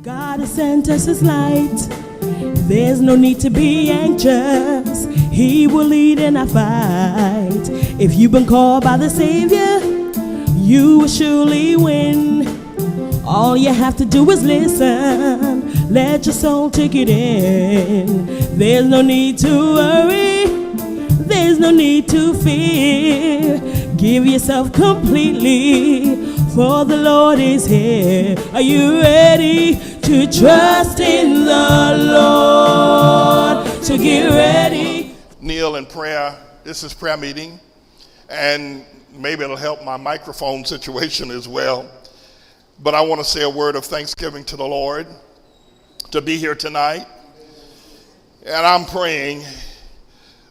God has sent us His light. There's no need to be anxious. He will lead in our fight. If you've been called by the Savior, you will surely win. All you have to do is listen. Let your soul take it in. There's no need to worry. There's no need to fear. Give yourself completely, for the Lord is here. Are you ready to trust in the Lord? So get ready. Kneel in prayer. This is prayer meeting, and maybe it'll help my microphone situation as well. But I want to say a word of thanksgiving to the Lord to be here tonight. And I'm praying.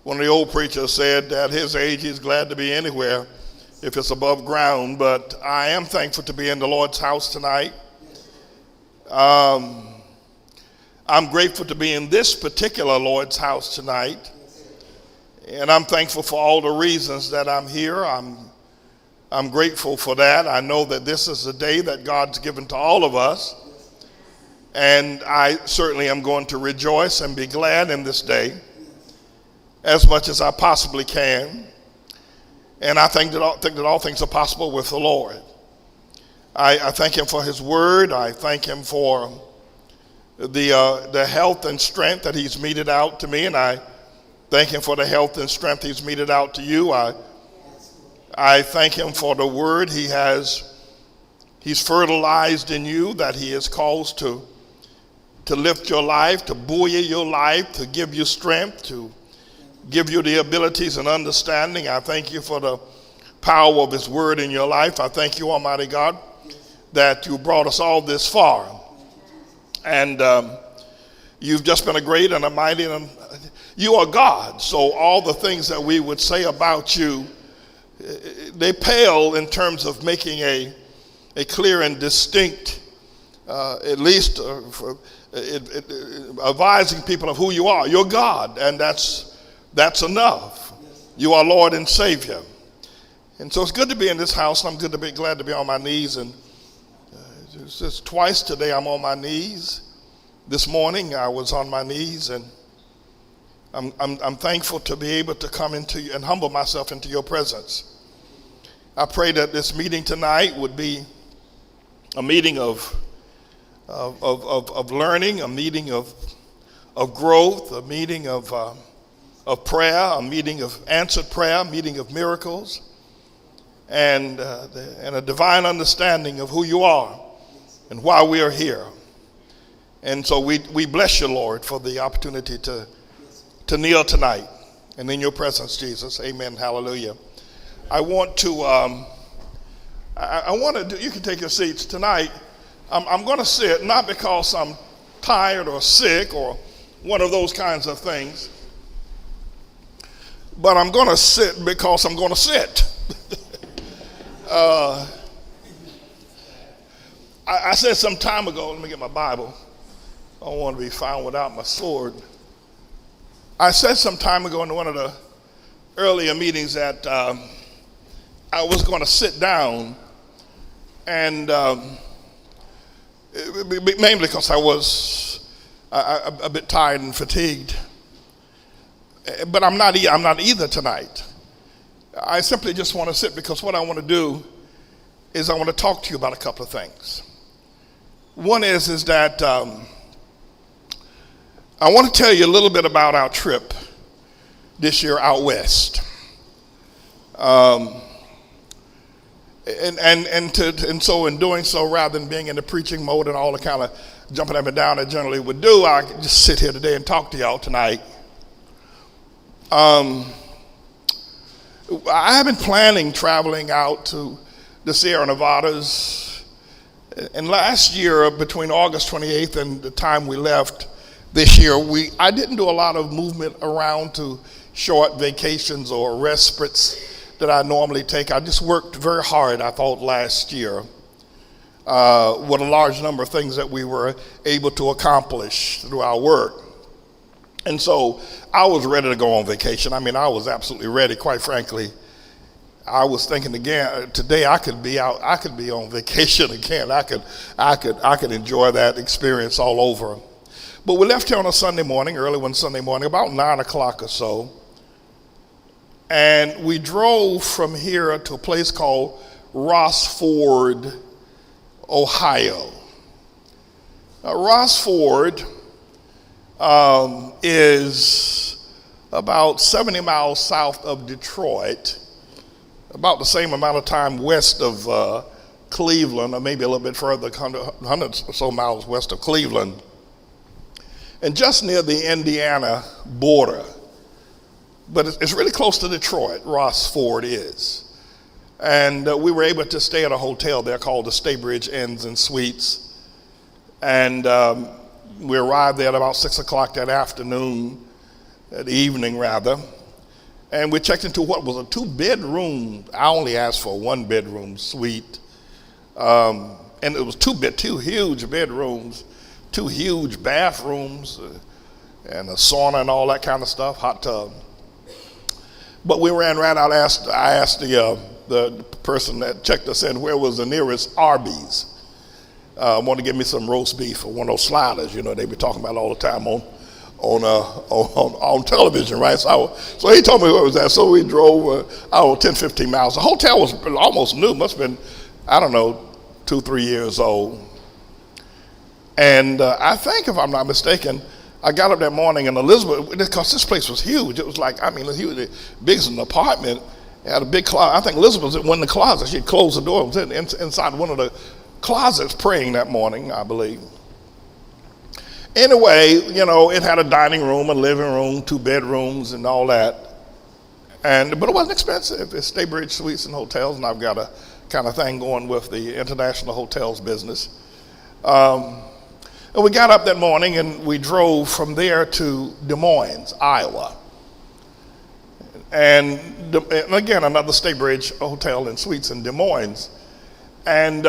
One of the old preachers said that at his age he's glad to be anywhere if it's above ground. But I am thankful to be in the Lord's house tonight. I'm grateful to be in this particular Lord's house tonight. And I'm thankful for all the reasons that I'm here. I'm grateful for that. I know that this is a day that God's given to all of us. And I certainly am going to rejoice and be glad in this day as much as I possibly can. And I think that all things are possible with the Lord. I thank Him for His word. I thank Him for the health and strength that He's meted out to me. And I thank Him for the health and strength He's meted out to you. I thank Him for the word He's fertilized in you, that He has caused to lift your life, to buoy your life, to give you strength, to give you the abilities and understanding. I thank you for the power of His word in your life. I thank you, Almighty God, that you brought us all this far. And you've just been a great and a mighty, and you are God. So all the things that we would say about you, they pale in terms of making a clear and distinct, at least advising people of who you are. You're God, and that's enough. You are Lord and Savior. And so it's good to be in this house, and I'm glad to be on my knees. And it's just twice today I'm on my knees. This morning I was on my knees, and I'm thankful to be able to come into you and humble myself into your presence. I pray that this meeting tonight would be a meeting of learning, a meeting of growth, a meeting of prayer, a meeting of answered prayer, a meeting of miracles, and a divine understanding of who you are and why we are here. And so we bless you, Lord, for the opportunity to kneel tonight and in your presence, Jesus. Amen. Hallelujah. I want to do, you can take your seats tonight. I'm going to sit, not because I'm tired or sick or one of those kinds of things, but I'm going to sit because I'm going to sit. I said some time ago, let me get my Bible. I don't want to be found without my sword. I said some time ago in one of the earlier meetings that I was going to sit down, and mainly because I was a bit tired and fatigued. But I'm not either tonight. I simply just want to sit because what I want to do is I want to talk to you about a couple of things. One is that I want to tell you a little bit about our trip this year out west. And so in doing so, rather than being in the preaching mode and all the kind of jumping up and down I generally would do, I could just sit here today and talk to y'all tonight. I have been planning traveling out to the Sierra Nevadas. And last year, between August 28th and the time we left this year, I didn't do a lot of movement around to short vacations or respites that I normally take. I just worked very hard, I thought, last year with a large number of things that we were able to accomplish through our work. And so I was ready to go on vacation. I mean, I was absolutely ready, quite frankly. I was thinking again, today I could be on vacation again. I could enjoy that experience all over. But we left here on a Sunday morning, early one Sunday morning, about 9 o'clock or so. And we drove from here to a place called Rossford, Ohio. Rossford is about 70 miles south of Detroit, about the same amount of time west of Cleveland, or maybe a little bit further, 100 or so miles west of Cleveland, and just near the Indiana border. But it's really close to Detroit, Rossford is. And we were able to stay at a hotel there called the Staybridge Inns and Suites. And we arrived there at about 6 o'clock that afternoon, that evening rather. And we checked into what was a 2-bedroom, I only asked for a 1-bedroom suite. And it was two huge bedrooms, 2 huge bathrooms, and a sauna and all that kind of stuff, hot tub. But we ran right out. I asked the person that checked us in where was the nearest Arby's. Want to give me some roast beef or one of those sliders, they be talking about all the time on television, right? So he told me where it was at. So we drove 10, 15 miles. The hotel was almost new, must have been, 2-3 years old. And I think, if I'm not mistaken, I got up that morning and Elizabeth, because this place was huge. It was like, huge, big as an apartment. It had a big closet. I think Elizabeth was in one of the closets. She had closed the door and was inside one of the closets praying that morning, I believe. Anyway, it had a dining room, a living room, 2 bedrooms and all that. But it wasn't expensive. It's Staybridge Suites and Hotels, and I've got a kind of thing going with the international hotels business. And we got up that morning and we drove from there to Des Moines, Iowa. And again, another Staybridge Hotel and Suites in Des Moines. And,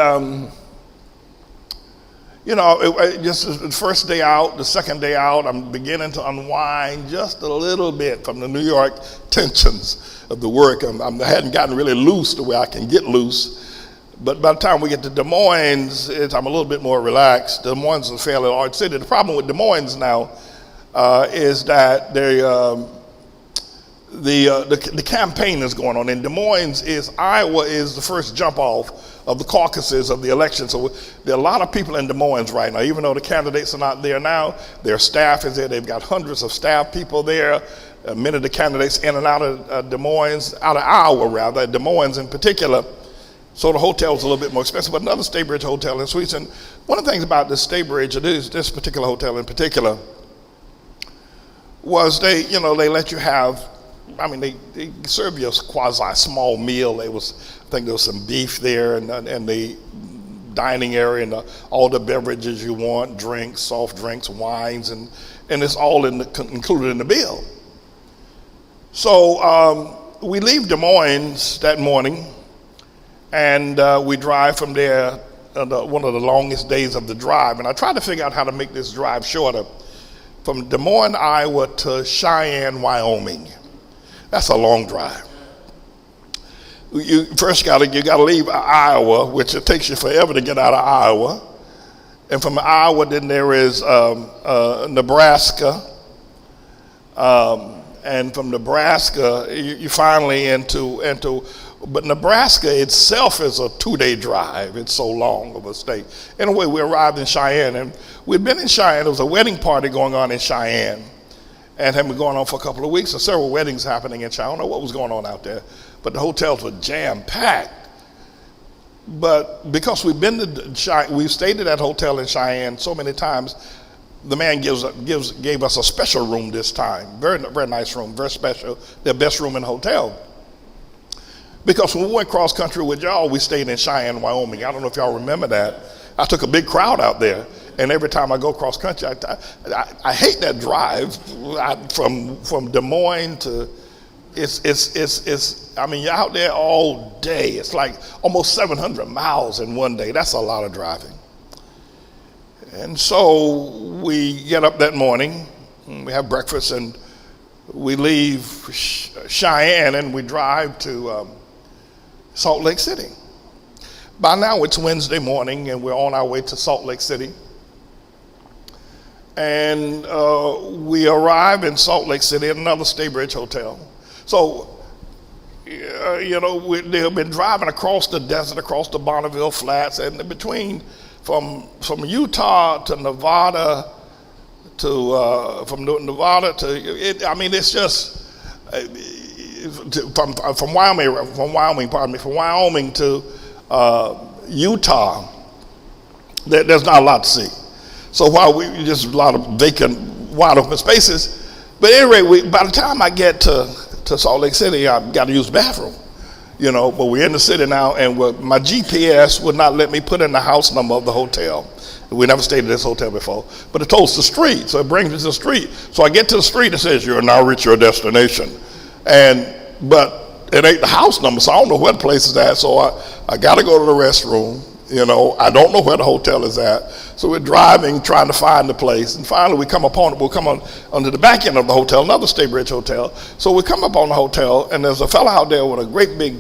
just the first day out, the second day out, I'm beginning to unwind just a little bit from the New York tensions of the work. I hadn't gotten really loose the way I can get loose. But by the time we get to Des Moines, I'm a little bit more relaxed. Des Moines is a fairly large city. The problem with Des Moines now is that the campaign is going on. In Des Moines, Iowa is the first jump off of the caucuses of the election. So there are a lot of people in Des Moines right now. Even though the candidates are not there now, their staff is there. They've got hundreds of staff people there. Many of the candidates in and out of Des Moines, out of Iowa rather, Des Moines in particular. So the hotel's a little bit more expensive, but another Staybridge Hotel and Suites. And one of the things about this Staybridge, this particular hotel in particular, was they let you have, they serve you a quasi-small meal. I think there was some beef there and the dining area and all the beverages you want, drinks, soft drinks, wines, and it's all included in the bill. So we leave Des Moines that morning, and we drive from there, one of the longest days of the drive. And I tried to figure out how to make this drive shorter. From Des Moines, Iowa to Cheyenne, Wyoming. That's a long drive. You first you gotta leave Iowa, which it takes you forever to get out of Iowa. And from Iowa, then there is Nebraska. And from Nebraska, you finally into but Nebraska itself is a 2-day drive. It's so long of a state. Anyway, we arrived in Cheyenne, and we'd been in Cheyenne. There was a wedding party going on in Cheyenne, and had been going on for a couple of weeks. So several weddings happening in Cheyenne. I don't know what was going on out there, but the hotels were jam-packed. But because we've been to Cheyenne, we've stayed at that hotel in Cheyenne so many times, the man gave us a special room this time. Very, very nice room, very special. Their best room in the hotel. Because when we went cross country with y'all, we stayed in Cheyenne, Wyoming. I don't know if y'all remember that. I took a big crowd out there, and every time I go cross country, I hate that drive from Des Moines to. You're out there all day. It's like almost 700 miles in one day. That's a lot of driving. And so we get up that morning, we have breakfast, and we leave Cheyenne, and we drive to Salt Lake City. By now it's Wednesday morning and we're on our way to Salt Lake City. And we arrive in Salt Lake City at another Staybridge hotel. So, they've been driving across the desert, across the Bonneville Flats, and between from Utah to Nevada from Nevada to it's just from Wyoming to Utah. There's not a lot to see. So while just a lot of vacant, wide open spaces, but anyway, by the time I get to Salt Lake City, I got to use the bathroom, but we're in the city now, and my GPS would not let me put in the house number of the hotel. We never stayed at this hotel before, but it told us the street, so it brings me to the street. So I get to the street, it says, "You are now reached your destination," but it ain't the house number, so I don't know where the place is at, so I got to go to the restroom. I don't know where the hotel is at. So we're driving, trying to find the place. And finally we come upon it. We'll come onto the back end of the hotel, another Staybridge hotel. So we come up on the hotel, and there's a fella out there with a great big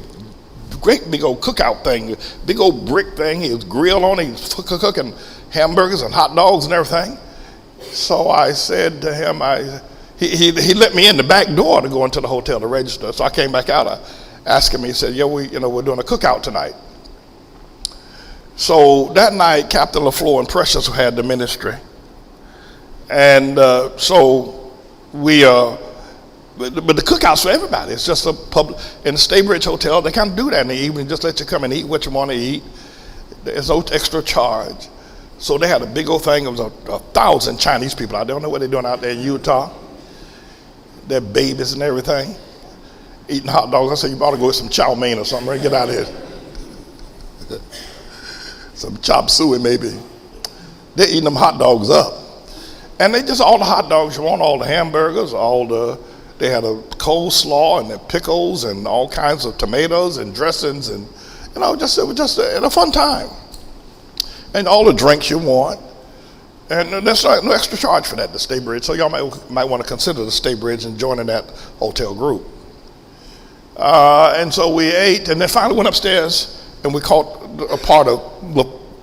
old cookout thing, big old brick thing. He was grilled on it. He was cooking hamburgers and hot dogs and everything. So I said to him, he let me in the back door to go into the hotel to register. So I came back out. I asked him, he said, "Yeah, we're doing a cookout tonight." So that night, Captain LaFleur and Precious had the ministry. And so we, but the cookout's for everybody. It's just a public, in the Staybridge Hotel, they kind of do that in the evening, just let you come and eat what you want to eat. There's no extra charge. So they had a big old thing. It was 1,000 Chinese people out there. I don't know what they're doing out there in Utah. They're babies and everything, eating hot dogs. I said, "You ought to go with some chow mein or something, right? Get out of here." Some chop suey maybe. They're eating them hot dogs up. And they just, all the hot dogs you want, all the hamburgers, they had a coleslaw and the pickles and all kinds of tomatoes and dressings and, it was just a fun time. And all the drinks you want. And there's no extra charge for that, the Staybridge. So y'all might want to consider the Staybridge and joining that hotel group. And so we ate, and then finally went upstairs, and we caught a part of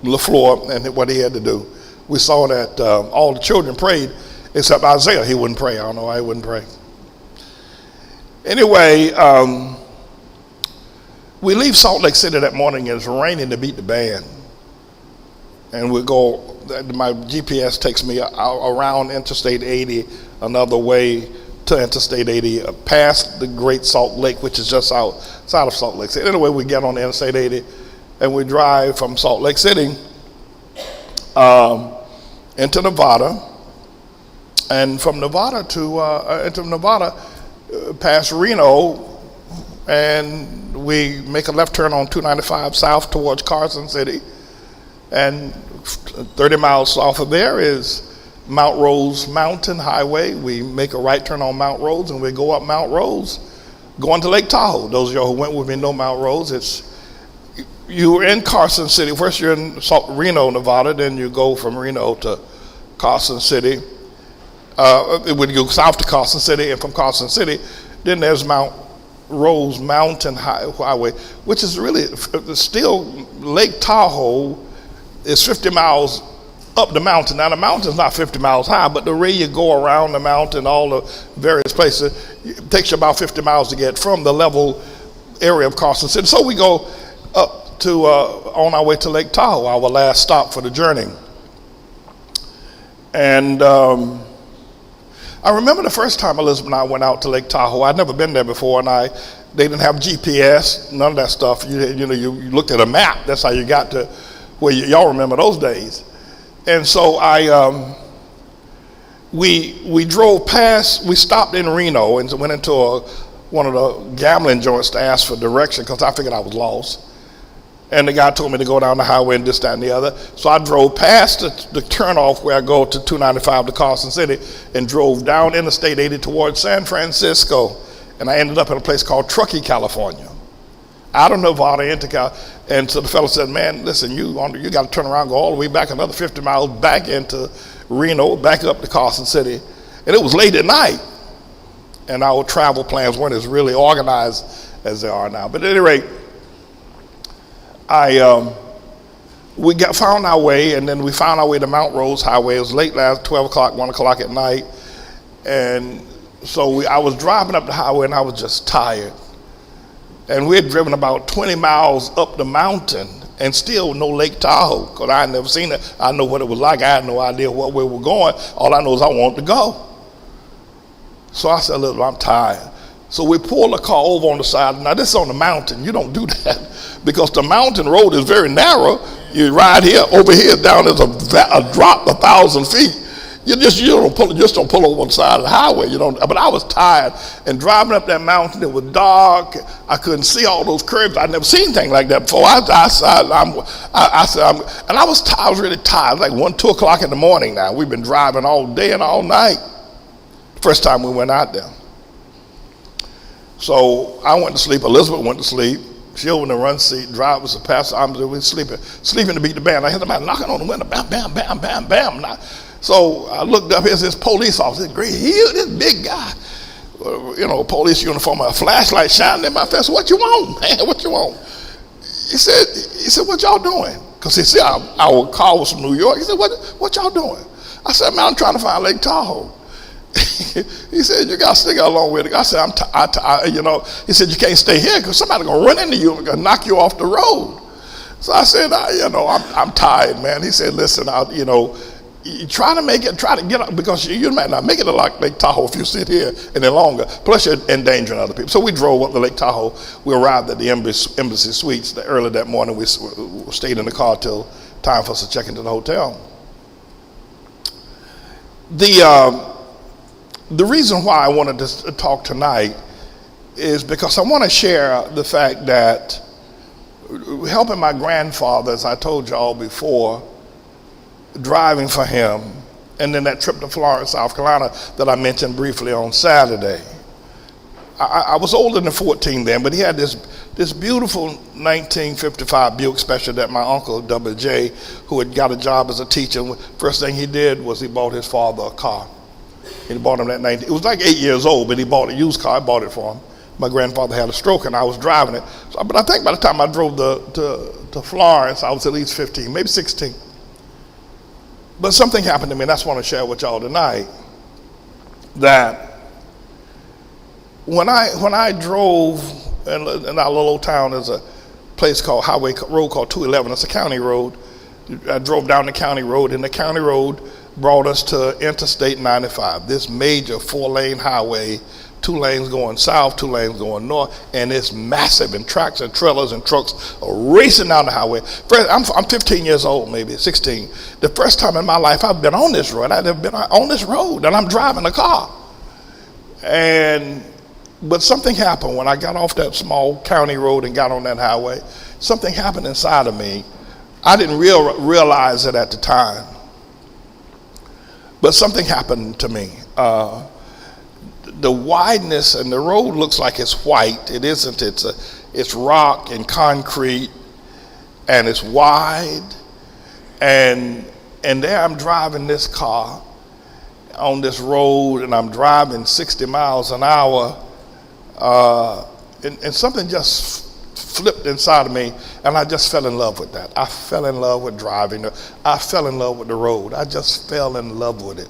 LaFleur and what he had to do. We saw that all the children prayed except Isaiah. He wouldn't pray. I don't know why he wouldn't pray. Anyway, we leave Salt Lake City that morning. It's raining to beat the band. And we go, my GPS takes me around Interstate 80, another way to Interstate 80, past the Great Salt Lake, which is just outside of Salt Lake City. Anyway, we get on Interstate 80, and we drive from Salt Lake City into Nevada, and from Nevada past Reno, and we make a left turn on 295 south towards Carson City, and 30 miles south of there is Mount Rose Mountain Highway. We make a right turn on Mount Rose, and we go up Mount Rose, going to Lake Tahoe. Those of y'all who went with me know Mount Rose. You're in Carson City. First you're in Reno, Nevada, then you go from Reno to Carson City. When you go south to Carson City, and from Carson City, then there's Mount Rose Mountain Highway, which is really still Lake Tahoe is 50 miles up the mountain. Now the mountain's not 50 miles high, but the way you go around the mountain, all the various places, it takes you about 50 miles to get from the level area of Carson City. So we go up to on our way to Lake Tahoe, our last stop for the journey. And I remember the first time Elizabeth and I went out to Lake Tahoe. I'd never been there before, and they didn't have GPS, none of that stuff. You looked at a map. That's how you got to where y'all remember those days. And so we drove past. We stopped in Reno and went into one of the gambling joints to ask for direction because I figured I was lost. And the guy told me to go down the highway and this, that, and the other. So I drove past the turnoff where I go to 295 to Carson City and drove down Interstate 80 towards San Francisco. And I ended up in a place called Truckee, California. Out of Nevada into California. And so the fellow said, "Man, listen, you got to turn around, go all the way back another 50 miles back into Reno, back up to Carson City." And it was late at night. And our travel plans weren't as really organized as they are now. But at any rate, We found our way, and then we found our way to Mount Rose Highway. It was late last 12 o'clock, 1 o'clock at night. And so I was driving up the highway, and I was just tired. And we had driven about 20 miles up the mountain, and still no Lake Tahoe, because I had never seen it. I know what it was like. I had no idea what we were going. All I know is I wanted to go. So I said, look, I'm tired. So we pulled the car over on the side. Now, this is on the mountain. You don't do that because the mountain road is very narrow. You ride here, over here, down, there's a drop 1,000 feet. You don't pull over on the side of the highway. You don't. But I was tired, and driving up that mountain, it was dark. I couldn't see all those curves. I'd never seen anything like that before. I was really tired. Like 1, 2 o'clock in the morning now. We've been driving all day and all night. First time we went out there. So I went to sleep. Elizabeth went to sleep. She opened the run seat. Driver was a pastor. We sleeping to beat the band. I heard somebody knocking on the window. Bam, bam, bam, bam, bam. So I looked up. Here's this police officer. Great, this big guy. Police uniform, a flashlight shining in my face. What you want, man? What you want? He said, what y'all doing? Because he said our car was from New York. He said, what y'all doing? I said, man, I'm trying to find Lake Tahoe. He said, you got to stick a long way. I said, he said, you can't stay here because somebody's going to run into you and gonna knock you off the road. So I said, I'm tired, man. He said, listen, you try to get up because you might not make it to Lake Tahoe if you sit here any longer. Plus you're endangering other people. So we drove up to Lake Tahoe. We arrived at the Embassy Suites early that morning. We stayed in the car till time for us to check into the hotel. The reason why I wanted to talk tonight is because I want to share the fact that helping my grandfather, as I told y'all before, driving for him, and then that trip to Florence, South Carolina that I mentioned briefly on Saturday. I was older than 14 then, but he had this beautiful 1955 Buick Special that my uncle, W.J., who had got a job as a teacher, first thing he did was he bought his father a car. He bought him that 19. It was like 8 years old, but he bought a used car. I bought it for him. My grandfather had a stroke, and I was driving it. But I think by the time I drove to Florence, I was at least 15, maybe 16. But something happened to me, and that's what I want to share with y'all tonight. That when I drove in our little old town, there's a place called road called 211. It's a county road. I drove down the county road, and the county road brought us to Interstate 95, this major 4-lane highway, 2 lanes going south, 2 lanes going north, and it's massive, and tracks and trailers and trucks are racing down the highway. I'm 15 years old, maybe 16. The first time in my life I've been on this road. I've never been on this road, and I'm driving a car. But something happened when I got off that small county road and got on that highway. Something happened inside of me. I didn't realize it at the time. But something happened to me. The wideness, and the road looks like it's white. It isn't. It's rock and concrete, and it's wide. And there I'm driving this car on this road, and I'm driving 60 miles an hour, and something just flipped inside of me, and I just fell in love with that. I fell in love with driving. I fell in love with the road. I just fell in love with it.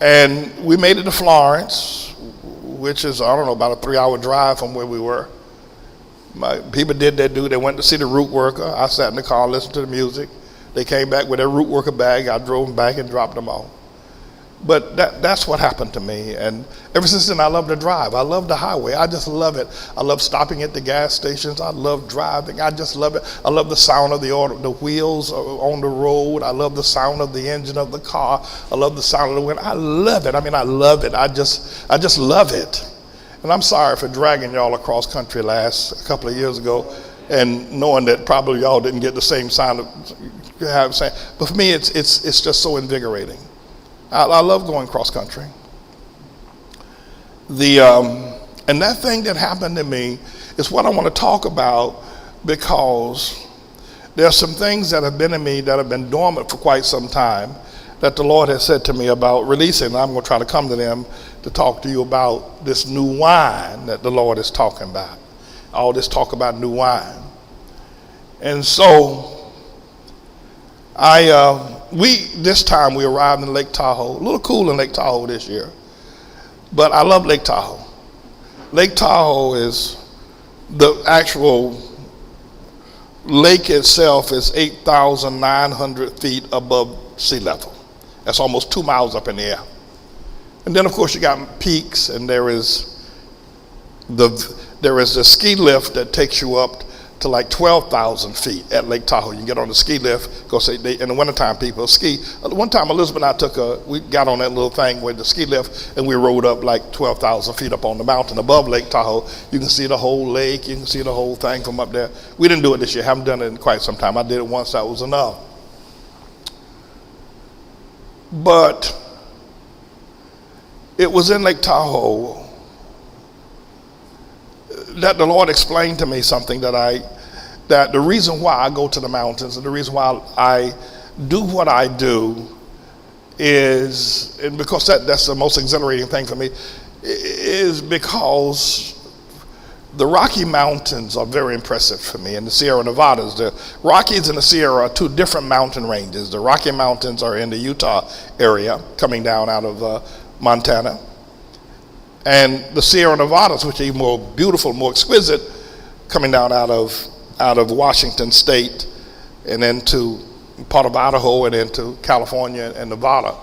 And we made it to Florence, which is, I don't know, about a 3-hour drive from where we were. My people did their due. They went to see the root worker. I sat in the car and listened to the music. They came back with their root worker bag. I drove them back and dropped them off. But that's what happened to me. And ever since then, I love to drive. I love the highway. I just love it. I love stopping at the gas stations. I love driving. I just love it. I love the sound of the wheels on the road. I love the sound of the engine of the car. I love the sound of the wind. I love it. I love it. I just love it. And I'm sorry for dragging y'all across country a couple of years ago, and knowing that probably y'all didn't get the same sound you have saying. But for me, it's just so invigorating. I love going cross country. And that thing that happened to me is what I want to talk about, because there are some things that have been in me that have been dormant for quite some time that the Lord has said to me about releasing. I'm going to try to come to them to talk to you about this new wine that the Lord is talking about. all this talk about new wine. And so this time we arrived in Lake Tahoe, a little cool in Lake Tahoe this year, but I love Lake Tahoe. Lake Tahoe is the actual lake itself is 8,900 feet above sea level. That's almost 2 miles up in the air. And then of course you got peaks, and there is the ski lift that takes you up to like 12,000 feet at Lake Tahoe. You can get on the ski lift, go say, in the wintertime people ski. One time Elizabeth and I we got on that little thing with the ski lift, and we rode up like 12,000 feet up on the mountain above Lake Tahoe. You can see the whole lake, you can see the whole thing from up there. We didn't do it this year, haven't done it in quite some time. I did it once, that was enough. But it was in Lake Tahoe that the Lord explained to me something that the reason why I go to the mountains and the reason why I do what I do is, and because that's the most exhilarating thing for me, is because the Rocky Mountains are very impressive for me, and the Sierra Nevadas. The Rockies and the Sierra are two different mountain ranges. The Rocky Mountains are in the Utah area, coming down out of Montana. And the Sierra Nevadas, which are even more beautiful, more exquisite, coming down out of Washington State and into part of Idaho and into California and Nevada.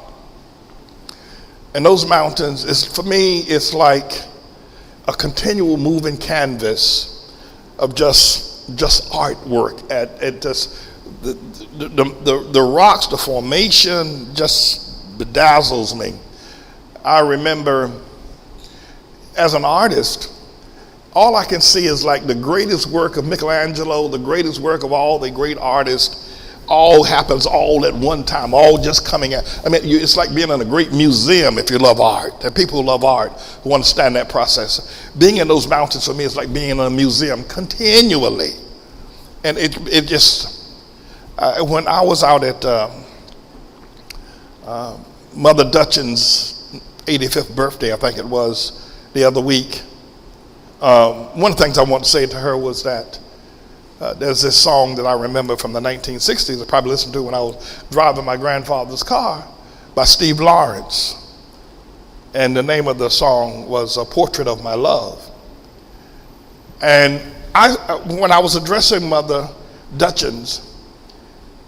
And those mountains, for me, it's like a continual moving canvas of just artwork. At just the rocks, the formation just bedazzles me. I remember, as an artist, all I can see is like the greatest work of Michelangelo, the greatest work of all the great artists, all happens all at one time, all just coming out. I mean, it's like being in a great museum if you love art. And people who love art who understand that process. Being in those mountains for me is like being in a museum continually. And it just, when I was out at Mother Dutchin's 85th birthday, I think it was, the other week, one of the things I want to say to her was that there's this song that I remember from the 1960s, I probably listened to when I was driving my grandfather's car, by Steve Lawrence. And the name of the song was A Portrait of My Love. And when I was addressing Mother Dutchins,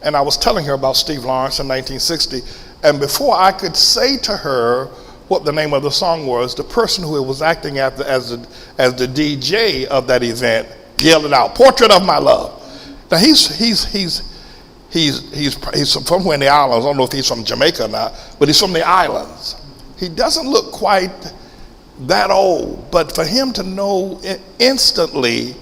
and I was telling her about Steve Lawrence in 1960, and before I could say to her what the name of the song was, the person who was acting as the DJ of that event yelled it out, Portrait of My Love. Now he's from somewhere in the islands. I don't know if he's from Jamaica or not, but he's from the islands. He doesn't look quite that old, but for him to know instantly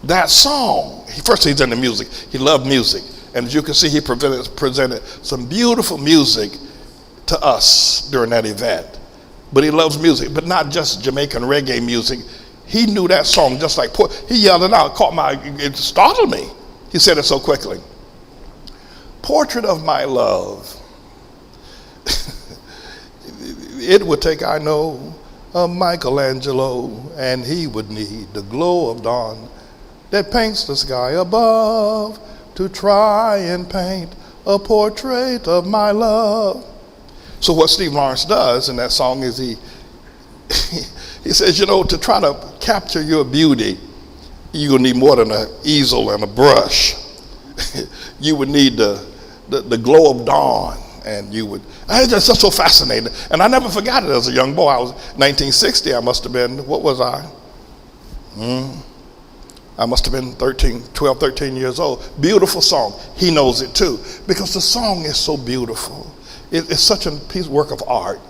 that song, first he's into music, he loved music. And as you can see, he presented some beautiful music to us during that event. But he loves music, but not just Jamaican reggae music. He knew that song just like, he yelled it out, it startled me. He said it so quickly. Portrait of my love. It would take, I know, a Michelangelo, and he would need the glow of dawn that paints the sky above to try and paint a portrait of my love. So what Steve Lawrence does in that song is he says, to try to capture your beauty, you would need more than an easel and a brush. You would need the glow of dawn, and it's just so fascinating. And I never forgot it as a young boy. I was 1960, I must have been, what was I? I must have been 12, 13 years old. Beautiful song. He knows it too, because the song is so beautiful. It's such a work of art.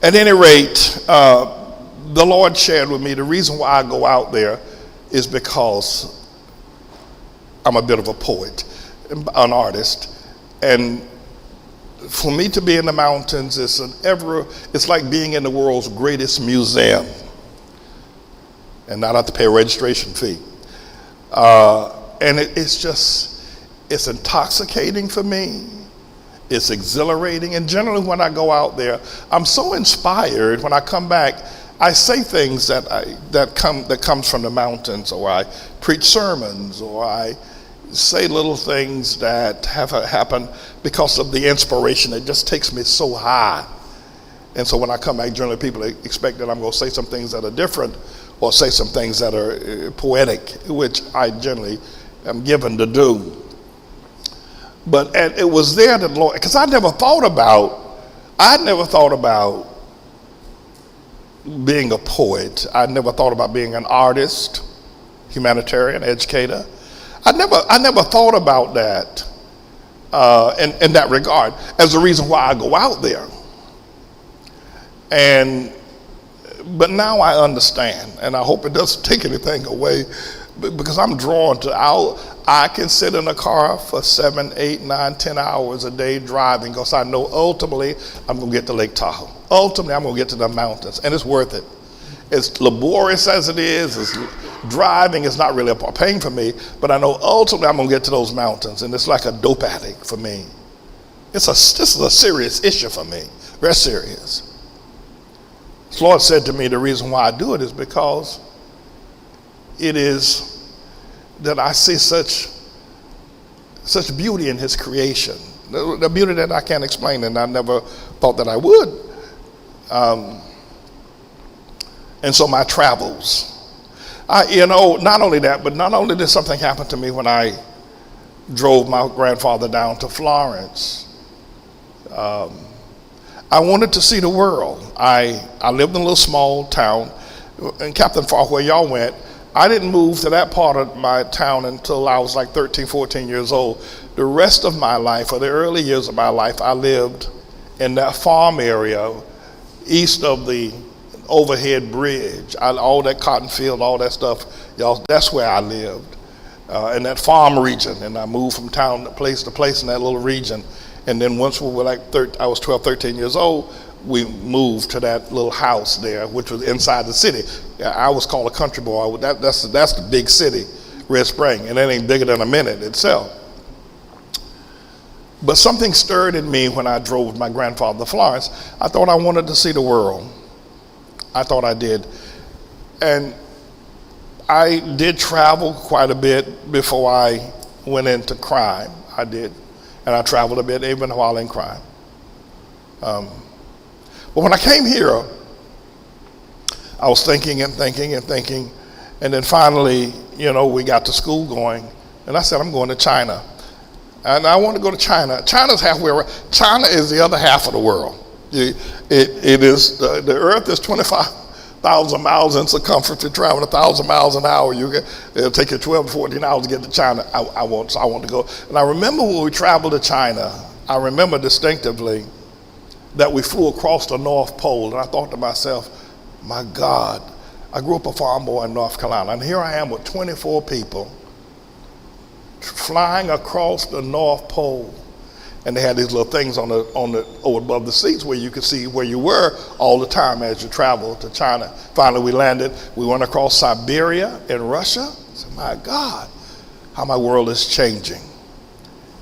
At any rate, the Lord shared with me the reason why I go out there is because I'm a bit of a poet, an artist. And for me to be in the mountains it's like being in the world's greatest museum and not have to pay a registration fee. And it's intoxicating for me. It's exhilarating, and generally when I go out there, I'm so inspired when I come back. I say things that comes from the mountains, or I preach sermons, or I say little things that have happened because of the inspiration. It just takes me so high. And so when I come back, generally people expect that I'm going to say some things that are different, or say some things that are poetic, which I generally am given to do. But it was there that the Lord, because I never thought about being a poet. I never thought about being an artist, humanitarian, educator. I never thought about that in that regard as the reason why I go out there. But now I understand, and I hope it doesn't take anything away, because I'm drawn to I can sit in a car for 7, 8, 9, 10 hours a day driving, because I know ultimately I'm going to get to Lake Tahoe. Ultimately, I'm going to get to the mountains, and it's worth it. As laborious as it is, driving is not really a pain for me, but I know ultimately I'm going to get to those mountains, and it's like a dope addict for me. This is a serious issue for me, very serious. The Lord said to me, the reason why I do it is because it is that I see such beauty in his creation, the beauty that I can't explain, and I never thought that I would. And so my travels, not only that, but not only did something happen to me when I drove my grandfather down to Florence. I wanted to see the world. I lived in a little small town in Captain Falk, where y'all went. I didn't move to that part of my town until I was like 13, 14 years old. The rest of my life, or the early years of my life, I lived in that farm area east of the overhead bridge. All that cotton field, all that stuff, y'all, that's where I lived, in that farm region. And I moved from town to place in that little region. And then once we were I was 12, 13 years old, we moved to that little house there, which was inside the city. I was called a country boy. That's the big city, Red Spring, and that ain't bigger than a minute itself. But something stirred in me when I drove with my grandfather to Florence. I thought I wanted to see the world. I thought I did. And I did travel quite a bit before I went into crime. I did. And I traveled a bit even while in crime. But when I came here, I was thinking, and then finally, we got to school going, and I said, I'm going to China. And I want to go to China. China's halfway around. China is the other half of the world. It is, the earth is 25,000 miles in circumference. If you're traveling 1,000 miles an hour, it'll take you 12 to 14 hours to get to China. I want to go. And I remember when we traveled to China, I remember distinctively that we flew across the North Pole, and I thought to myself, my God, I grew up a farm boy in North Carolina, and here I am with 24 people flying across the North Pole. And they had these little things on the over above the seats where you could see where you were all the time as you traveled to China. Finally, we landed. We went across Siberia in Russia. I said, my God, how my world is changing.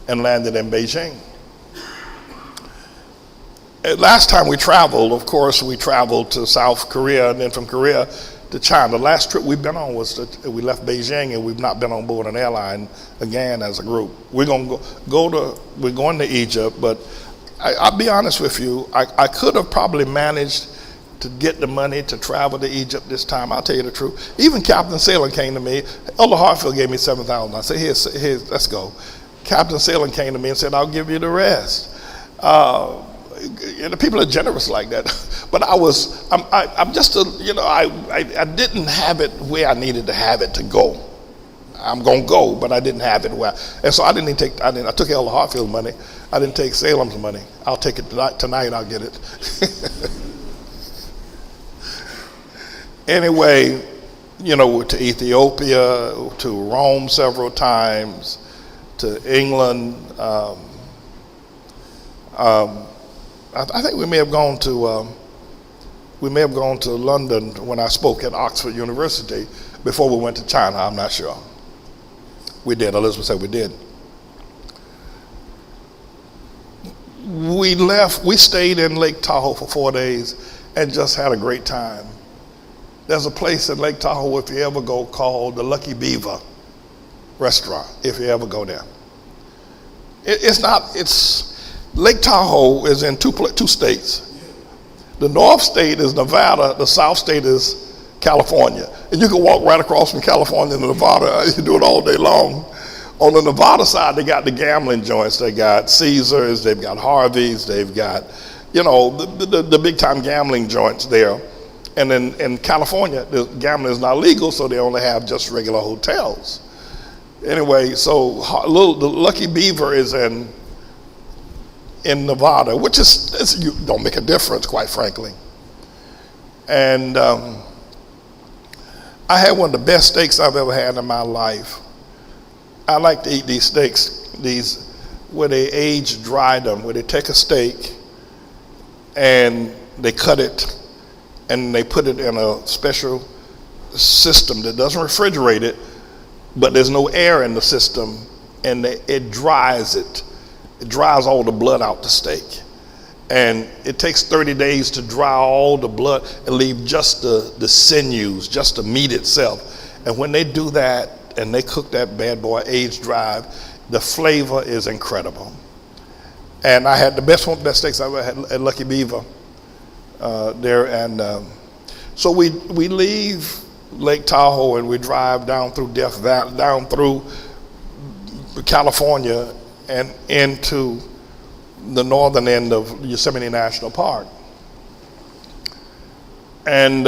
And landed in Beijing. Last time we traveled, of course, we traveled to South Korea, and then from Korea to China. The last trip we've been on was we left Beijing, and we've not been on board an airline again as a group. We're going we're going to Egypt, but I'll be honest with you, I could have probably managed to get the money to travel to Egypt this time. I'll tell you the truth. Even Captain Sailing came to me. Elder Hartfield gave me $7,000. I said, here, let's go. Captain Sailing came to me and said, I'll give you the rest. The people are generous like that, but I'm just I didn't have it where I needed to have it to go. I'm gonna go, but I didn't have it where, and so I took Elder Hartfield's money. I didn't take Salem's money. I'll take it tonight. I'll get it. Anyway, to Ethiopia, to Rome several times, to England. I think we may have gone to London when I spoke at Oxford University before we went to China. I'm not sure. We did. Elizabeth said we did. We stayed in Lake Tahoe for 4 days and just had a great time. There's a place in Lake Tahoe, if you ever go, called the Lucky Beaver restaurant, if you ever go there. Lake Tahoe is in two states. The north state is Nevada, the south state is California. And you can walk right across from California to Nevada. You do it all day long. On the Nevada side, they got the gambling joints. They got Caesars, they've got Harvey's, they've got, the big time gambling joints there. And then in California, the gambling is not legal, so they only have just regular hotels. Anyway, so the Lucky Beaver is in Nevada, which don't make a difference, quite frankly. And I had one of the best steaks I've ever had in my life. I like to eat these steaks, where they age dry them, where they take a steak and they cut it and they put it in a special system that doesn't refrigerate it, but there's no air in the system, and it dries it. It dries all the blood out the steak. And it takes 30 days to dry all the blood and leave just the sinews, just the meat itself. And when they do that and they cook that bad boy aged dry, the flavor is incredible. And I had the best steaks I ever had at Lucky Beaver there. And so we leave Lake Tahoe and we drive down through Death Valley, down through California and into the northern end of Yosemite National Park. And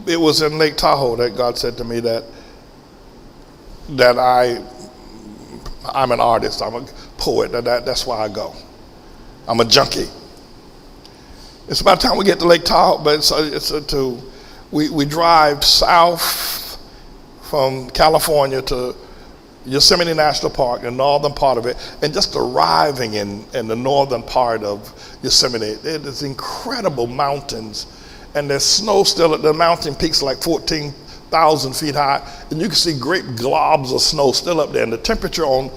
it was in Lake Tahoe that God said to me that I'm an artist, I'm a poet, that's why I go. I'm a junkie. It's about time we get to Lake Tahoe, but we drive south from California to Yosemite National Park, the northern part of it, and just arriving in the northern part of Yosemite, there's incredible mountains, and there's snow still at the mountain peaks, like 14,000 feet high, and you can see great globs of snow still up there, and the temperature on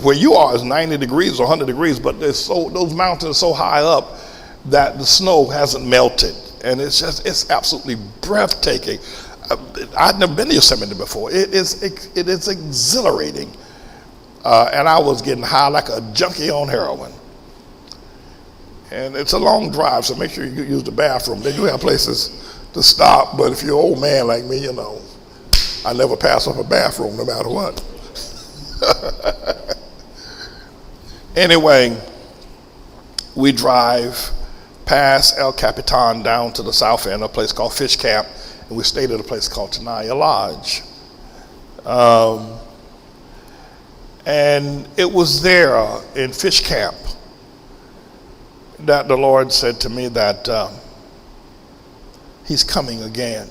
where you are is 90 degrees or 100 degrees, but those mountains are so high up that the snow hasn't melted, and it's absolutely breathtaking. I'd never been to Yosemite before. It is exhilarating. And I was getting high like a junkie on heroin. And it's a long drive, so make sure you use the bathroom. They do have places to stop, but if you're an old man like me, I never pass up a bathroom no matter what. Anyway, we drive past El Capitan down to the south end, a place called Fish Camp. And we stayed at a place called Tenaya Lodge. And it was there in Fish Camp that the Lord said to me that he's coming again,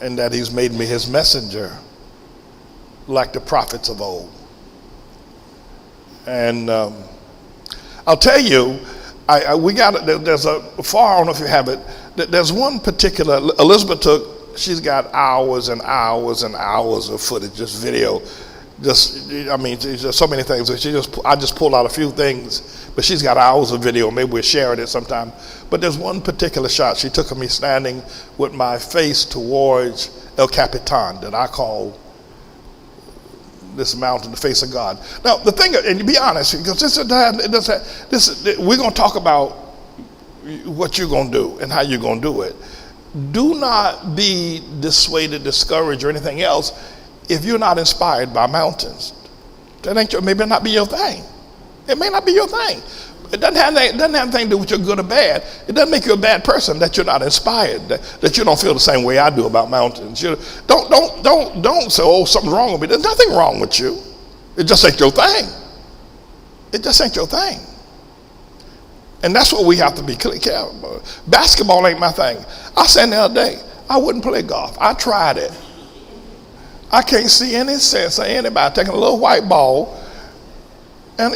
and that he's made me his messenger like the prophets of old. And I'll tell you, there's a far, I don't know if you have it, there's one particular, Elizabeth she's got hours and hours and hours of footage, just video, there's so many things. I just pulled out a few things, but she's got hours of video. Maybe we'll share it sometime. But there's one particular shot she took of me standing with my face towards El Capitan, that I call this mountain, the face of God. Now, the thing, and to be honest, because we're going to talk about what you're going to do and how you're going to do it. Do not be dissuaded, discouraged, or anything else if you're not inspired by mountains. That may not be your thing. It may not be your thing. It doesn't have anything to do with you're good or bad. It doesn't make you a bad person that you're not inspired, that you don't feel the same way I do about mountains. Don't say, oh, something's wrong with me. There's nothing wrong with you. It just ain't your thing. It just ain't your thing. And that's what we have to be careful about. Basketball ain't my thing. I said the other day, I wouldn't play golf. I tried it. I can't see any sense of anybody taking a little white ball and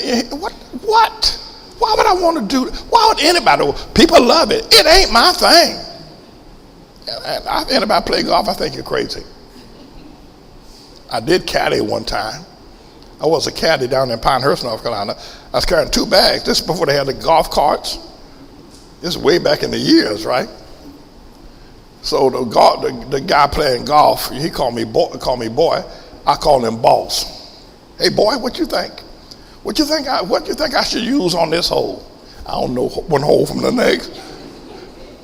what? Why would I want to do? Why would anybody? People love it. It ain't my thing. If anybody play golf, I think you're crazy. I did caddy one time. I was a caddy down in Pinehurst, North Carolina. I was carrying 2 bags. This is before they had the golf carts. This is way back in the years, right? So the guy playing golf, he called me boy. I call him boss. Hey boy, what you think? What you think I should use on this hole? I don't know one hole from the next.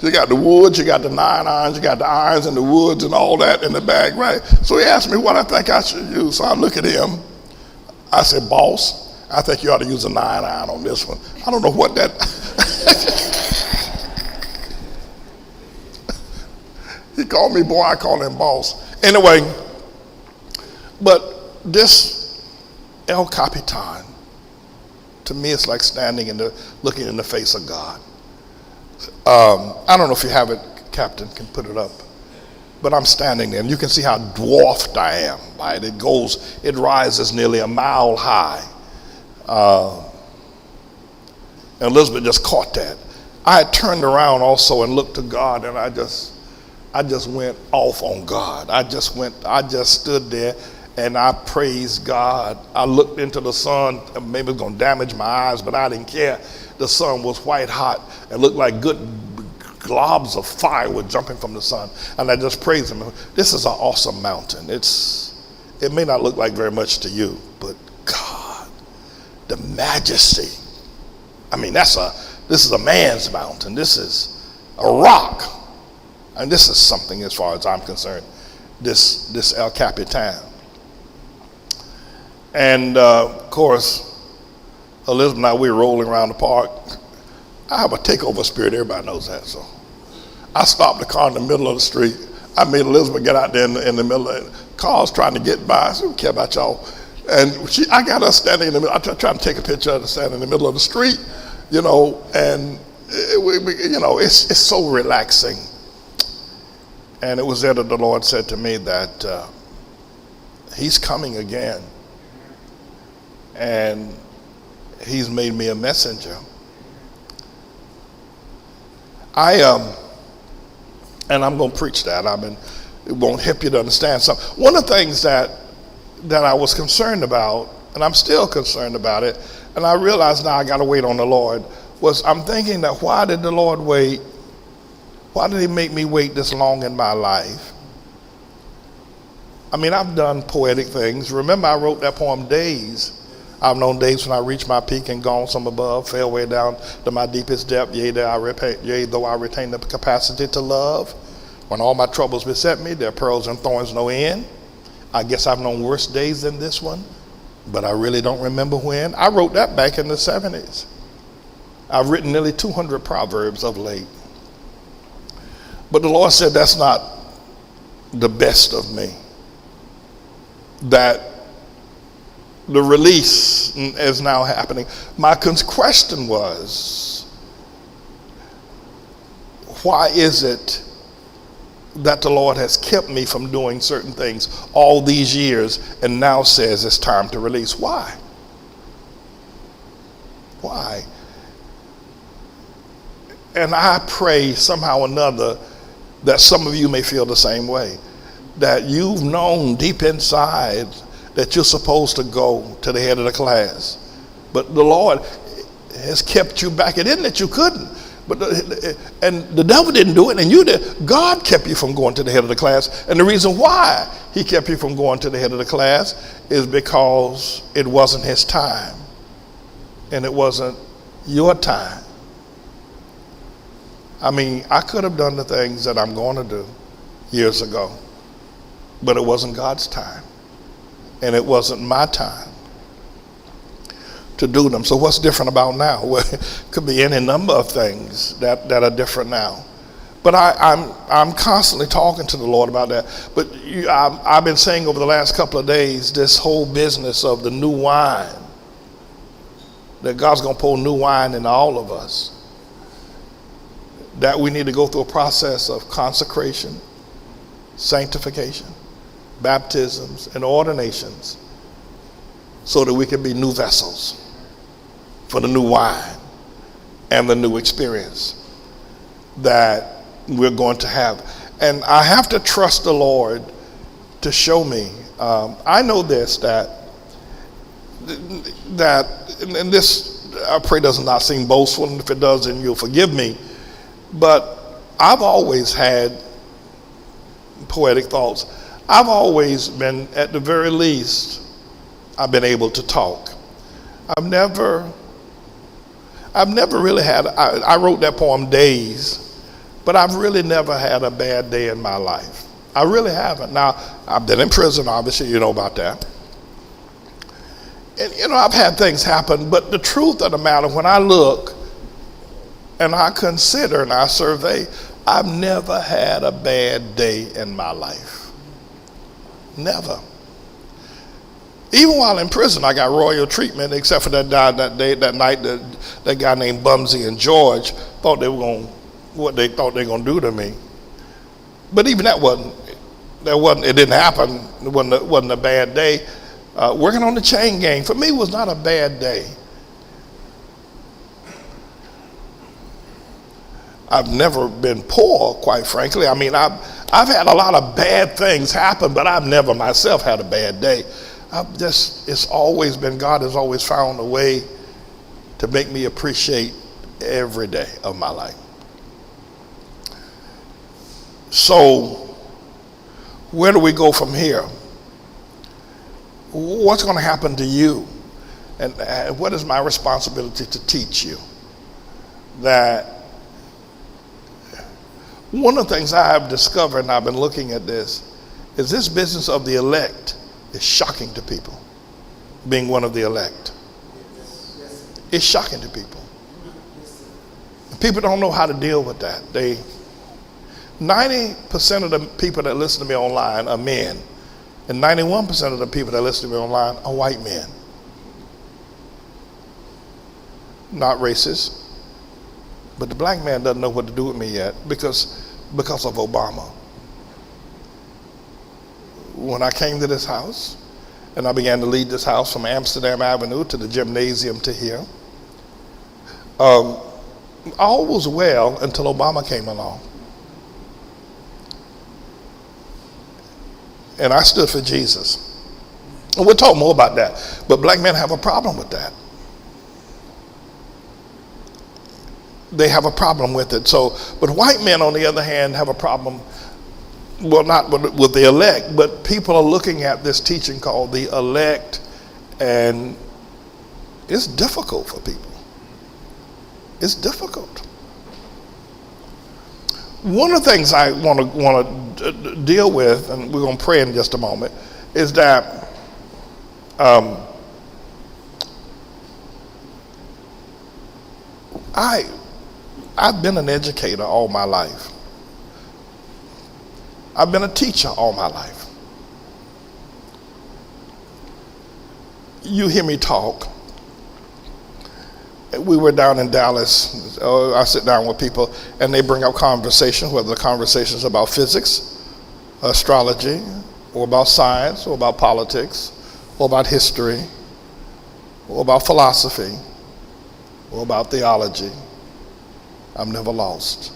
You got the woods, you got the 9 irons, you got the irons and the woods and all that in the bag, right? So he asked me what I think I should use. So I look at him. I said, boss, I think you ought to use a 9 iron on this one. I don't know what that. He called me boy, I call him boss. Anyway, but this El Capitan, to me, it's like looking in the face of God. I don't know if you have it, Captain, can put it up. But I'm standing there, and you can see how dwarfed I am. Right? It rises nearly a mile high. And Elizabeth just caught that. I had turned around also and looked to God, and I just went off on God. I just stood there and I praised God. I looked into the sun. Maybe it's going to damage my eyes, but I didn't care. The sun was white hot and looked like good globs of fire were jumping from the sun. And I just praised him. This is an awesome mountain. It may not look like very much to you, but God, the majesty. I mean, this is a man's mountain. This is a rock. And this is something, as far as I'm concerned, this El Capitan. And of course, Elizabeth and I, we were rolling around the park. I have a takeover spirit, everybody knows that. So I stopped the car in the middle of the street. I made Elizabeth get out there in the middle of it. Cars trying to get by. So who care about y'all? And I got her standing in the middle. I tried to take a picture of her standing in the middle of the street, and it's so relaxing. And it was there that the Lord said to me that he's coming again. And he's made me a messenger. And I'm going to preach that. It won't help you to understand something. One of the things that I was concerned about, and I'm still concerned about it, and I realize now I got to wait on the Lord, was I'm thinking that why did the Lord wait? Why did he make me wait this long in my life? I mean, I've done poetic things. Remember, I wrote that poem, Days. I've known days when I reached my peak and gone some above, fell way down to my deepest depth, yea, though I retain the capacity to love. When all my troubles beset me, there are pearls and thorns no end. I guess I've known worse days than this one, but I really don't remember when. I wrote that back in the 70s. I've written nearly 200 proverbs of late. But the Lord said that's not the best of me. That the release is now happening. My question was, why is it that the Lord has kept me from doing certain things all these years and now says it's time to release? Why? Why? And I pray somehow or another that some of you may feel the same way, that you've known deep inside that you're supposed to go to the head of the class, but the Lord has kept you back. It isn't that you couldn't, and the devil didn't do it, and you did. God kept you from going to the head of the class, and the reason why he kept you from going to the head of the class is because it wasn't his time, and it wasn't your time. I mean, I could have done the things that I'm going to do years ago, but it wasn't God's time. And it wasn't my time to do them. So what's different about now? Well, it could be any number of things that are different now. But I'm constantly talking to the Lord about that. But I've been saying over the last couple of days, this whole business of the new wine, that God's going to pour new wine into all of us. That we need to go through a process of consecration, sanctification, baptisms, and ordinations so that we can be new vessels for the new wine and the new experience that we're going to have. And I have to trust the Lord to show me. I know this, that and this I pray does not seem boastful, and if it does, then you'll forgive me. But I've always had poetic thoughts. I've always been, at the very least, I've been able to talk. I've never really had, I wrote that poem Days, but I've really never had a bad day in my life. I really haven't. Now, I've been in prison, obviously, you know about that. And, I've had things happen, but the truth of the matter, when I look and I consider and I survey, I've never had a bad day in my life. Never. Even while in prison, I got royal treatment, except for that night, that guy named Bumsy and George thought they were going, what they thought they were going to do to me. But even it didn't happen. It wasn't a bad day. Working on the chain gang, for me, was not a bad day. I've never been poor, quite frankly. I mean, I've had a lot of bad things happen, but I've never myself had a bad day. It's always been, God has always found a way to make me appreciate every day of my life. So, where do we go from here? What's going to happen to you? And what is my responsibility to teach you? That one of the things I have discovered, and I've been looking at this, is this business of the elect is shocking to people. Being one of the elect. It's shocking to people. People don't know how to deal with that. 90% of the people that listen to me online are men, and 91% of the people that listen to me online are white men. Not racist, but the black man doesn't know what to do with me yet because of Obama. When I came to this house and I began to lead this house from Amsterdam Avenue to the gymnasium to here, all was well until Obama came along. And I stood for Jesus. And we'll talk more about that. But black men have a problem with that. They have a problem with it. But white men, on the other hand, have a problem, well, not with the elect, but people are looking at this teaching called the elect, and it's difficult for people. It's difficult. One of the things I want to deal with, and we're going to pray in just a moment, is that I've been an educator all my life. I've been a teacher all my life. You hear me talk. We were down in Dallas. I sit down with people and they bring up conversations, whether the conversation is about physics, astrology, or about science, or about politics, or about history, or about philosophy, or about theology. I'm never lost.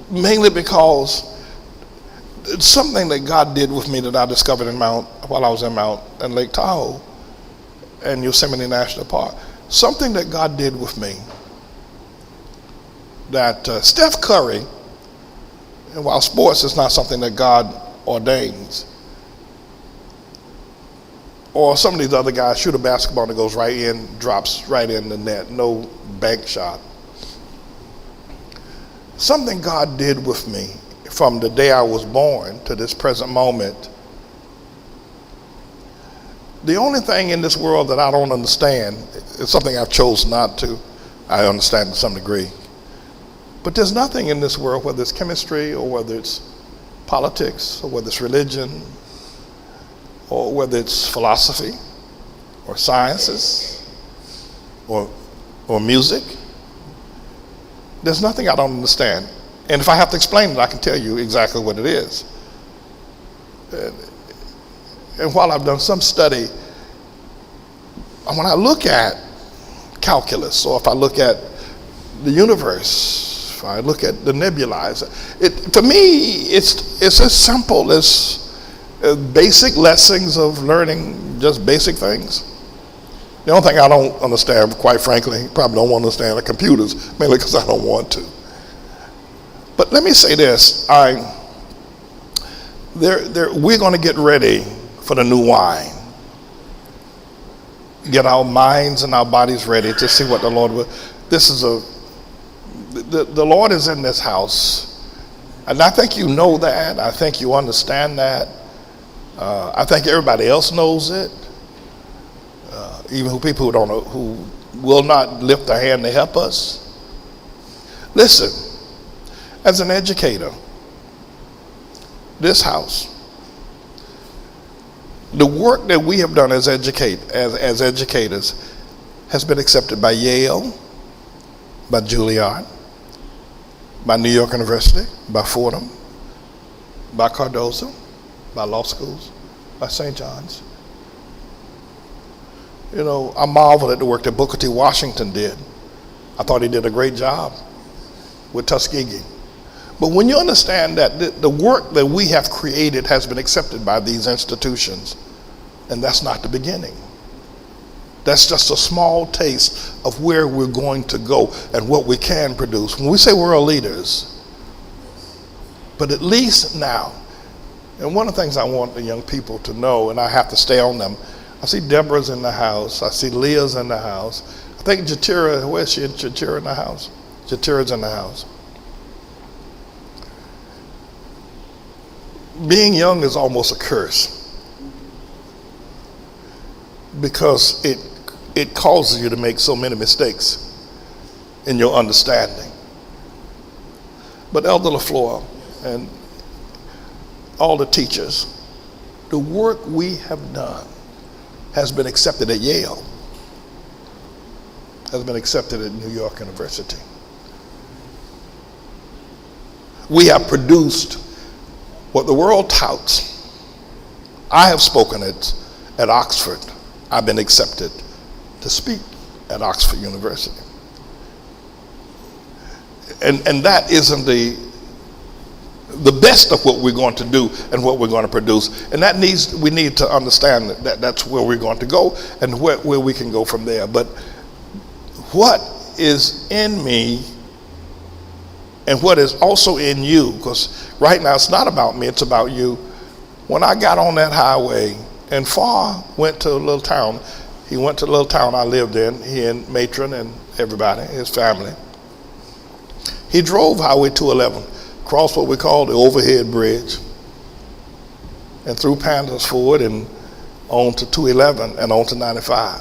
Mainly because it's something that God did with me that I discovered while I was in Lake Tahoe and Yosemite National Park. Something that God did with me that Steph Curry, and while sports is not something that God ordains, or some of these other guys shoot a basketball and it goes right in, drops right in the net, no bank shot. Something God did with me from the day I was born to this present moment. The only thing in this world that I don't understand is something I've chosen not to. I understand to some degree. But there's nothing in this world, whether it's chemistry or whether it's politics or whether it's religion or whether it's philosophy or sciences or music. There's nothing I don't understand. And if I have to explain it, I can tell you exactly what it is. And while I've done some study, when I look at calculus, or if I look at the universe, if I look at the nebulae, for me, it's as simple as basic lessons of learning just basic things. The only thing I don't understand, quite frankly, probably don't want to understand, are computers, mainly because I don't want to. But let me say this. We're going to get ready for the new wine. Get our minds and our bodies ready to see what the Lord will. The Lord is in this house. And I think you know that. I think you understand that. I think everybody else knows it. Even people who don't know, who will not lift their hand to help us. Listen, as an educator, this house, the work that we have done as educators has been accepted by Yale, by Juilliard, by New York University, by Fordham, by Cardozo, by law schools, by St. John's. You know, I marvel at the work that Booker T. Washington did. I thought he did a great job with Tuskegee. But when you understand that the work that we have created has been accepted by these institutions, and that's not the beginning. That's just a small taste of where we're going to go and what we can produce. When we say world leaders, but at least now, and one of the things I want the young people to know, and I have to stay on them, I see Deborah's in the house. I see Leah's in the house. I think Jatira, where's she? Jatira in the house? Jatira's in the house. Being young is almost a curse because it causes you to make so many mistakes in your understanding. But Elder LaFleur and all the teachers, the work we have done has been accepted at Yale, has been accepted at New York University. We have produced what the world touts. I have spoken at Oxford. I've been accepted to speak at Oxford University. And that isn't the best of what we're going to do and what we're going to produce. And we need to understand that that's where we're going to go and where we can go from there. But what is in me and what is also in you, because right now it's not about me, it's about you. When I got on that highway and Farr went to a little town, he went to the little town I lived in, he and Matron and everybody, his family. He drove Highway 211, crossed what we call the overhead bridge, and through Pandas Ford and on to 211 and on to 95.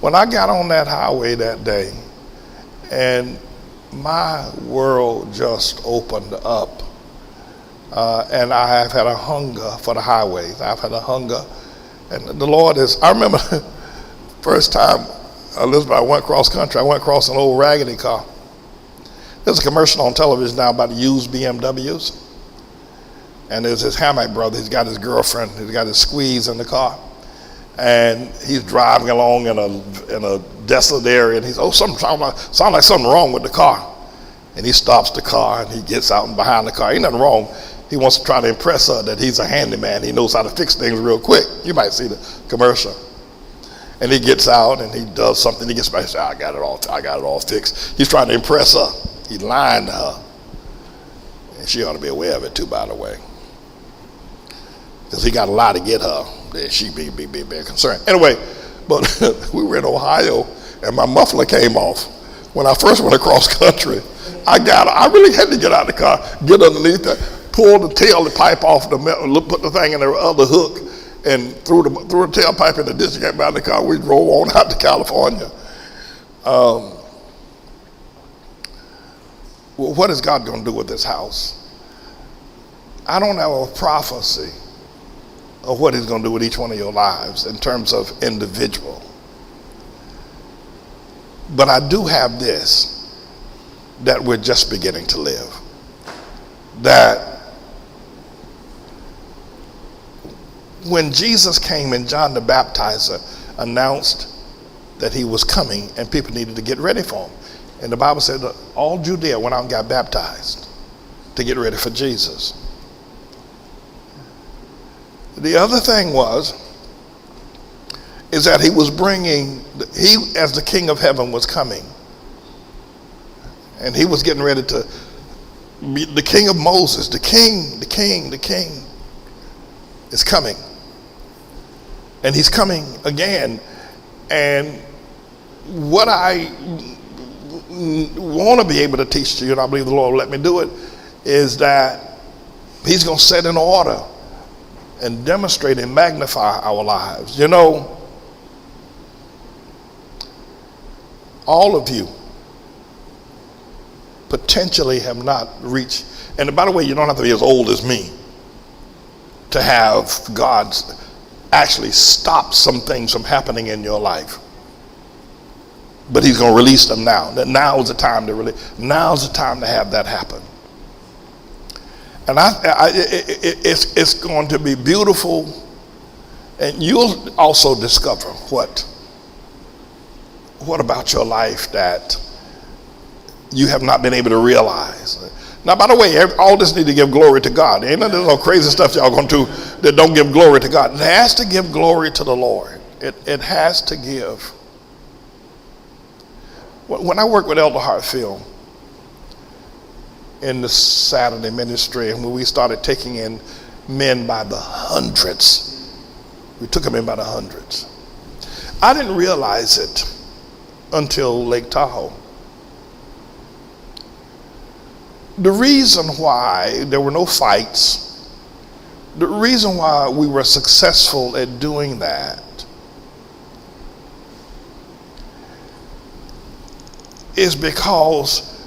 When I got on that highway that day, and my world just opened up, and I have had a hunger for the highways. I've had a hunger, and the Lord is, I remember first time, Elizabeth, I went cross country, I went across an old raggedy car. There's a commercial on television now about used BMWs. And there's his Hammack brother, he's got his girlfriend, he's got his squeeze in the car. And he's driving along in a desolate area, and he's, sound like something wrong with the car. And he stops the car and he gets out and behind the car. Ain't nothing wrong. He wants to try to impress her that he's a handyman. He knows how to fix things real quick. You might see the commercial. And he gets out and he does something. He gets back and says, I got it all fixed. He's trying to impress her. He's lying to her. And she ought to be aware of it too, by the way. Because he got a lie to get her. She be concerned. Anyway, but we were in Ohio and my muffler came off. When I first went across country, I really had to get out of the car, get underneath that, pull the tailpipe off the metal, put the thing in the other hook, and threw the tailpipe in the ditch, got back in the car. We drove on out to California. What is God going to do with this house? I don't have a prophecy of what he's going to do with each one of your lives in terms of individual. But I do have this, that we're just beginning to live. That when Jesus came and John the Baptizer announced that he was coming and people needed to get ready for him. And the Bible said that all Judea went out and got baptized to get ready for Jesus. The other thing is that he as the King of Heaven was coming. And he was getting ready to The king of Moses, the king is coming. And he's coming again. And what I want to be able to teach to you, and I believe the Lord will let me do it, is that he's going to set in order and demonstrate and magnify our lives. You know, all of you potentially have not reached, and by the way, you don't have to be as old as me to have God actually stop some things from happening in your life. But he's going to release them now. That now is the time to release. Now is the time to have that happen. And it's going to be beautiful. And you'll also discover what about your life that you have not been able to realize. Now, by the way, all this need to give glory to God. Ain't none of this crazy stuff y'all going to do that don't give glory to God. It has to give glory to the Lord. It has to give. When I worked with Elder Hartfield in the Saturday ministry, and when we started taking in men by the hundreds, we took them in by the hundreds. I didn't realize it until Lake Tahoe. The reason why there were no fights, the reason why we were successful at doing that is because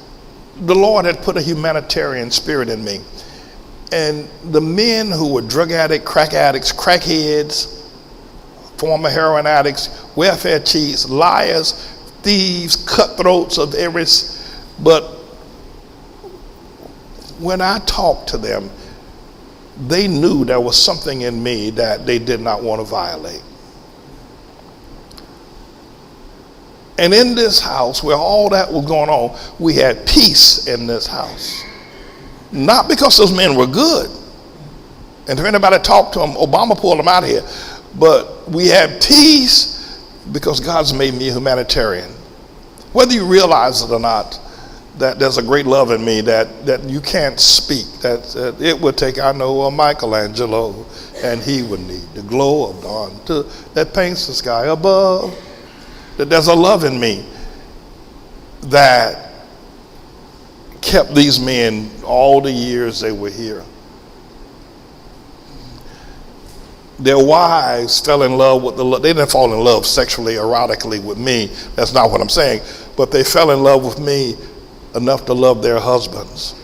the Lord had put a humanitarian spirit in me. And the men who were drug addicts, crackheads, former heroin addicts, welfare cheats, liars, thieves, cutthroats of every, but when I talked to them, they knew there was something in me that they did not want to violate. And in this house, where all that was going on, we had peace in this house. Not because those men were good. And if anybody talked to them, Obama pulled them out of here. But we had peace because God's made me a humanitarian. Whether you realize it or not, that there's a great love in me that you can't speak. That it would take, I know, a Michelangelo, and he would need the glow of dawn that paints the sky above. That there's a love in me that kept these men all the years they were here. Their wives fell in love with they didn't fall in love sexually, erotically with me. That's not what I'm saying. But they fell in love with me enough to love their husbands.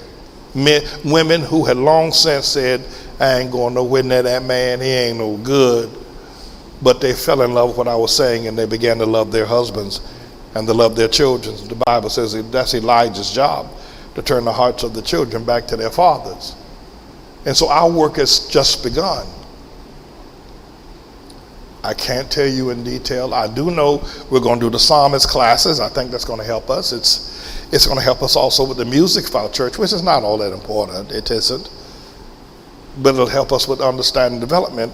Women who had long since said, I ain't going nowhere near that man, he ain't no good. But they fell in love with what I was saying, and they began to love their husbands and to love their children. The Bible says that's Elijah's job, to turn the hearts of the children back to their fathers. And so our work has just begun. I can't tell you in detail. I do know we're going to do the psalmist classes. I think that's going to help us. It's going to help us also with the music for our church, which is not all that important. It isn't. But it'll help us with understanding development.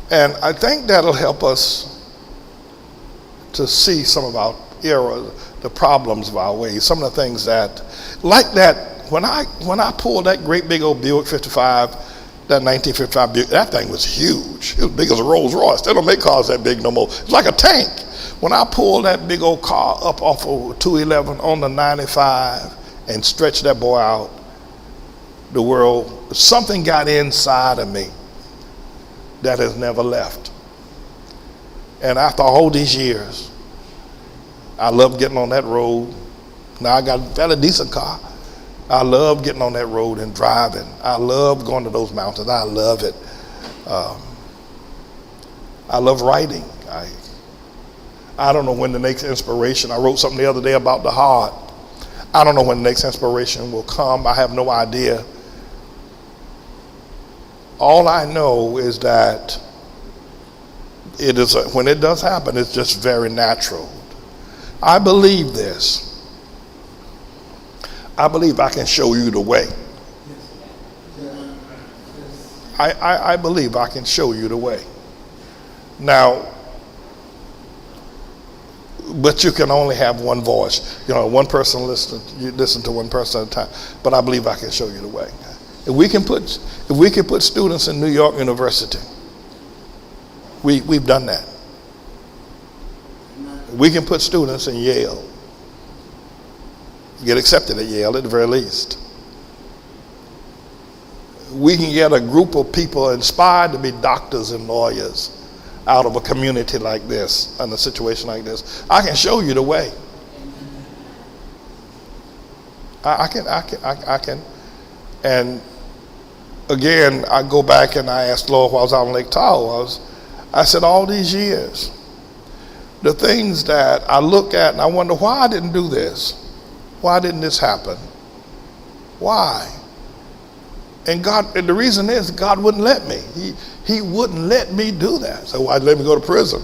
And I think that'll help us to see some of our errors, the problems of our ways, some of the things that, like that, when I pulled that great big old Buick 55, that 1955 Buick, that thing was huge. It was big as a Rolls Royce. They don't make cars that big no more. It's like a tank. When I pulled that big old car up off of 211 on the 95 and stretched that boy out, the world, something got inside of me that has never left. And after all these years, I love getting on that road. Now I got a decent car. I love getting on that road and driving. I love going to those mountains. I love it. I love writing. I don't know when the next inspiration, I wrote something the other day about the heart. I don't know when the next inspiration will come. I have no idea. All I know is that it is when it does happen, it's just very natural. I believe this. I believe I can show you the way. I believe I can show you the way. Now, but you can only have one voice. You know, one person you listen to one person at a time. But I believe I can show you the way. If we can put students in New York University, we've done that. We can put students in Yale. Get accepted at Yale at the very least. We can get a group of people inspired to be doctors and lawyers out of a community like this, in a situation like this. I can show you the way. I can. And again, I go back and I asked Lord while I was out on Lake Tahoe, I said, all these years, the things that I look at and I wonder why I didn't do this. Why didn't this happen? Why? And the reason is God wouldn't let me. He wouldn't let me do that. So why'd let me go to prison?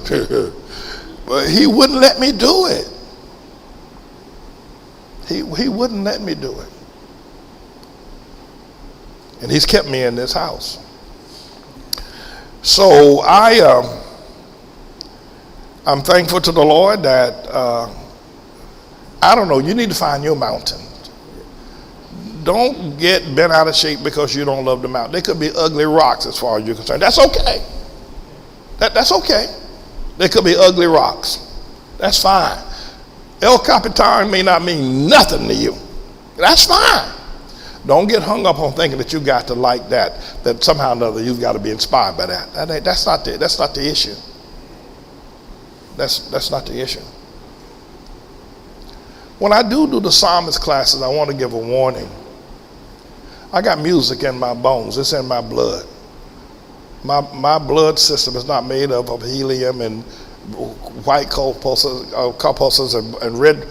But he wouldn't let me do it. He wouldn't let me do it. And he's kept me in this house. So I'm thankful to the Lord that, I don't know, you need to find your mountain. Don't get bent out of shape because you don't love the mountain. They could be ugly rocks as far as you're concerned. That's okay. That's okay. They could be ugly rocks. That's fine. El Capitan may not mean nothing to you. That's fine. Don't get hung up on thinking that you got to like that somehow or another you've got to be inspired by that. That's not the issue. That's not the issue. When I do the psalmist classes, I want to give a warning. I got music in my bones. It's in my blood. My blood system is not made up of helium and white corpuscles and red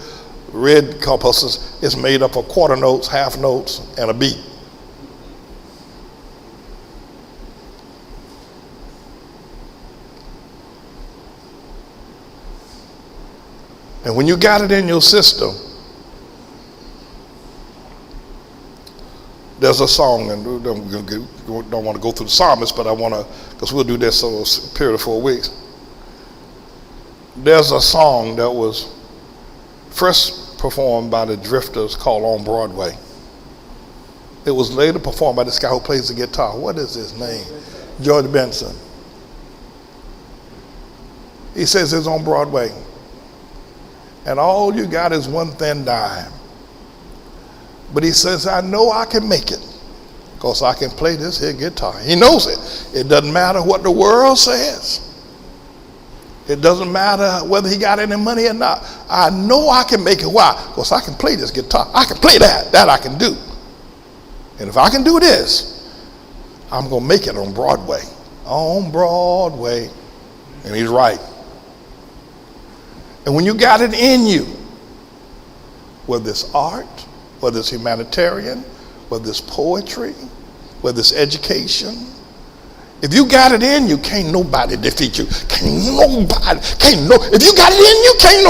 corpuscles. It's made up of quarter notes, half notes, and a beat. And when you got it in your system, there's a song, and we don't want to go through the psalmist, but I want to, because we'll do this over a period of 4 weeks. There's a song that was first performed by the Drifters called On Broadway. It was later performed by this guy who plays the guitar. What is his name? George Benson. He says it's on Broadway. And all you got is one thin dime. But he says, I know I can make it because I can play this here guitar. He knows it. It doesn't matter what the world says. It doesn't matter whether he got any money or not. I know I can make it. Why? Because I can play this guitar. I can play that. That I can do. And if I can do this, I'm going to make it on Broadway. On Broadway. And he's right. And when you got it in you, whether it's art, whether it's humanitarian, whether it's poetry, whether it's education, if you got it in you, can't nobody defeat you. If you got it in you, can't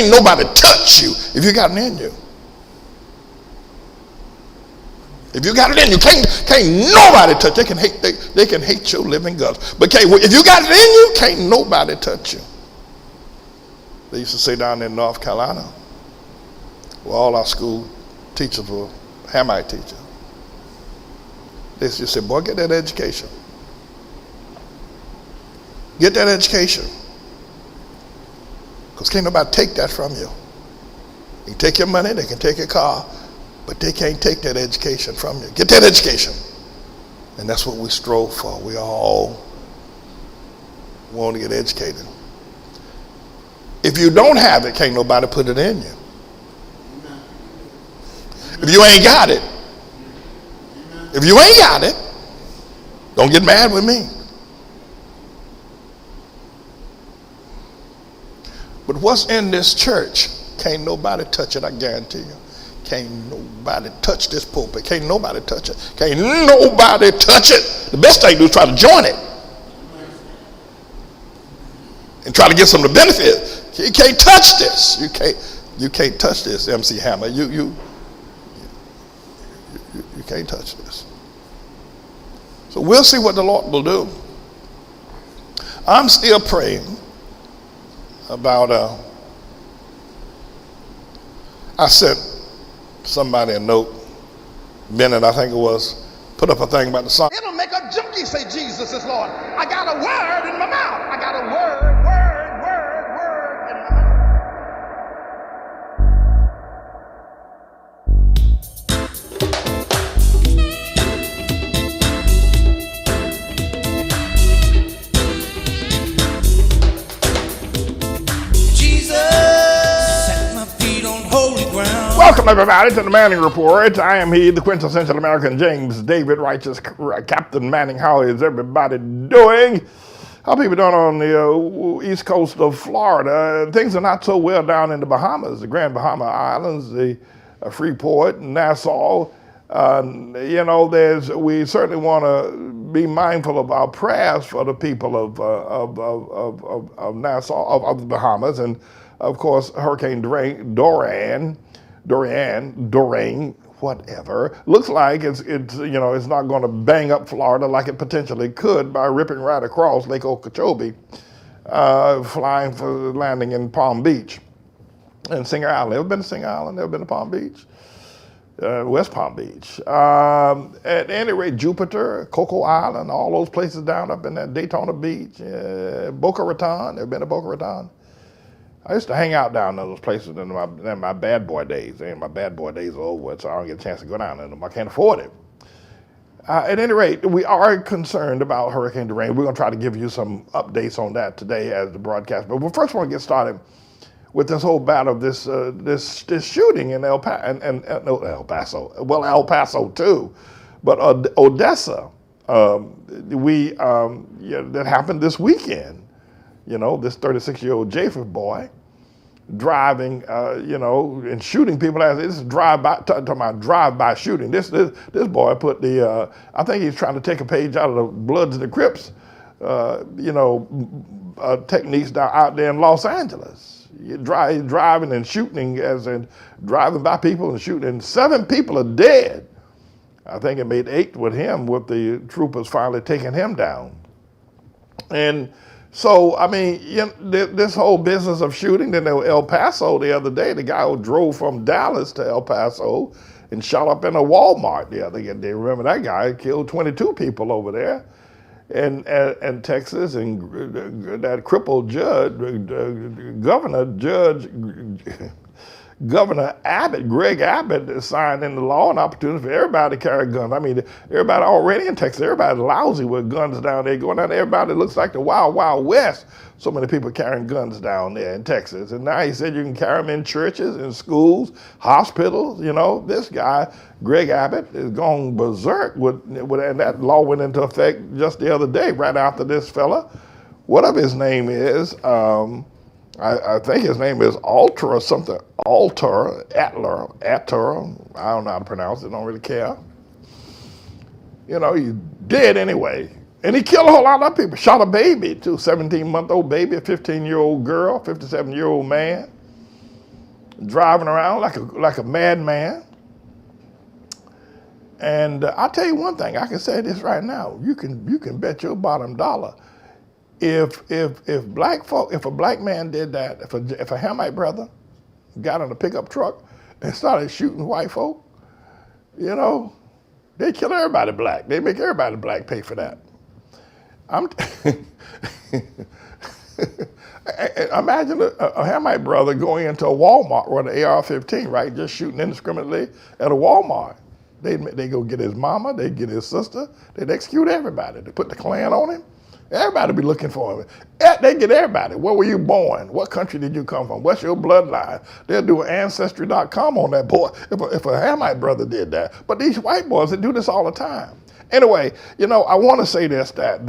nobody touch you. If you got it in you. If you got it in you, can't nobody touch you. They can hate your living guts. But if you got it in you, can't nobody touch you. They used to say down in North Carolina, where all our school teachers were Hamite teachers. They used to say, boy, get that education. Get that education. Because can't nobody take that from you. They can take your money, they can take your car, but they can't take that education from you. Get that education. And that's what we strove for. We all want to get educated. If you don't have it, can't nobody put it in you. If you ain't got it, don't get mad with me. But what's in this church, can't nobody touch it, I guarantee you. Can't nobody touch this pulpit. Can't nobody touch it. Can't nobody touch it. The best thing to do is try to join it. And try to get some of the benefit. You can't touch this. You can't touch this, MC Hammer. You can't touch this. So we'll see what the Lord will do. I'm still praying about I sent somebody a note, Bennett, I think it was, put up a thing about the song. It'll make a junkie say Jesus is Lord. I got a word in my mouth. I got a word in my mouth. Welcome, everybody, to the Manning Report. I am he, the quintessential American James David Righteous Captain Manning. How is everybody doing? How people doing on the east coast of Florida? Things are not so well down in the Bahamas, the Grand Bahama Islands, the Freeport, Nassau. We certainly want to be mindful of our prayers for the people of Nassau, of the Bahamas, and of course, Hurricane Dorian, whatever. Looks like it's not going to bang up Florida like it potentially could by ripping right across Lake Okeechobee, flying for landing in Palm Beach and Singer Island. Ever been to Singer Island? Ever been to Palm Beach? West Palm Beach. At any rate, Jupiter, Cocoa Island, all those places down up in that Daytona Beach, Boca Raton. Ever been to Boca Raton? I used to hang out down in those places in my bad boy days. And my bad boy days are over, so I don't get a chance to go down in them. I can't afford it. At any rate, we are concerned about Hurricane Dorian. We're going to try to give you some updates on that today as the broadcast. But we first want to get started with this whole battle, this shooting in El Paso. Well, El Paso too, but Odessa. That happened this weekend. This 36-year-old Japheth boy driving, and shooting people. This is talking about drive-by shooting. This boy put I think he's trying to take a page out of the Bloods and the Crips, techniques out there in Los Angeles. He's driving and shooting, as in driving by people and shooting. And 7 people are dead. I think it made 8 with him, with the troopers finally taking him down. And so, this whole business of shooting, then there was El Paso the other day, the guy who drove from Dallas to El Paso and shot up in a Walmart the other day. Remember that guy killed 22 people over there in Texas, and that crippled Governor Abbott, Greg Abbott, signed into law an opportunity for everybody to carry guns. Everybody already in Texas, everybody's lousy with guns down there. Going down there, everybody looks like the Wild Wild West. So many people carrying guns down there in Texas. And now he said you can carry them in churches, in schools, hospitals. This guy, Greg Abbott, is going berserk and that law went into effect just the other day, right after this fella, whatever his name is, I think his name is Alter or something. Atler. I don't know how to pronounce it, don't really care. He's dead anyway. And he killed a whole lot of people. Shot a baby too, 17-month-old baby, a 15-year-old girl, 57-year-old man, driving around like a madman. And I'll tell you one thing, I can say this right now. You can bet your bottom dollar. If a black man did that, if a Hamite brother got in a pickup truck and started shooting white folk, they kill everybody black. They make everybody black pay for that. Imagine a Hamite brother going into a Walmart with an AR-15, right, just shooting indiscriminately at a Walmart. They go get his mama, they get his sister, they'd execute everybody. They put the Klan on him. Everybody be looking for him. They get everybody. Where were you born? What country did you come from? What's your bloodline? They'll do Ancestry.com on that boy if a Hamite brother did that. But these white boys, they do this all the time. Anyway, I want to say this, that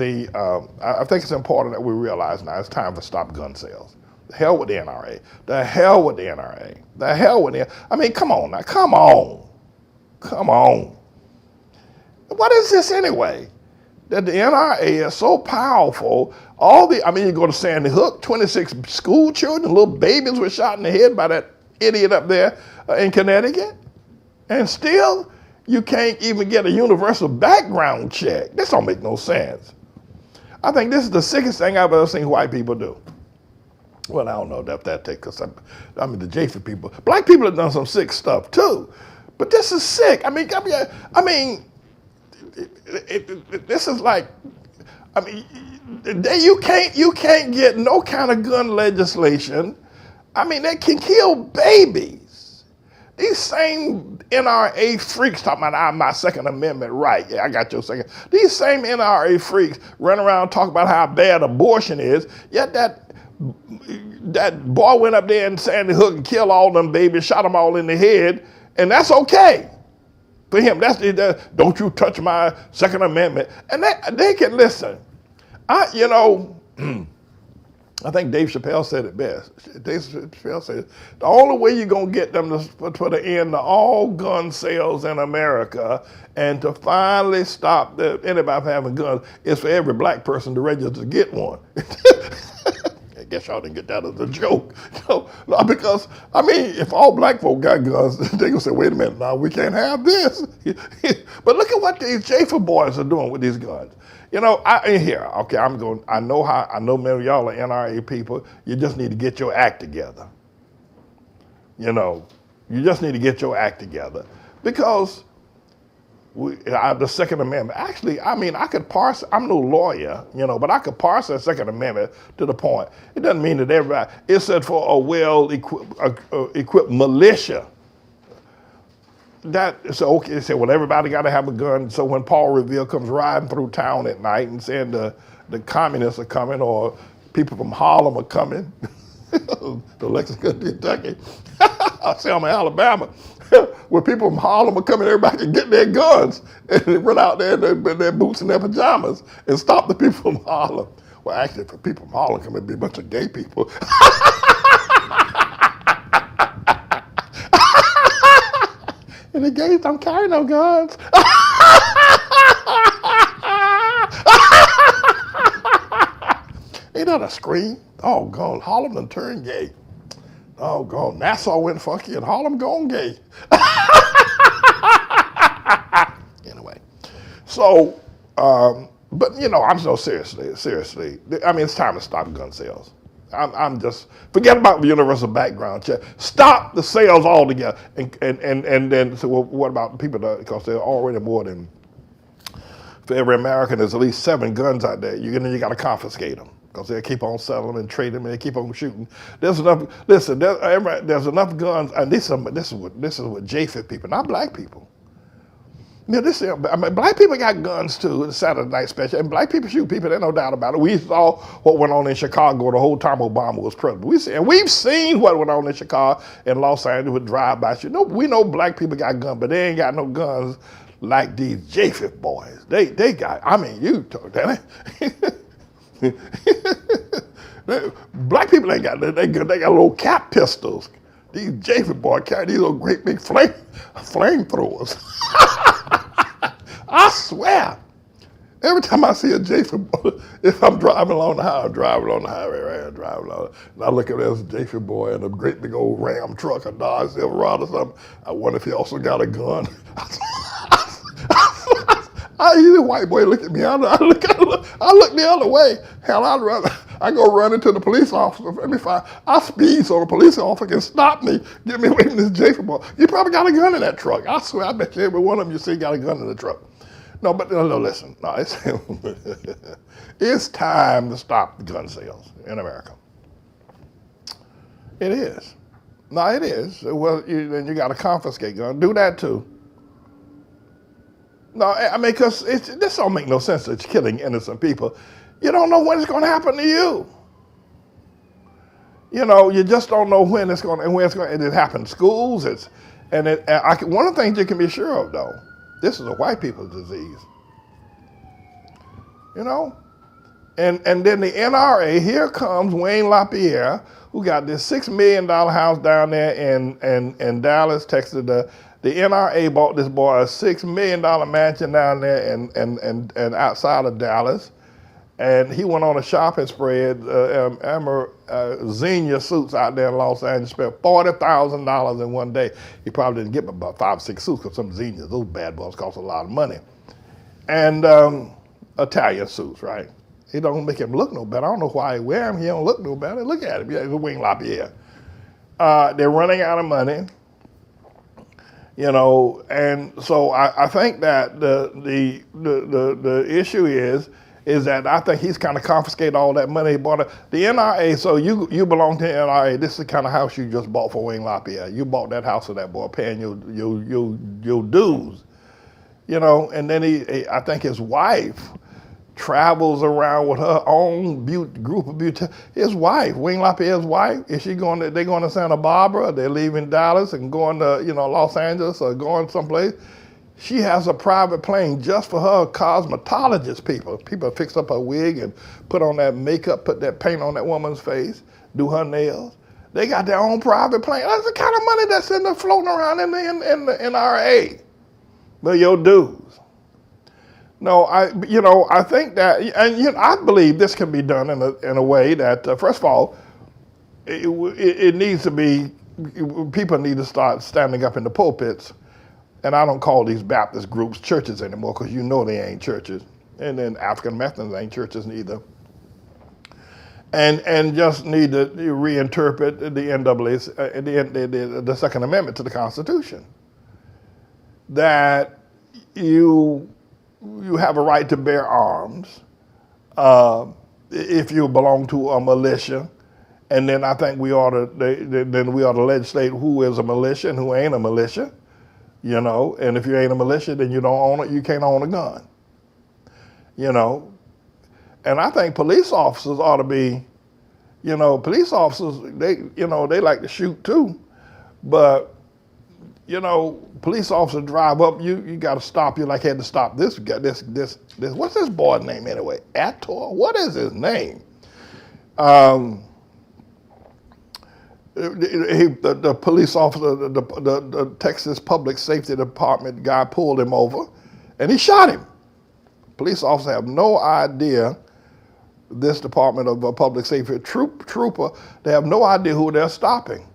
I think it's important that we realize now it's time to stop gun sales. The hell with the NRA. The hell with the NRA. The hell with the... come on now. Come on. What is this anyway? That the NRA is so powerful. You go to Sandy Hook, 26 school children, little babies were shot in the head by that idiot up there in Connecticut. And still, you can't even get a universal background check. This don't make no sense. I think this is the sickest thing I've ever seen white people do. Well, I don't know if that takes, because I mean, the Japheth people, black people have done some sick stuff too, but this is sick. This is like, I mean, you can't get no kind of gun legislation. I mean, they can kill babies. These same NRA freaks talking about my Second Amendment right. Yeah, I got your second. These same NRA freaks run around talking about how bad abortion is. Yet that boy went up there in Sandy Hook and killed all them babies, shot them all in the head, and that's okay. For him, don't you touch my Second Amendment. And they can listen. I think Dave Chappelle said it best. Dave Chappelle said, the only way you're going to get them to put an end to all gun sales in America and to finally stop anybody from having guns is for every black person to register to get one. I guess y'all didn't get that as a joke. No, because, I mean, if all black folk got guns, they're going to say, wait a minute, now we can't have this. But look at what these Japheth boys are doing with these guns. I know many of y'all are NRA people. You just need to get your act together. You just need to get your act together. Because the Second Amendment, actually, I mean, I could parse, I'm no lawyer, but I could parse the Second Amendment to the point. It doesn't mean that everybody, it said for a well-equipped militia. So okay, they said, well, everybody got to have a gun. So when Paul Revere comes riding through town at night and saying the communists are coming or people from Harlem are coming, to Lexington, Kentucky, Selma, Alabama, where people from Harlem are coming, everybody can get their guns and they run out there in their boots and their pajamas and stop the people from Harlem. Well, actually, for people from Harlem, come and be a bunch of gay people. And the gays don't carry no guns. Ain't that a scream? Oh, God, Harlem done turned gay. Oh, God, Nassau went funky and Harlem gone gay. Anyway, so, but I'm so seriously, I mean, it's time to stop gun sales. I'm just, forget about the universal background check. Stop the sales altogether. And then, so what about people, because there are already more than, for every American, there's at least 7 guns out there. You got to confiscate them. Because they'll keep on selling and trading them and they keep on shooting. There's enough, listen, there's enough guns, and this is what Japheth people, not black people. Black people got guns too, the Saturday Night Special, and black people shoot people, there's no doubt about it. We saw what went on in Chicago the whole time Obama was president. We've seen what went on in Chicago and Los Angeles with drive-by shooting. We know black people got guns, but they ain't got no guns like these Japheth boys. They got, I mean, you talk that. Black people ain't got that. They got little cap pistols. These Japheth boys carry these little great big flamethrowers. I swear, every time I see a Japheth boy, if I'm driving along the highway, right, and I look at this Japheth boy in a great big old Ram truck, a Dodge Silverado or something, I wonder if he also got a gun. I hear a white boy look at me. I look the other way. Hell, I go run into the police officer. I speed so the police officer can stop me, get me away from this Japheth boy. You probably got a gun in that truck. I swear, I bet you every one of them you see got a gun in the truck. No, listen. No, it's time to stop the gun sales in America. It is. No, it is. Well, then you got to confiscate guns. Do that too. No, I mean, because this don't make no sense. It's killing innocent people. You don't know when it's going to happen to you. You just don't know when it's going. And it happens in schools. One of the things you can be sure of, though, this is a white people's disease. And then the NRA. Here comes Wayne LaPierre, who got this $6 million house down there in Dallas, Texas. The NRA bought this boy a $6 million mansion down there and outside of Dallas. And he went on a shopping spree. Xenia suits out there in Los Angeles, spent $40,000 in one day. He probably didn't get about 5 or 6 suits because some Xenias, those bad boys cost a lot of money. And Italian suits, right? It don't make him look no better. I don't know why he wear him. He don't look no better. Look at him. Yeah, he's a wing lobby. They're running out of money, and so I think that the issue is that I think he's kind of confiscated all that money he bought. The NRA, so you belong to the NRA. This is the kind of house you just bought for Wayne Lafayette. You bought that house for that boy, paying your dues, and then I think his wife travels around with her own group of beauty. His wife, Wayne Lafayette's wife, they're going to Santa Barbara, they're leaving Dallas and going to, Los Angeles or going someplace. She has a private plane just for her cosmetologist people. People fix up her wig and put on that makeup, put that paint on that woman's face, do her nails. They got their own private plane. That's the kind of money that's in there floating around in the NRA. But your dues. No, I think that, and I believe this can be done in a way that, first of all, it needs to be, people need to start standing up in the pulpits, and I don't call these Baptist groups churches anymore because they ain't churches, and then African Methodists ain't churches neither, and just need to reinterpret the NAACP, the Second Amendment to the Constitution, that you have a right to bear arms if you belong to a militia, and then I think we ought to legislate who is a militia and who ain't a militia, and if you ain't a militia, then you don't own it. You can't own a gun, And I think police officers ought to be, police officers they like to shoot too, but. Police officers drive up, you got to stop. You had to stop this. What's this boy's name anyway? Ator? What is his name? The police officer, the Texas Public Safety Department guy pulled him over, and he shot him. Police officers have no idea. This Department of Public Safety trooper, they have no idea who they're stopping.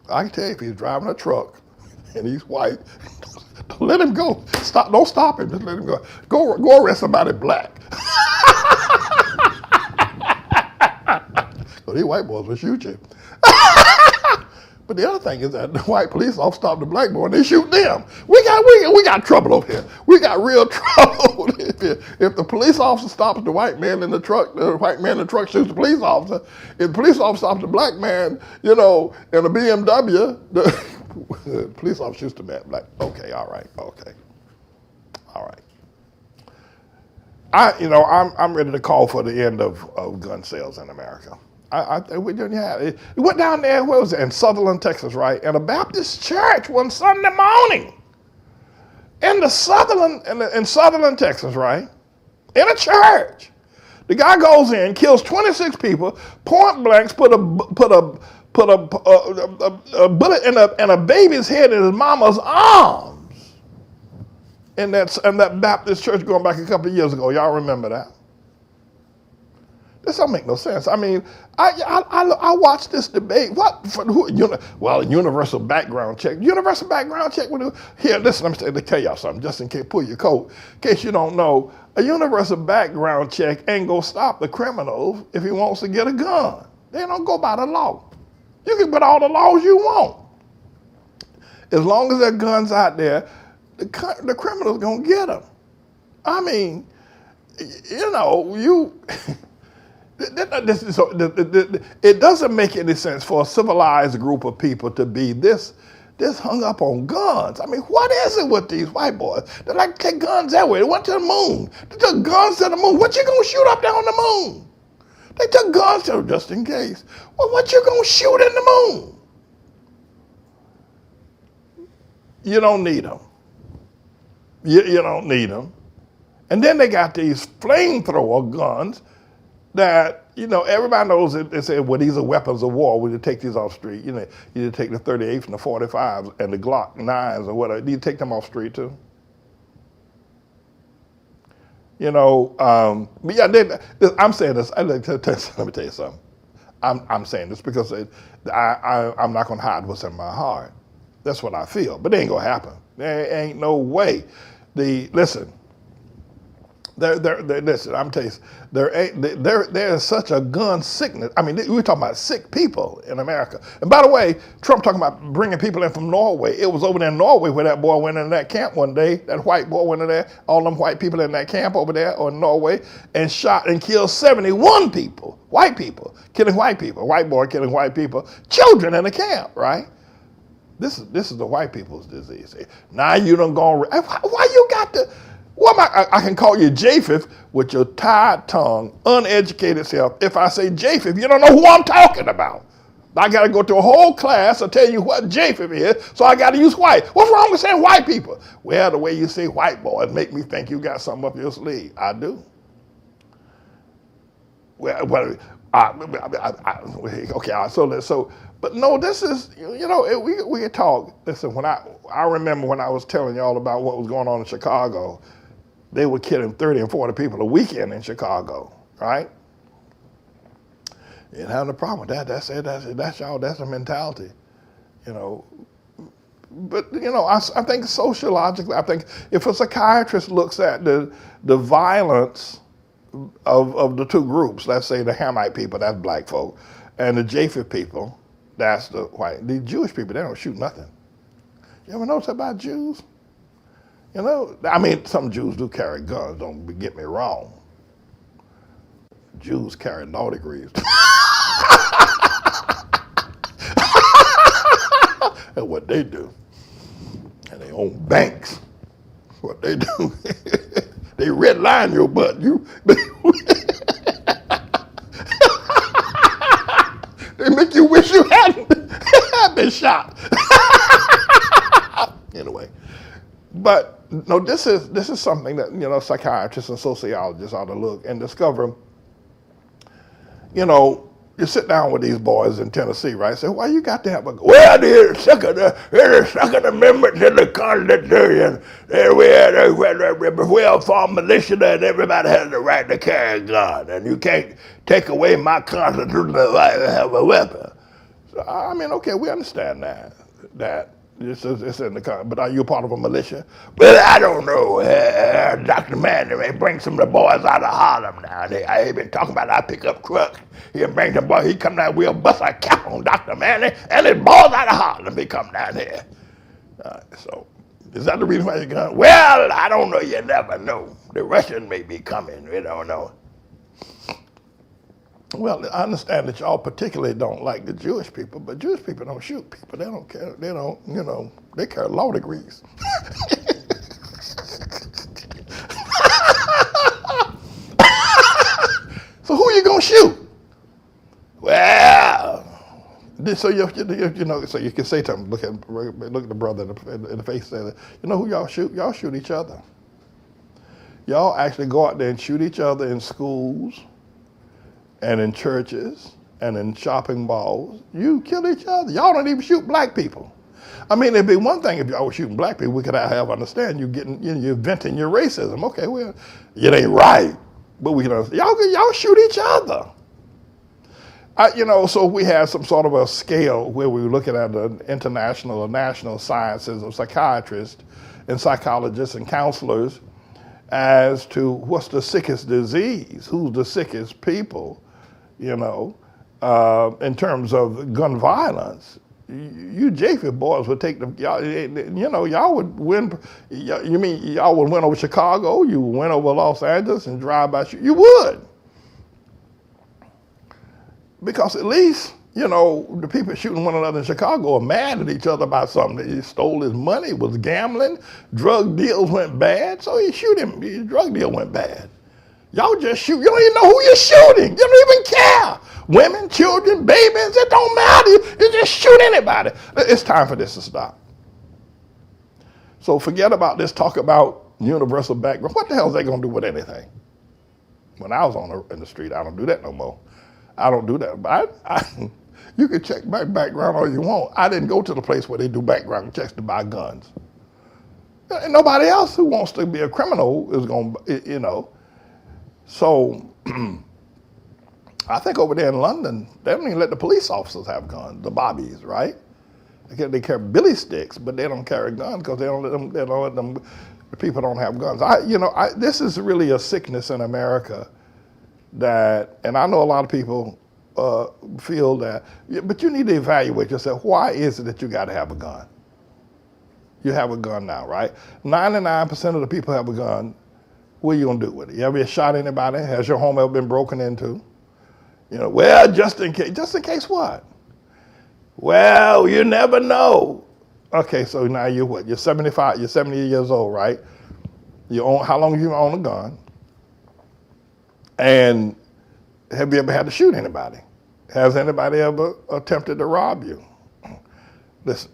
I can tell you if he's driving a truck. And he's white. Let him go. Stop! Don't stop him. Just let him go. Go arrest somebody black. So these white boys will shoot you. But the other thing is that the white police officers stop the black boy and they shoot them. We got trouble over here. We got real trouble. If the police officer stops the white man in the truck, the white man in the truck shoots the police officer. If the police officer stops the black man, in a BMW, the police officer shoots the man. Like, okay, all right. I'm ready to call for the end of gun sales in America. We didn't have it. We went down there, where was it? In Sutherland, Texas, right? And a Baptist church one Sunday morning in Sutherland, Texas, right? In a church. The guy goes in, kills 26 people, point blanks, put a bullet in a baby's head in his mama's arms. In that Baptist church going back a couple of years ago. Y'all remember that? This don't make no sense. I mean, I watched this debate. Universal background check. Universal background check. Here, listen, let me tell y'all something, just in case, pull your coat. In case you don't know, a universal background check ain't gonna stop the criminal if he wants to get a gun. They don't go by the law. You can put all the laws you want. As long as there are guns out there, the criminal's gonna get them. I mean, it doesn't make any sense for a civilized group of people to be this hung up on guns. I mean, what is it with these white boys? They like to take guns everywhere. They went to the moon. They took guns to the moon. What you gonna shoot up there on the moon? They took guns to just in case. Well, what you gonna shoot in the moon? You don't need them. You don't need them. And then they got these flamethrower guns that, everybody knows it. They say, well, these are weapons of war. We need to take these off street. You need to take the 38s and the 45s and the Glock 9s or whatever. You need to take them off street too. But yeah, I'm saying this. Let me tell you something. I'm saying this because I'm not going to hide what's in my heart. That's what I feel. But it ain't going to happen. There ain't no way. Listen, Listen, I'm telling you, there is such a gun sickness. I mean, we're talking about sick people in America. And by the way, Trump talking about bringing people in from Norway. It was over there in Norway where that boy went in that camp one day. That white boy went in there, all them white people in that camp over there or in Norway, and shot and killed 71 people, white people, killing white people, white boy killing white people, children in the camp, right? This is the white people's disease. Now you done gone. Why you got to? What am I can call you Japheth with your tied tongue, uneducated self. If I say Japheth, you don't know who I'm talking about. I got to go to a whole class to tell you what Japheth is, so I got to use white. What's wrong with saying white people? Well, the way you say white boys make me think you got something up your sleeve. I do. But no, this is, we can talk. Listen, I remember when I was telling y'all about what was going on in Chicago, they were killing 30 and 40 people a weekend in Chicago, right? You ain't having a problem with that. That's y'all, that's a mentality, But, I think sociologically, I think if a psychiatrist looks at the violence of the two groups, let's say the Hamite people, that's black folk, and the Japheth people, that's the white. The Jewish people, they don't shoot nothing. You ever notice about Jews? I mean, some Jews do carry guns, don't get me wrong. Jews carry law degrees. That's what they do. And they own banks. That's what they do. They redline your butt. They make you wish you hadn't been shot. Anyway, but no, this is something that psychiatrists and sociologists ought to look and discover. You sit down with these boys in Tennessee, right? Say, why you got to have a gun? Well, they're the second amendment to the Constitution. We had a well-formed militia and everybody has the right to carry a gun. And you can't take away my constitutional right to have a weapon. So, I mean, okay, we understand that. It's in the Constitution. But are you a part of a militia? Well, I don't know. Dr. Manning may bring some of the boys out of Harlem now. I ain't been talking about I pick up trucks. He'll bring some boys. He come down, we'll bust a cap on Dr. Manning, and his boys out of Harlem, they come down here. So, is that the reason why you're going? Well, I don't know. You never know. The Russians may be coming. We don't know. Well, I understand that y'all particularly don't like the Jewish people, but Jewish people don't shoot people. They don't care. They don't, they carry law degrees. So who are you going to shoot? Well, so so you can say to them, look at the brother in the face, say, who y'all shoot? Y'all shoot each other. Y'all actually go out there and shoot each other in schools, and in churches, and in shopping malls. You kill each other. Y'all don't even shoot black people. I mean, it'd be one thing if y'all were shooting black people, we could have understand you're venting your racism. Okay, well, it ain't right, but we can understand. Y'all shoot each other. So we have some sort of a scale where we were looking at the international or national sciences of psychiatrists and psychologists and counselors as to what's the sickest disease, who's the sickest people, in terms of gun violence. You Japheth boys would take y'all would win. You mean y'all would win over Chicago? You would win over Los Angeles and drive by? You would. Because at least, the people shooting one another in Chicago are mad at each other about something. He stole his money, was gambling, drug deals went bad, so he shoot him. His drug deal went bad. Y'all just shoot. You don't even know who you're shooting. You don't even care. Women, children, babies, it don't matter. You just shoot anybody. It's time for this to stop. So forget about this talk about universal background. What the hell is they going to do with anything? When I was in the street, I don't do that no more. I don't do that. But you can check my background all you want. I didn't go to the place where they do background checks to buy guns. And nobody else who wants to be a criminal is going to, So I think over there in London, they don't even let the police officers have guns, the bobbies, right? They carry billy sticks, but they don't carry guns because they don't let them the people don't have guns. This is really a sickness in America that, and I know a lot of people feel that, but you need to evaluate yourself. Why is it that you got to have a gun? You have a gun now, right? 99% of the people have a gun. What are you gonna do with it? You ever shot anybody? Has your home ever been broken into? Well, just in case. Just in case what? Well, you never know. Okay, so now you're what? You're 75, you're 70 years old, right? How long have you owned a gun? And have you ever had to shoot anybody? Has anybody ever attempted to rob you? Listen,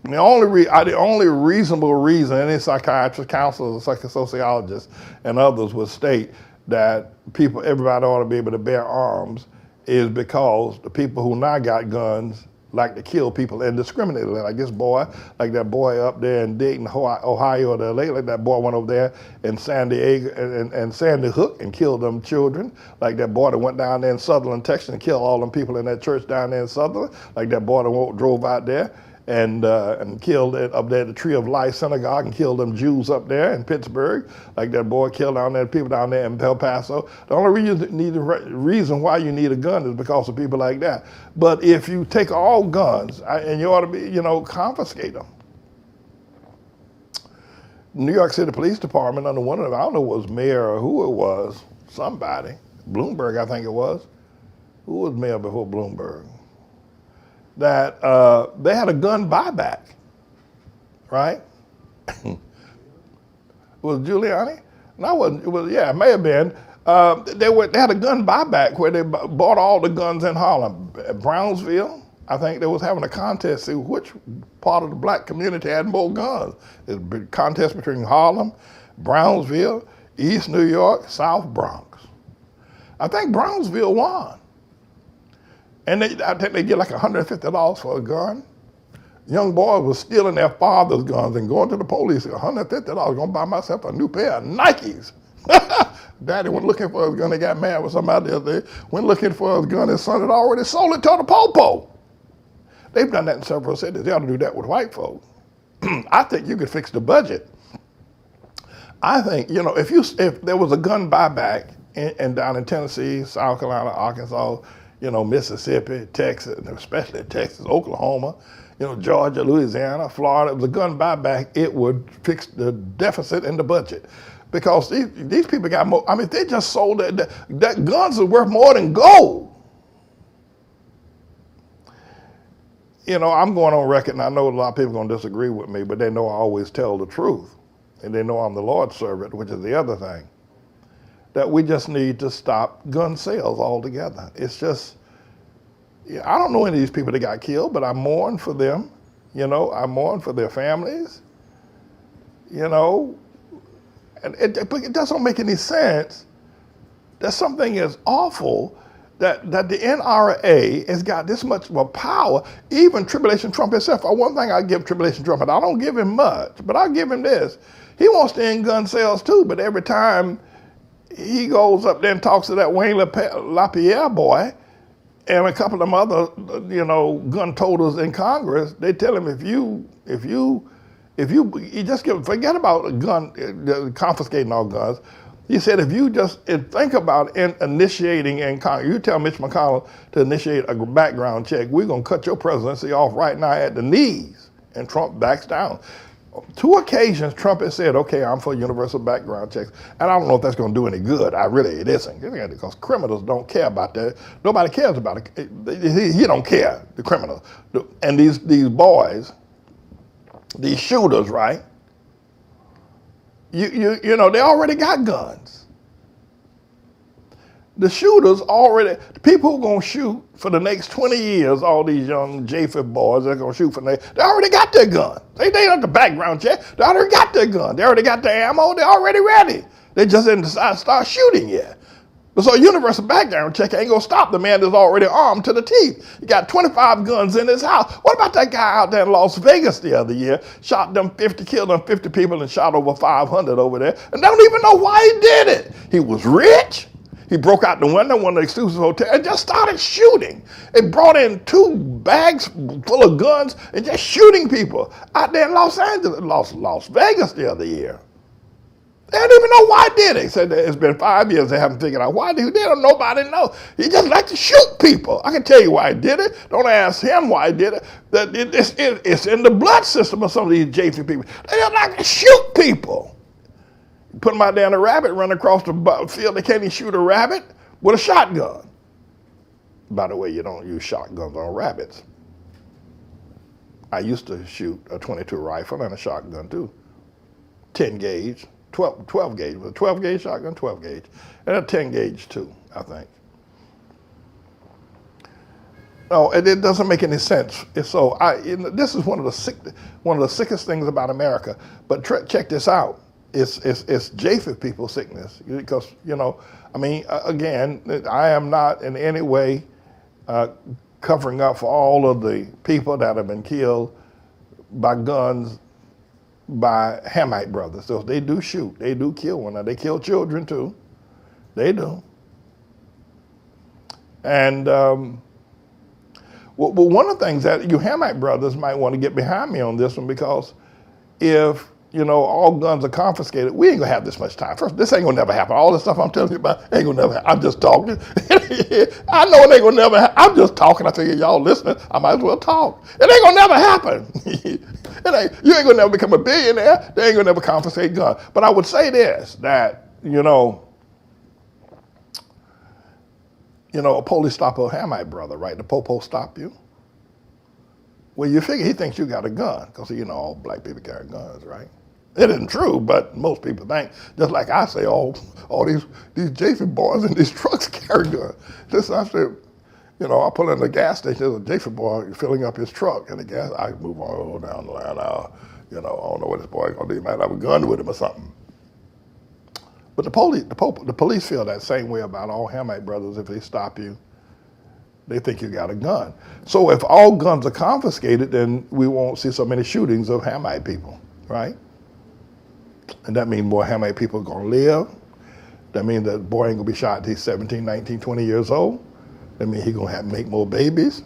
the only reasonable reason any psychiatrist, counselors, psychosociologists, and others would state that everybody ought to be able to bear arms is because the people who now got guns like to kill people indiscriminately. Like that boy up there in Dayton, Ohio, or LA, like that boy went over there in San Diego and Sandy Hook and killed them children. Like that boy that went down there in Sutherland, Texas and killed all them people in that church down there in Sutherland. Like that boy that drove out there and killed it up there at the Tree of Life Synagogue and killed them Jews up there in Pittsburgh, like that boy killed down there, people down there in El Paso. The only reason why you need a gun is because of people like that. But if you take all guns, and you ought to be, confiscate them. New York City Police Department, under one of them, I don't know if it was mayor or who it was, somebody, Bloomberg I think it was. Who was mayor before Bloomberg? That they had a gun buyback, right? Was Giuliani? No, it wasn't. It may have been. They had a gun buyback where they bought all the guns in Harlem. Brownsville, I think they was having a contest to see which part of the black community had more guns. It was a contest between Harlem, Brownsville, East New York, South Bronx. I think Brownsville won. And I think they get like $150 for a gun. Young boys were stealing their father's guns and going to the police. $150, gonna buy myself a new pair of Nikes. Daddy went looking for his gun. They got mad with somebody the other day. Went looking for his gun. His son had already sold it to the popo. They've done that in several cities. They ought to do that with white folks. I think you could fix the budget. I think, if there was a gun buyback down in Tennessee, South Carolina, Arkansas, Mississippi, Texas, and especially Texas, Oklahoma, Georgia, Louisiana, Florida, it was a gun buyback, it would fix the deficit in the budget. Because these people got more, they just sold that guns are worth more than gold. I'm going on record, and I know a lot of people are going to disagree with me, but they know I always tell the truth. And they know I'm the Lord's servant, which is the other thing. That we just need to stop gun sales altogether. It's just, I don't know any of these people that got killed, but I mourn for them. I mourn for their families. And it doesn't make any sense that something is awful that the NRA has got this much more power. Even Tribulation Trump himself. One thing I give Tribulation Trump, and I don't give him much, but I'll give him this. He wants to end gun sales too, but every time he goes up there and talks to that Wayne LaPierre boy and a couple of other, gun totals in Congress. They tell him if you just forget about a gun, confiscating all guns. He said if you just think about initiating in Congress, you tell Mitch McConnell to initiate a background check, we're gonna cut your presidency off right now at the knees, and Trump backs down. 2 occasions, Trump has said, okay, I'm for universal background checks. And I don't know if that's going to do any good. It isn't. Because criminals don't care about that. Nobody cares about it. He don't care, the criminals. And these boys, these shooters, right? They already got guns. The shooters already, the people who are going to shoot for the next 20 years, all these young Japheth boys that are going to shoot they already got their gun. They don't have the background check. They already got their gun. They already got their ammo. They're already ready. They just didn't decide to start shooting yet. So a universal background check ain't going to stop the man that's already armed to the teeth. He got 25 guns in his house. What about that guy out there in Las Vegas the other year? Killed them 50 people and shot over 500 over there. And don't even know why he did it. He was rich. He broke out the window, one of the exclusive hotels, and just started shooting. It brought in 2 bags full of guns and just shooting people out there in Los Angeles, Las Vegas the other year. They don't even know why did it. He said it's been 5 years, they haven't figured out why did. They don't, nobody know. He just like to shoot people. I can tell you why he did it. Don't ask him why he did it. It's in the blood system of some of these JC people. They just like to shoot people. Put them out there in a rabbit, run across the field. They can't even shoot a rabbit with a shotgun. By the way, you don't use shotguns on rabbits. I used to shoot a .22 rifle and a shotgun too. 10 gauge, 12 gauge. Was a 12 gauge shotgun, 12 gauge. And a 10 gauge too, I think. No, it doesn't make any sense. So this is one of the sickest things about America. But check this out. It's Japheth people's sickness. Because, again, I am not in any way covering up for all of the people that have been killed by guns by Hamite brothers. So they do shoot, they do kill one. Now they kill children too, they do. And one of the things that you Hamite brothers might want to get behind me on this one, because if all guns are confiscated, we ain't gonna have this much time. First, this ain't gonna never happen. All this stuff I'm telling you about ain't gonna never happen. I'm just talking. I know it ain't gonna never happen. I'm just talking. I figure y'all listening, I might as well talk. It ain't gonna never happen. You ain't gonna never become a billionaire. They ain't gonna never confiscate guns. But I would say this, that, a police stop a Hamite brother, right? The popo stop you. Well, you figure he thinks you got a gun, because all black people carry guns, right? It isn't true, but most people think, just like I say, all these Japheth boys in these trucks carry guns. This I said, I pull in the gas station, there's a Japheth boy filling up his truck, and the gas, I move on down the line. I don't know what this boy gonna do. He might have a gun with him or something. But the police feel that same way about all Hamite brothers. If they stop you, they think you got a gun. So if all guns are confiscated, then we won't see so many shootings of Hamite people, right? And that means more Hamite people are gonna live. That means that boy ain't gonna be shot until he's 17, 19, 20 years old. That means he's gonna make more babies.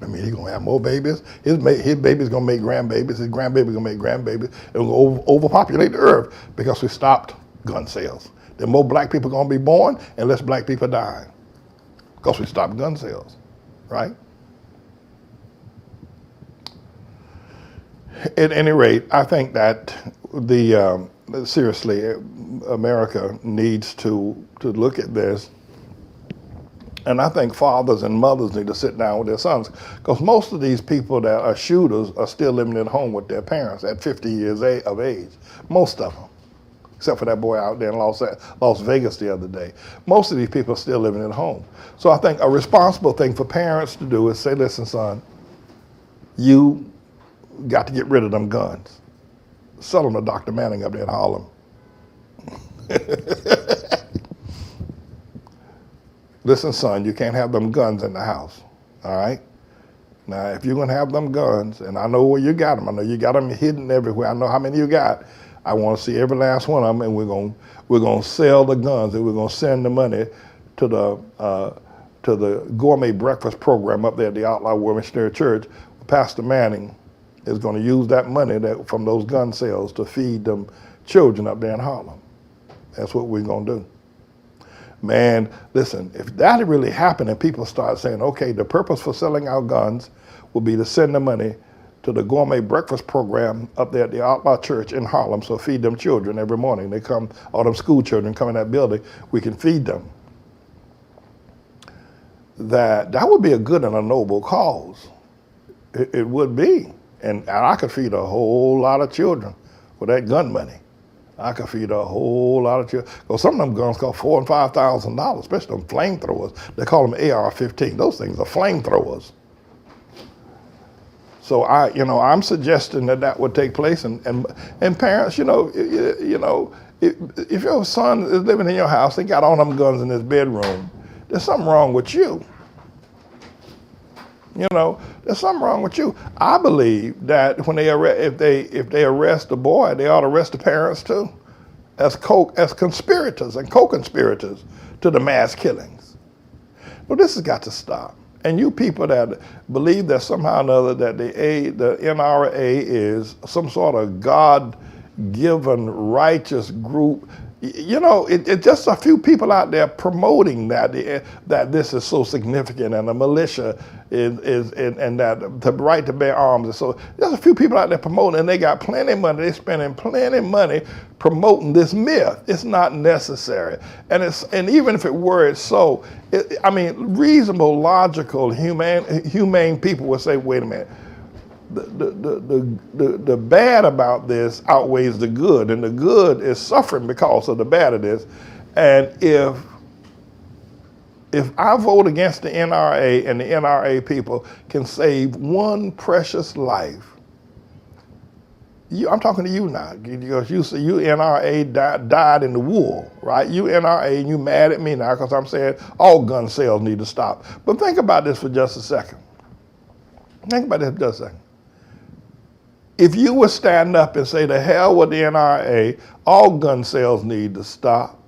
That means he's gonna have more babies. His baby's gonna make grandbabies. His grandbaby's gonna make grandbabies. And we're gonna overpopulate the earth because we stopped gun sales. Then more black people gonna be born and less black people dying because we stopped gun sales, right? At any rate, I think that seriously, America needs to look at this. And I think fathers and mothers need to sit down with their sons, because most of these people that are shooters are still living at home with their parents at 50 years of age. Most of them, except for that boy out there in Las Vegas the other day. Most of these people are still living at home. So I think a responsible thing for parents to do is say, listen, son, you got to get rid of them guns. Sell them to Dr. Manning up there in Harlem. Listen, son, you can't have them guns in the house, all right? Now, if you're gonna have them guns, and I know where you got them, I know you got them hidden everywhere, I know how many you got, I wanna see every last one of them, and we're gonna sell the guns, and we're gonna send the money to the gourmet breakfast program up there at the Outlaw War Missionary Church. Pastor Manning is gonna use that money from those gun sales to feed them children up there in Harlem. That's what we're gonna do. Man, listen, if that really happened and people start saying, okay, the purpose for selling our guns will be to send the money to the gourmet breakfast program up there at the Outlaw Church in Harlem, so feed them children every morning. They come, all them school children come in that building, we can feed them. That would be a good and a noble cause. It would be. And I could feed a whole lot of children with that gun money. I could feed a whole lot of children. Well, some of them guns cost $4,000 and $5,000, especially them flamethrowers. They call them AR-15. Those things are flamethrowers. So I'm suggesting that would take place. And parents, if your son is living in your house, they got all them guns in his bedroom, there's something wrong with you. There's something wrong with you. I believe that when if they arrest the boy, they ought to arrest the parents too, as conspirators and co-conspirators to the mass killings. Well, this has got to stop. And you people that believe that somehow or another that the NRA is some sort of God-given righteous group You know, it's just a few people out there promoting that this is so significant, and the militia is and that the right to bear arms. And so there's a few people out there promoting, and they got plenty of money. They're spending plenty of money promoting this myth. It's not necessary, and even if it were, it's so. I mean, reasonable, logical, humane people would say, wait a minute. The bad about this outweighs the good, and the good is suffering because of the bad of this. And if I vote against the NRA and the NRA people can save one precious life, I'm talking to you now, because you NRA died in the war, right? You NRA, and you mad at me now because I'm saying all gun sales need to stop. But think about this for just a second. Think about this for just a second. If you would stand up and say, to hell with the NRA, all gun sales need to stop.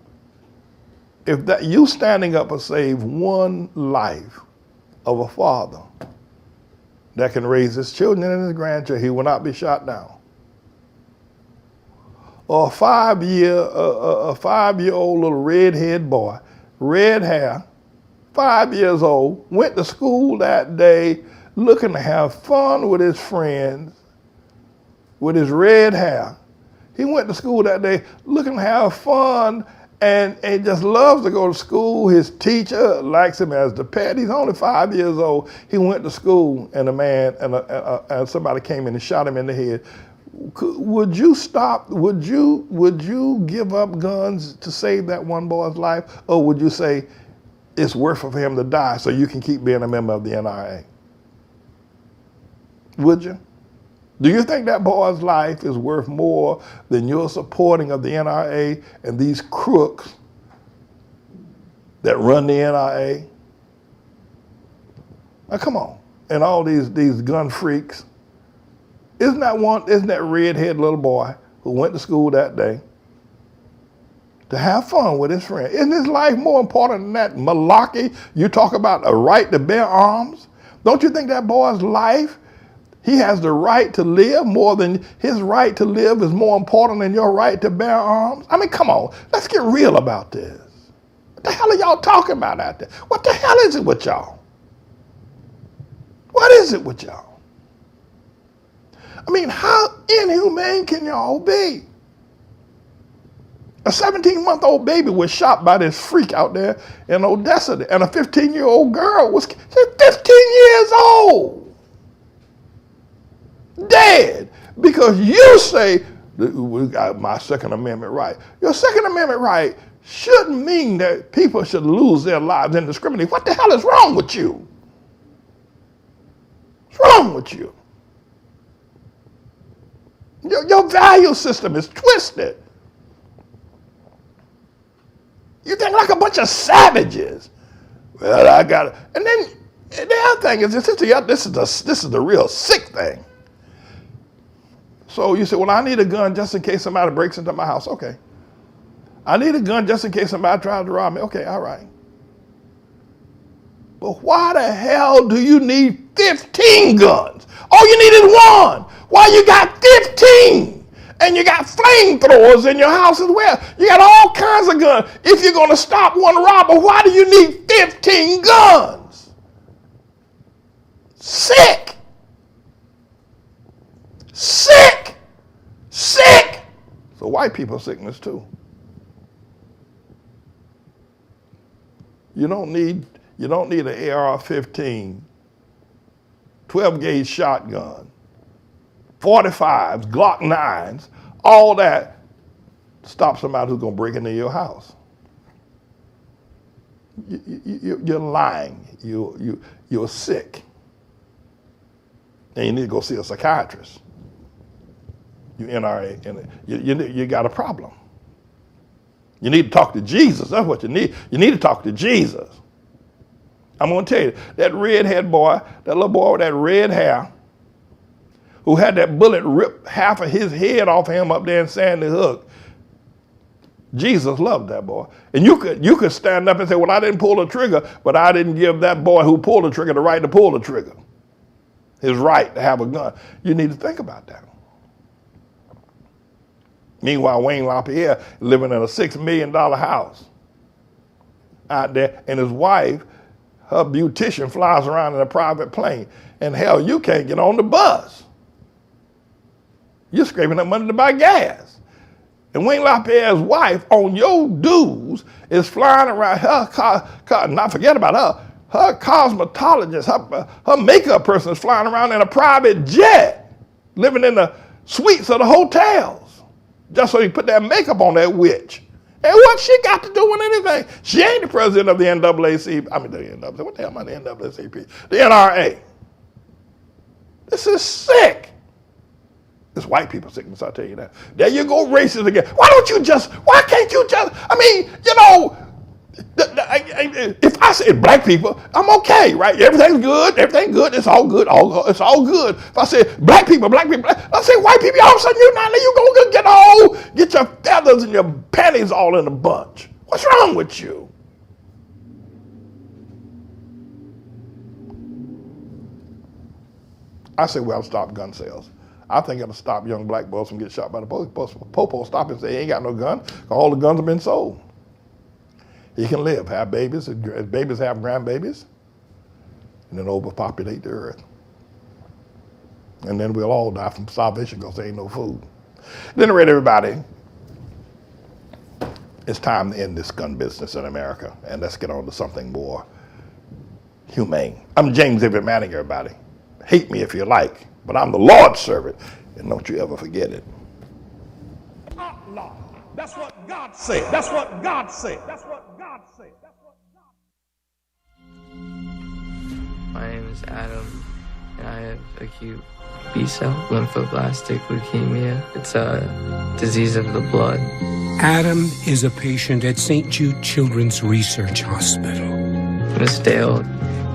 If that you standing up and save one life of a father that can raise his children and his grandchildren, he will not be shot down. Or a 5-year-old little redhead boy, red hair, 5 years old, went to school that day looking to have fun with his friends, with his red hair. He went to school that day looking to have fun and just loves to go to school. His teacher likes him as the pet. He's only 5 years old. He went to school and a man and somebody came in and shot him in the head. Would you stop? Would you give up guns to save that one boy's life? Or would you say it's worth it for him to die so you can keep being a member of the NRA? Would you? Do you think that boy's life is worth more than your supporting of the NRA and these crooks that run the NRA? Now come on, and all these gun freaks. Isn't that redhead little boy who went to school that day to have fun with his friend? Isn't his life more important than that malarkey? You talk about a right to bear arms. Don't you think that boy's life? He has the right to live more than his right to live is more important than your right to bear arms? I mean, come on, let's get real about this. What the hell are y'all talking about out there? What the hell is it with y'all? What is it with y'all? I mean, how inhumane can y'all be? A 17-month-old baby was shot by this freak out there in Odessa, and a 15-year-old girl was 15 years old. Dead because you say we got my Second Amendment right. Your Second Amendment right shouldn't mean that people should lose their lives indiscriminately. What the hell is wrong with you? What's wrong with you? Your value system is twisted. You think like a bunch of savages. Well, I got it. And then the other thing is this is the real sick thing. So you say, well, I need a gun just in case somebody breaks into my house. Okay. I need a gun just in case somebody tries to rob me. Okay, all right. But why the hell do you need 15 guns? All you need is one. Why you got 15? And you got flamethrowers in your house as well. You got all kinds of guns. If you're going to stop one robber, why do you need 15 guns? Sick. Sick. Sick. So white people are sickness too. You don't need an AR-15, 12-gauge shotgun, 45s, Glock 9s, all that to stop somebody who's going to break into your house. You're lying. You're sick. And you need to go see a psychiatrist. You NRA, and you got a problem. You need to talk to Jesus. That's what you need. You need to talk to Jesus. I'm going to tell you, that redhead boy, that little boy with that red hair, who had that bullet rip half of his head off him up there in Sandy Hook, Jesus loved that boy. And you could stand up and say, well, I didn't pull the trigger, but I didn't give that boy who pulled the trigger the right to pull the trigger. His right to have a gun. You need to think about that. Meanwhile, Wayne LaPierre living in a $6 million house out there, and his wife, her beautician, flies around in a private plane. And hell, you can't get on the bus. You're scraping up money to buy gas. And Wayne LaPierre's wife, on your dues, is flying around. Not forget about her. Her cosmetologist, her makeup person is flying around in a private jet, living in the suites of the hotels, just so you put that makeup on that witch. And what she got to do with anything? She ain't the president of the NAACP. I mean, the NAACP. What the hell am I, the NAACP? The NRA. This is sick. It's white people sickness, I'll tell you that. There you go, racist again. Why can't you just, I mean, you know, if I said black people, I'm okay, right? Everything's good, it's all good, it's all good. If I say black people, I say white people, all of a sudden you gonna get your feathers and your panties all in a bunch. What's wrong with you? I say, well, stop gun sales. I think it'll stop young black boys from getting shot by the police. Popo stop and say he ain't got no gun, because all the guns have been sold. He can live, have babies, as babies have grandbabies, and then overpopulate the earth. And then we'll all die from starvation because there ain't no food. At any rate, everybody, it's time to end this gun business in America, and let's get on to something more humane. I'm James David Manning, everybody. Hate me if you like, but I'm the Lord's servant, and don't you ever forget it. That's what God said. That's what God said. That's what God said. That's what God said. My name is Adam, and I have acute B-cell lymphoblastic leukemia. It's a disease of the blood. Adam is a patient at St. Jude Children's Research Hospital. Miss Dale,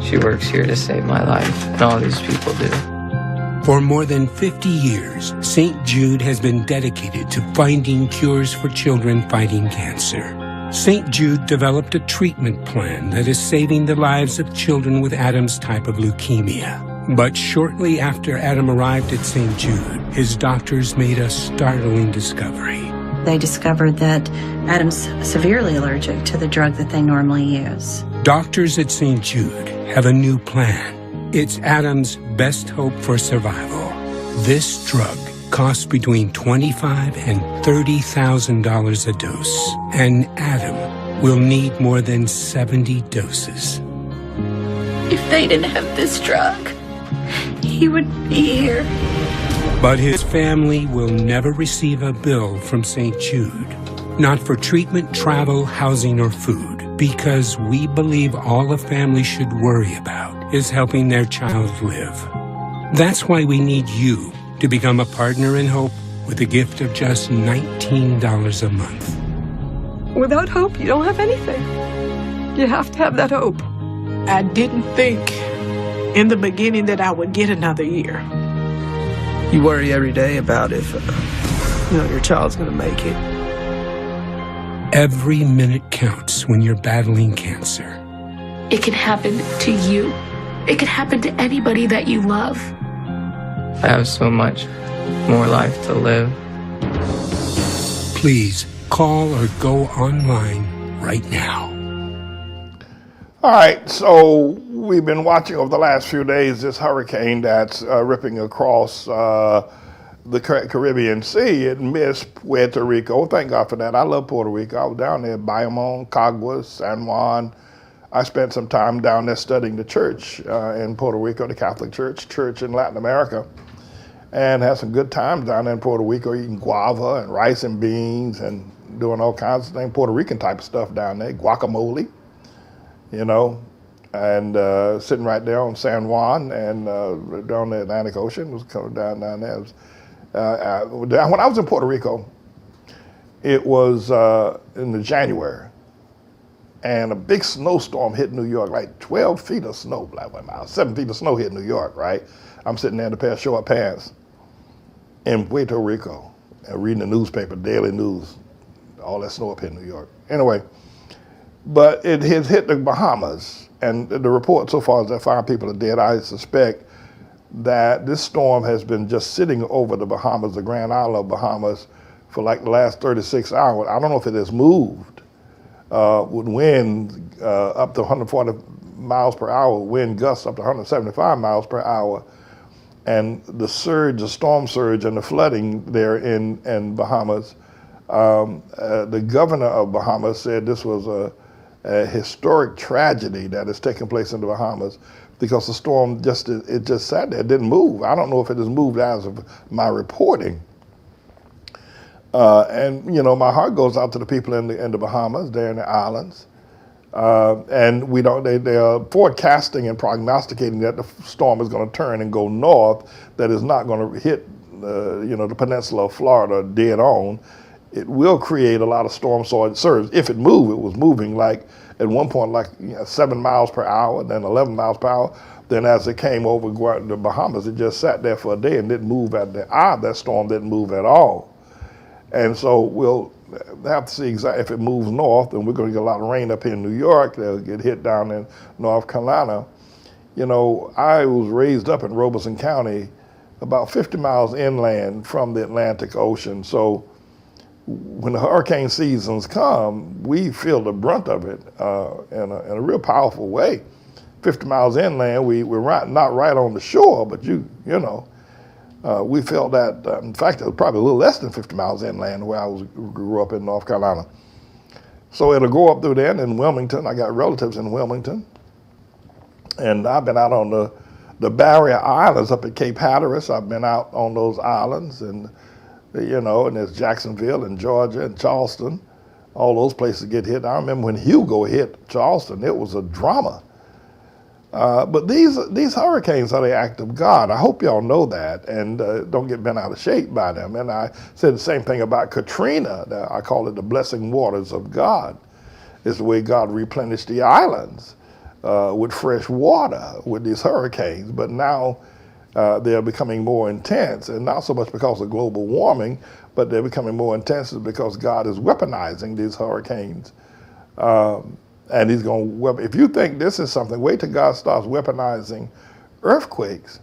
she works here to save my life, and all these people do. For more than 50 years, St. Jude has been dedicated to finding cures for children fighting cancer. St. Jude developed a treatment plan that is saving the lives of children with Adam's type of leukemia. But shortly after Adam arrived at St. Jude, his doctors made a startling discovery. They discovered that Adam's severely allergic to the drug that they normally use. Doctors at St. Jude have a new plan. It's Adam's best hope for survival. This drug costs between $25,000 and $30,000 a dose, and Adam will need more than 70 doses. If they didn't have this drug, he would be here. But his family will never receive a bill from St. Jude. Not for treatment, travel, housing, or food, because we believe all a family should worry about is helping their child live. That's why we need you to become a partner in hope with a gift of just $19 a month. Without hope, you don't have anything. You have to have that hope. I didn't think in the beginning that I would get another year. You worry every day about if, your child's going to make it. Every minute counts when you're battling cancer. It can happen to you. It can happen to anybody that you love. I have so much more life to live. Please call or go online right now. All right, so we've been watching over the last few days this hurricane that's ripping across the Caribbean Sea. It missed Puerto Rico. Thank God for that. I love Puerto Rico. I was down there, Bayamon, Caguas, San Juan. I spent some time down there studying the church in Puerto Rico, the Catholic church in Latin America, and had some good times down there in Puerto Rico, eating guava and rice and beans and doing all kinds of things, Puerto Rican type of stuff down there, guacamole, and sitting right there on San Juan and down the Atlantic Ocean. It was coming down there. When I was in Puerto Rico, it was in the January, and a big snowstorm hit New York, like 12 feet of snow, 7 feet of snow hit New York, right? I'm sitting there in a pair of short pants in Puerto Rico and reading the newspaper, daily news, all that snow up here in New York. Anyway, but it has hit the Bahamas, and the report so far is that 5 people are dead. I suspect that this storm has been just sitting over the Bahamas, the Grand Isle of Bahamas, for like the last 36 hours. I don't know if it has moved. With wind up to 140 miles per hour, wind gusts up to 175 miles per hour. And the surge, the storm surge and the flooding there in Bahamas, the governor of Bahamas said this was a historic tragedy that is taking place in the Bahamas because the storm just sat there, it didn't move. I don't know if it has moved as of my reporting. And you know, my heart goes out to the people in the Bahamas, there in the islands. And they are forecasting and prognosticating that the storm is going to turn and go north, that is not going to hit the peninsula of Florida dead on. It will create a lot of storm surge. If it moved, it was moving like at one point like 7 miles per hour, then 11 miles per hour. Then as it came over the Bahamas, it just sat there for a day and didn't move at the eye. That storm didn't move at all. And so we'll have to see exactly if it moves north, and we're going to get a lot of rain up here in New York. They'll get hit down in North Carolina. You know, I was raised up in Robeson County, about 50 miles inland from the Atlantic Ocean. So when the hurricane seasons come, we feel the brunt of it in a real powerful way. 50 miles inland, we're not right on the shore, but we felt that. In fact, it was probably a little less than 50 miles inland where grew up in North Carolina. So it'll go up through there, and in Wilmington, I got relatives in Wilmington, and I've been out on the barrier islands up at Cape Hatteras. I've been out on those islands, and and there's Jacksonville and Georgia and Charleston. All those places get hit. I remember when Hugo hit Charleston, it was a drama. But these hurricanes are the act of God. I hope y'all know that, and don't get bent out of shape by them. And I said the same thing about Katrina. I call it the blessing waters of God. It's the way God replenished the islands with fresh water with these hurricanes. But now they're becoming more intense, and not so much because of global warming, but they're becoming more intense because God is weaponizing these hurricanes. And he's going to, if you think this is something, wait till God starts weaponizing earthquakes.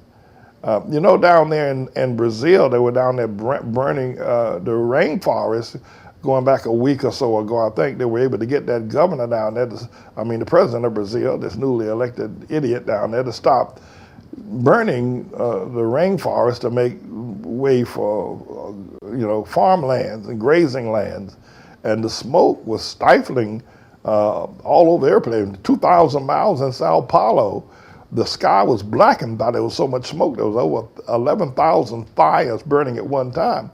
Down there in Brazil, they were down there burning the rainforest going back a week or so ago. I think they were able to get that governor down there, the president of Brazil, this newly elected idiot down there, to stop burning the rainforest to make way for, farmlands and grazing lands. And the smoke was stifling all over the airplane. 2,000 miles in Sao Paulo, the sky was blackened by there was so much smoke. There was over 11,000 fires burning at one time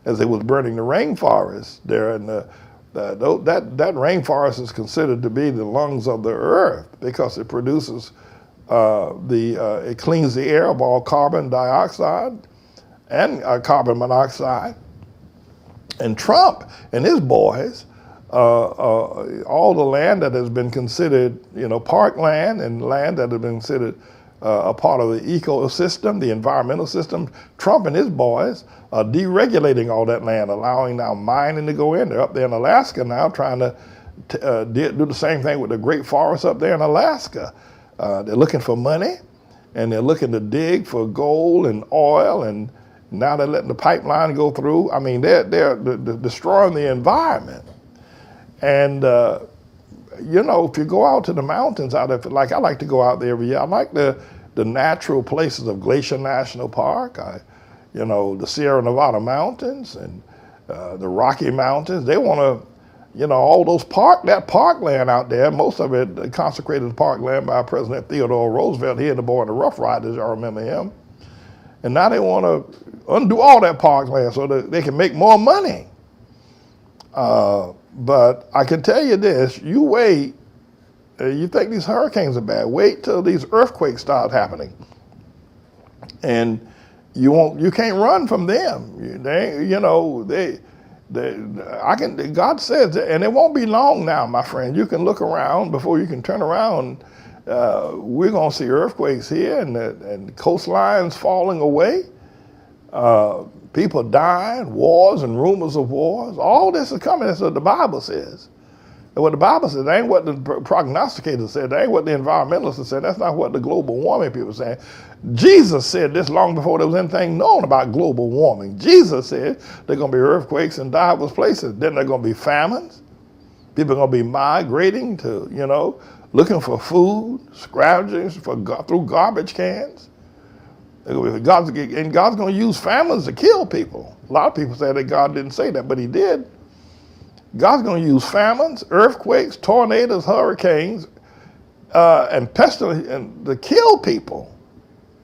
as they was burning the rainforest there. And that rainforest is considered to be the lungs of the earth because it produces it cleans the air of all carbon dioxide and carbon monoxide. And Trump and his boys, all the land that has been considered, parkland and land that has been considered a part of the ecosystem, the environmental system, Trump and his boys are deregulating all that land, allowing now mining to go in. They're up there in Alaska now trying to do the same thing with the great forests up there in Alaska. They're looking for money, and they're looking to dig for gold and oil, and now they're letting the pipeline go through. I mean, they're destroying the environment. And, if you go out to the mountains out there, like I like to go out there every year, I like the natural places of Glacier National Park, the Sierra Nevada mountains and the Rocky Mountains. They want to, all those that parkland out there, most of it consecrated parkland by President Theodore Roosevelt. He and the boy in the Rough Riders, y'all remember him. And now they want to undo all that parkland so that they can make more money. But I can tell you this, you wait, you think these hurricanes are bad, wait till these earthquakes start happening. And you can't run from them. God says, and it won't be long now, my friend. You can look around before you can turn around. We're going to see earthquakes here and coastlines falling away. People dying, wars and rumors of wars. All this is coming. That's what the Bible says. And what the Bible said, that ain't what the prognosticators said, that ain't what the environmentalists said, that's not what the global warming people said. Jesus said this long before there was anything known about global warming. Jesus said there are going to be earthquakes in diverse places. Then there are going to be famines. People are going to be migrating to, looking for food, scrounging through garbage cans. God's going to use famines to kill people. A lot of people say that God didn't say that, but he did. God's going to use famines, earthquakes, tornadoes, hurricanes, and pestilence to kill people.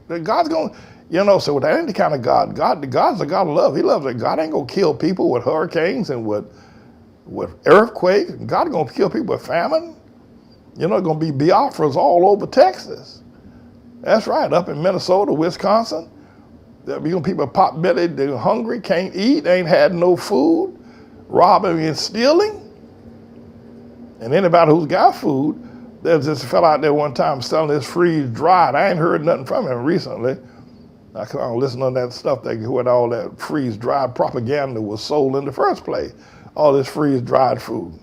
That God's going to, so that ain't the kind of God. God's a God of love. He loves it. God ain't going to kill people with hurricanes and with earthquakes. God's going to kill people with famine. Going to be Biafras all over Texas. That's right, up in Minnesota, Wisconsin. People pot-bellied, they're hungry, can't eat, ain't had no food, robbing and stealing. And anybody who's got food, there's this fellow out there one time selling this freeze-dried. I ain't heard nothing from him recently. I can't listen to that stuff where all that freeze-dried propaganda was sold in the first place, all this freeze-dried food.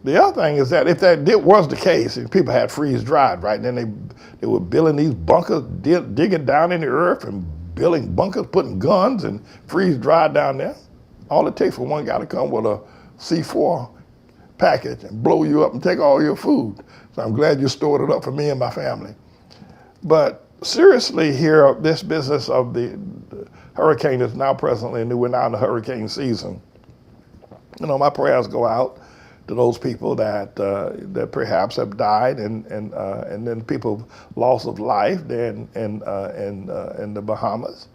The other thing is that if that was the case, and people had freeze-dried, right, and then they were building these bunkers, digging down in the earth and building bunkers, putting guns and freeze-dried down there. All it takes for one guy to come with a C4 package and blow you up and take all your food. So I'm glad you stored it up for me and my family. But seriously here, this business of the hurricane is now presently, and we're now in the hurricane season. My prayers go out to those people that perhaps have died, and then people loss of life there in the Bahamas.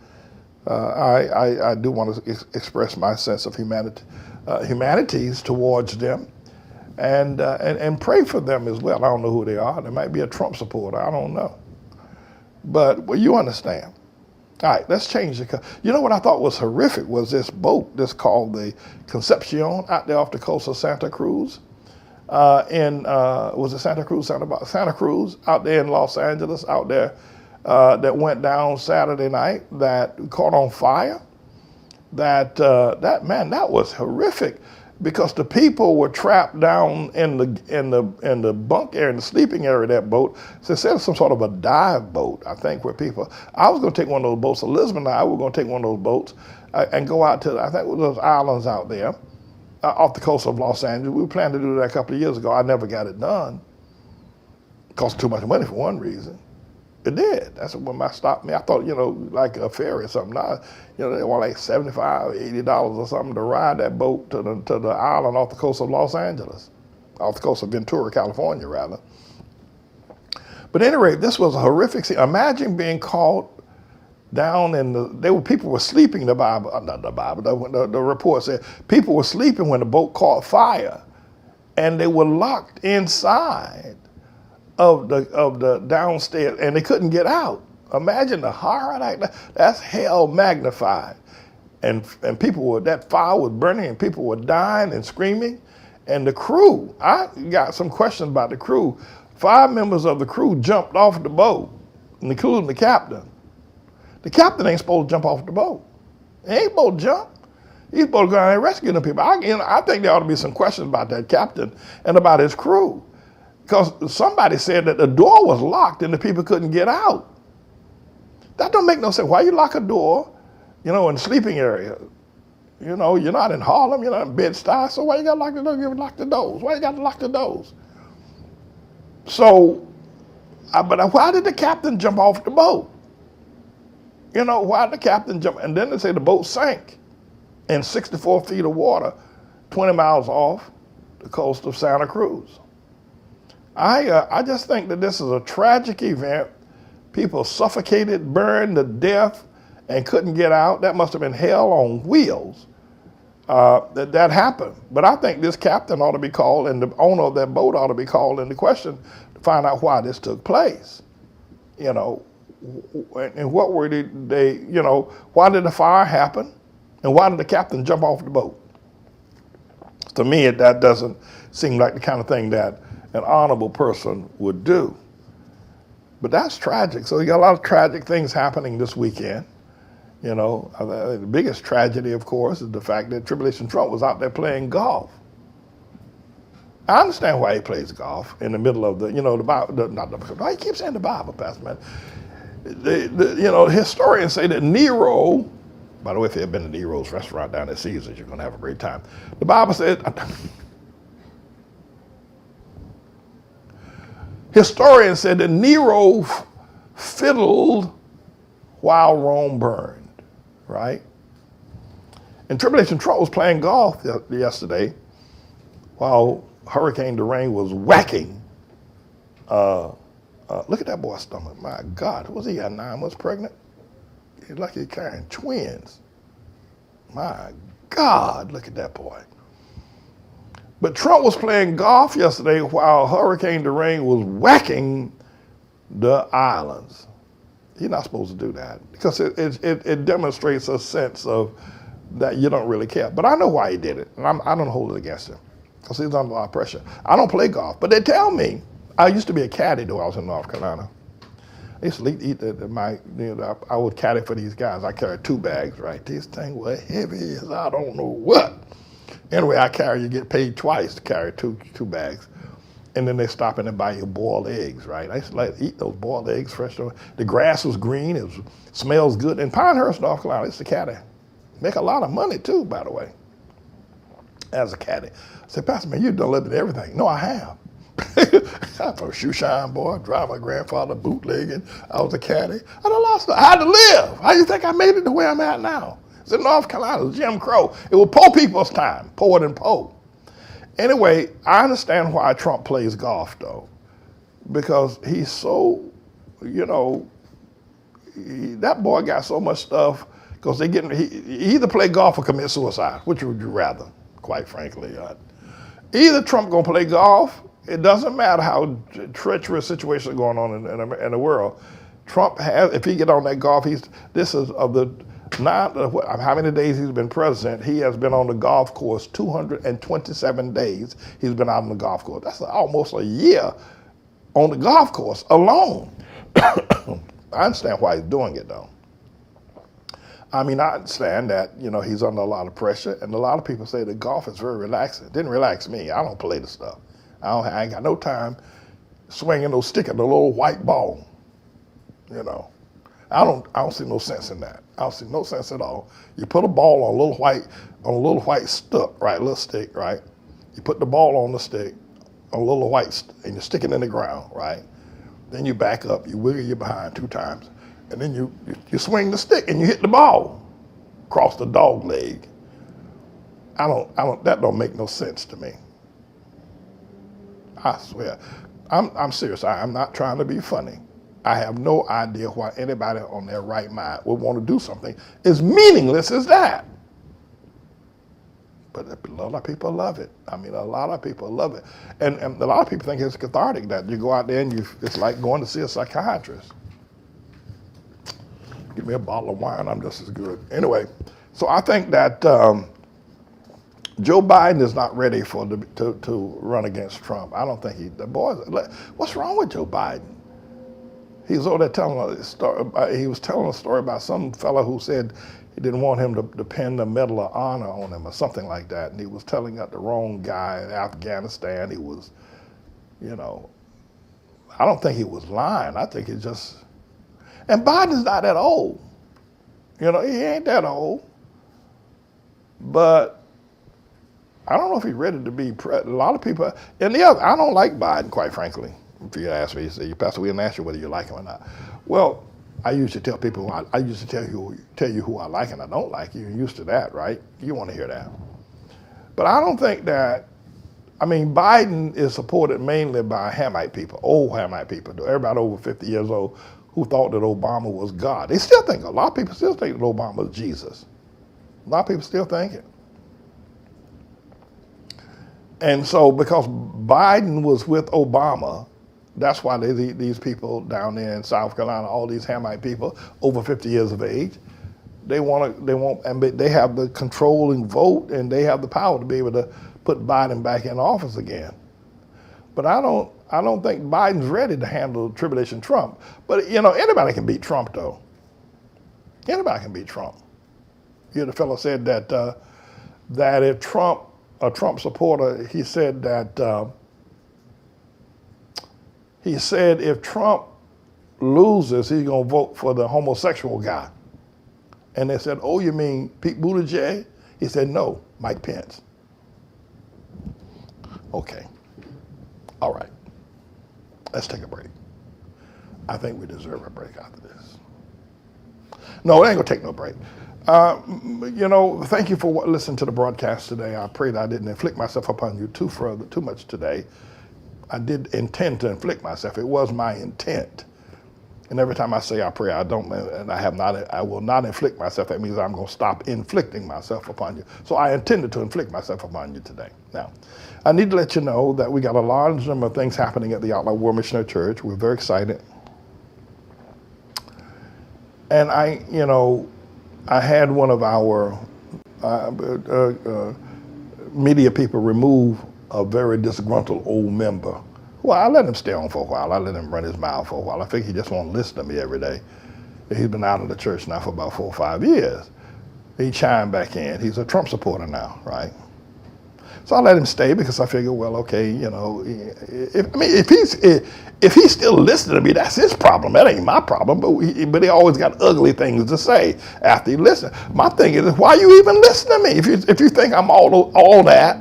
I do want to express my sense of humanities towards them, and pray for them as well. I don't know who they are. They might be a Trump supporter. I don't know. But you understand. All right, let's change the. What I thought was horrific was this boat, this called the Concepcion, out there off the coast of Santa Cruz. Was it Santa Cruz? Santa Cruz, out there in Los Angeles, out there, that went down Saturday night, that caught on fire. That was horrific, because the people were trapped down in the bunk area, in the sleeping area of that boat. So it said some sort of a dive boat, I think, where people. I was going to take one of those boats. Elizabeth and I were going to take one of those boats and go out to, I think, those islands out there off the coast of Los Angeles. We planned to do that a couple of years ago. I never got it done. It cost too much money for one reason. It did. That's what stopped me. I thought, like a ferry or something. They want like $75, $80 or something to ride that boat to the island off the coast of Los Angeles, off the coast of Ventura, California, rather. But anyway, this was a horrific scene. Imagine being caught down people were sleeping. The report said people were sleeping when the boat caught fire, and they were locked inside of the downstairs, and they couldn't get out. Imagine the horror like that. That's hell magnified. And that fire was burning, and people were dying and screaming. And the crew, I got some questions about the crew. 5 members of the crew jumped off the boat, including the captain. The captain ain't supposed to jump off the boat. He ain't supposed to jump. He's supposed to go out and rescue the people. I think there ought to be some questions about that captain and about his crew. Because somebody said that the door was locked and the people couldn't get out. That don't make no sense. Why you lock a door, in the sleeping area? You're not in Harlem, you're not in Bed-Stuy, so why you got to lock the door? You lock the doors. Why you got to lock the doors? So, but why did the captain jump off the boat? Why did the captain jump? And then they say the boat sank in 64 feet of water, 20 miles off the coast of Santa Cruz. I just think that this is a tragic event. People suffocated, burned to death, and couldn't get out. That must have been hell on wheels that happened. But I think this captain ought to be called, and the owner of that boat ought to be called into question to find out why this took place. And what were they, why did the fire happen? And why did the captain jump off the boat? To me, that doesn't seem like the kind of thing that an honorable person would do. But that's tragic. So you got a lot of tragic things happening this weekend. The biggest tragedy, of course, is the fact that Tribulation Trump was out there playing golf. I understand why he plays golf in the middle of the, the Bible, not the, why he keeps saying the Bible, Pastor man. Historians say that Nero, by the way, if you have been to Nero's restaurant down at Caesars, you're going to have a great time. The Bible said, historians said that Nero fiddled while Rome burned, right? And Tribulation Trump was playing golf yesterday while Hurricane Dorian was whacking. Look at that boy's stomach. My God, was he at 9 months pregnant? He's like he's carrying twins. My God, look at that boy. But Trump was playing golf yesterday while Hurricane Dorian was whacking the islands. You're not supposed to do that because it demonstrates a sense of that you don't really care. But I know why he did it, and I don't hold it against him because he's under a lot of pressure. I don't play golf, but they tell me, I used to be a caddy though I was in North Carolina. I used to eat I would caddy for these guys. I carried 2 bags, right? These things were heavy as I don't know what. Anyway, you get paid twice to carry two bags. And then they stop in and buy you boiled eggs, right? I used to like to eat those boiled eggs fresh. The grass was green, it smells good. In Pinehurst, North Carolina, it's the caddy. Make a lot of money too, by the way, as a caddy. I said, Pastor man, you've done a little bit of everything. No, I have. I'm a shoe shine boy, drive my grandfather bootlegging. I was a caddy. I done lost. I had to live. How do you think I made it to where I'm at now? It's in North Carolina. It was Jim Crow. It was poor people's time, poorer than poor. Anyway, I understand why Trump plays golf though, because he's so, that boy got so much stuff because he either play golf or commit suicide. Which would you rather, quite frankly? Either Trump gonna play golf. It doesn't matter how treacherous situations are going on in the world. Trump has, if he get on that golf, this is of the how many days he's been president, he has been on the golf course 227 days he's been out on the golf course. That's almost a year on the golf course alone. I understand why he's doing it though. I mean, I understand that, he's under a lot of pressure, and a lot of people say that golf is very relaxing. It didn't relax me. I don't play the stuff. I ain't got no time swinging no stick at the little white ball. I don't see no sense in that. I don't see no sense at all. You put a ball on a little white stick, right? Little stick, right? You put the ball on the stick, on a little white, and you stick it in the ground, right? Then you back up, you wiggle your behind 2 times, and then you swing the stick and you hit the ball across the dog leg. That don't make no sense to me. I swear. I'm serious. I'm not trying to be funny. I have no idea why anybody on their right mind would want to do something as meaningless as that. But a lot of people love it. I mean, a lot of people love it. And a lot of people think it's cathartic that you go out there and it's like going to see a psychiatrist. Give me a bottle of wine, I'm just as good. Anyway, so I think that Joe Biden is not ready to run against Trump. I don't think what's wrong with Joe Biden? He was over there telling a story. He was telling a story about some fellow who said he didn't want him to pin the Medal of Honor on him or something like that. And he was telling out the wrong guy in Afghanistan. He was, I don't think he was lying. I think it's just, and Biden's not that old. He ain't that old. But I don't know if he's ready to be president. A lot of people, and I don't like Biden, quite frankly. If you ask me, you say, Pastor, we didn't ask you whether you like him or not. Well, I usually tell people, I usually tell you who I like and I don't like. You're used to that, right? You want to hear that. But I don't think that, Biden is supported mainly by Hamite people, old Hamite people, everybody over 50 years old who thought that Obama was God. They still think, a lot of people still think that Obama was Jesus. A lot of people still think it. And so because Biden was with Obama, that's why these people down there in South Carolina, all these Hamite people over 50 years of age, they have the controlling vote and they have the power to be able to put Biden back in office again. But I don't think Biden's ready to handle Tribulation Trump. But anybody can beat Trump though. Anybody can beat Trump. The fellow said that if a Trump supporter, he said that He said if Trump loses, he's going to vote for the homosexual guy. And they said, oh, you mean Pete Buttigieg? He said, no, Mike Pence. Okay. All right. Let's take a break. I think we deserve a break after this. No, it ain't going to take no break. Thank you for listening to the broadcast today. I pray that I didn't inflict myself upon you too much today. I did intend to inflict myself. It was my intent. And every time I say I pray, I don't, and I will not inflict myself. That means I'm going to stop inflicting myself upon you. So I intended to inflict myself upon you today. Now, I need to let you know that we got a large number of things happening at the Outlaw War Missionary Church. We're very excited. And I had one of our media people remove a very disgruntled old member. Well, I let him stay on for a while. I let him run his mouth for a while. I think he just won't listen to me every day. He's been out of the church now for about 4 or 5 years. He chimed back in. He's a Trump supporter now, right? So I let him stay because I figured, well, okay, if he's still listening to me, that's his problem. That ain't my problem. But he always got ugly things to say after he listens. My thing is, why you even listen to me? If you think I'm all that,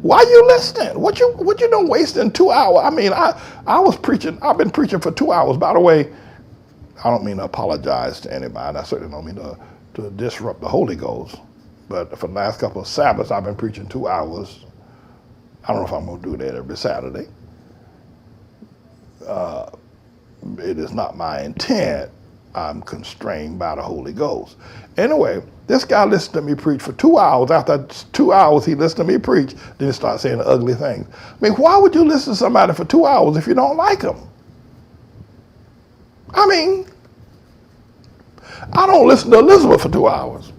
why you listening? What you doing wasting 2 hours? I mean, I was preaching. I've been preaching for 2 hours. By the way, I don't mean to apologize to anybody. I certainly don't mean to disrupt the Holy Ghost. But for the last couple of Sabbaths, I've been preaching 2 hours. I don't know if I'm going to do that every Saturday. It is not my intent. I'm constrained by the Holy Ghost. Anyway, this guy listened to me preach for 2 hours. After 2 hours, he listened to me preach. Then he started saying the ugly things. I mean, why would you listen to somebody for 2 hours if you don't like them? I mean, I don't listen to Elizabeth for 2 hours.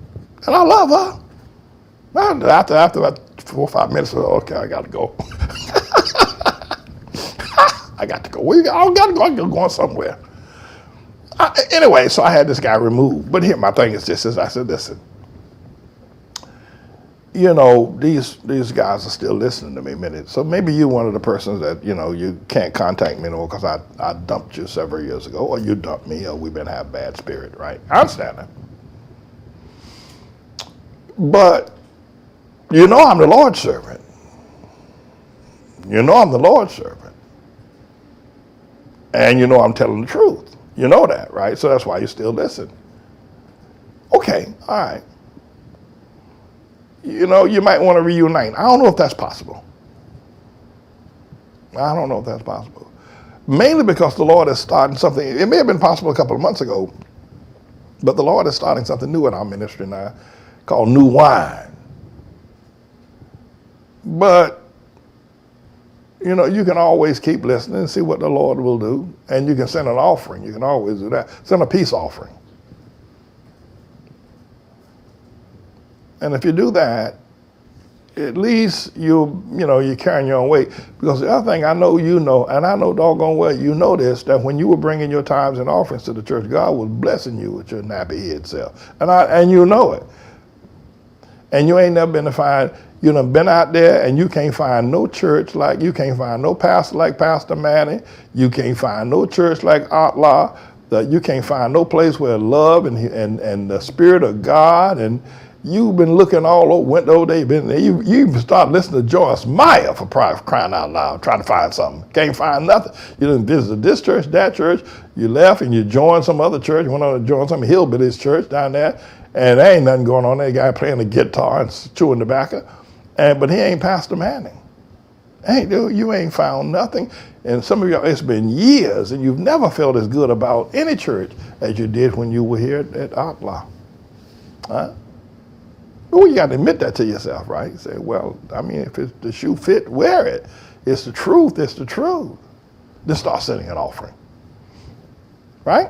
And I love her. After about 4 or 5 minutes, okay, I got to go. I got to go. I got to go. I'm going somewhere. Anyway, so I had this guy removed. But here, my thing is this: I said, listen, these guys are still listening to me. So maybe you're one of the persons that you can't contact me anymore because I dumped you several years ago, or you dumped me, or we've been having bad spirit, right? I understand that. But I'm the Lord's servant. I'm the Lord's servant. And I'm telling the truth. You know that, right? So that's why you still listen. Okay, all right. You might want to reunite. I don't know if that's possible. Mainly because the Lord is starting something. It may have been possible a couple of months ago, but the Lord is starting something new in our ministry now called New Wine. But, you can always keep listening and see what the Lord will do. And you can send an offering. You can always do that. Send a peace offering. And if you do that, at least you're carrying your own weight. Because the other thing I know and I know doggone well you know this, that when you were bringing your tithes and offerings to the church, God was blessing you with your nappy head self. And you know it. And you ain't never been to find, you done been out there and you can't find no church you can't find no pastor like Pastor Manny. You can't find no church like Outlaw. You can't find no place where love and the Spirit of God, and you've been looking all over, went over there, you even started listening to Joyce Meyer for crying out loud, trying to find something. Can't find nothing. You done visited this church, that church, you left and you joined some other church, went on to join some hillbillies church down there, and there ain't nothing going on there. Guy playing the guitar and chewing tobacco. But he ain't Pastor Manning. You ain't found nothing. And some of y'all, it's been years, and you've never felt as good about any church as you did when you were here at Outlaw. Huh? Well, you got to admit that to yourself, right? You say, well, I mean, if it's the shoe fit, wear it. It's the truth. It's the truth. Then start sending an offering. Right?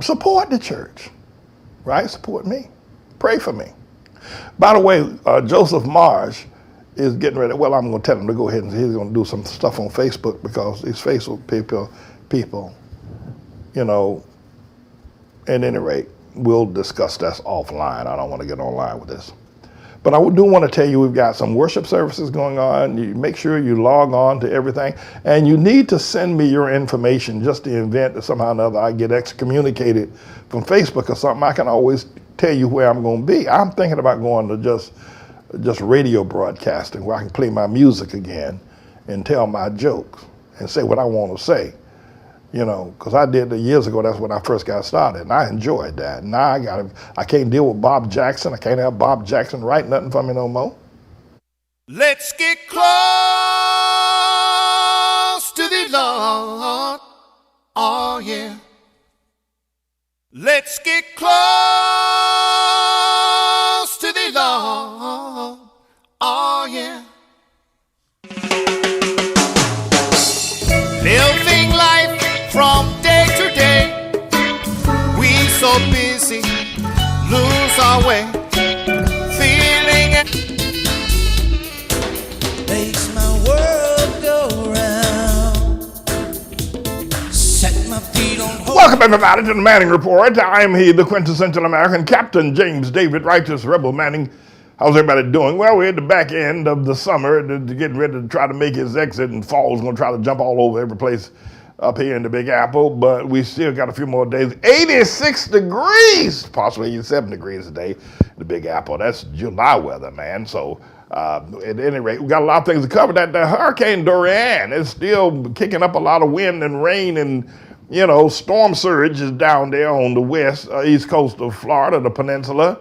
Support the church. Right? Support me. Pray for me. By the way, Joseph Marsh is getting ready. Well, I'm going to tell him to go ahead and he's going to do some stuff on Facebook because these Facebook people, at any rate, we'll discuss that offline. I don't want to get online with this. But I do want to tell you we've got some worship services going on. You make sure you log on to everything. And you need to send me your information just in the event that somehow or another I get excommunicated from Facebook or something. I can always tell you where I'm going to be. I'm thinking about going to just radio broadcasting where I can play my music again and tell my jokes and say what I want to say. You know, because I did it years ago. That's when I first got started, and I enjoyed that. Now I can't deal with Bob Jackson. I can't have Bob Jackson write nothing for me no more. Let's get close to the Lord. Oh yeah. Let's get close to the Lord. Oh yeah. Living life from day to day, we so busy, lose our way, feeling it makes my world go round. Set my feet on hold. Welcome everybody to the Manning Report. I am he, the quintessential American, Captain James David Righteous Rebel Manning. How's everybody doing? Well, we're at the back end of the summer, getting ready to try to make his exit, and fall's going to try to jump all over every place up here in the Big Apple, but we still got a few more days. 86 degrees, possibly 87 degrees today, the Big Apple. That's July weather, man. So at any rate, we got a lot of things to cover. That Hurricane Dorian is still kicking up a lot of wind and rain, and you know, storm surge is down there on the east coast of Florida, the peninsula.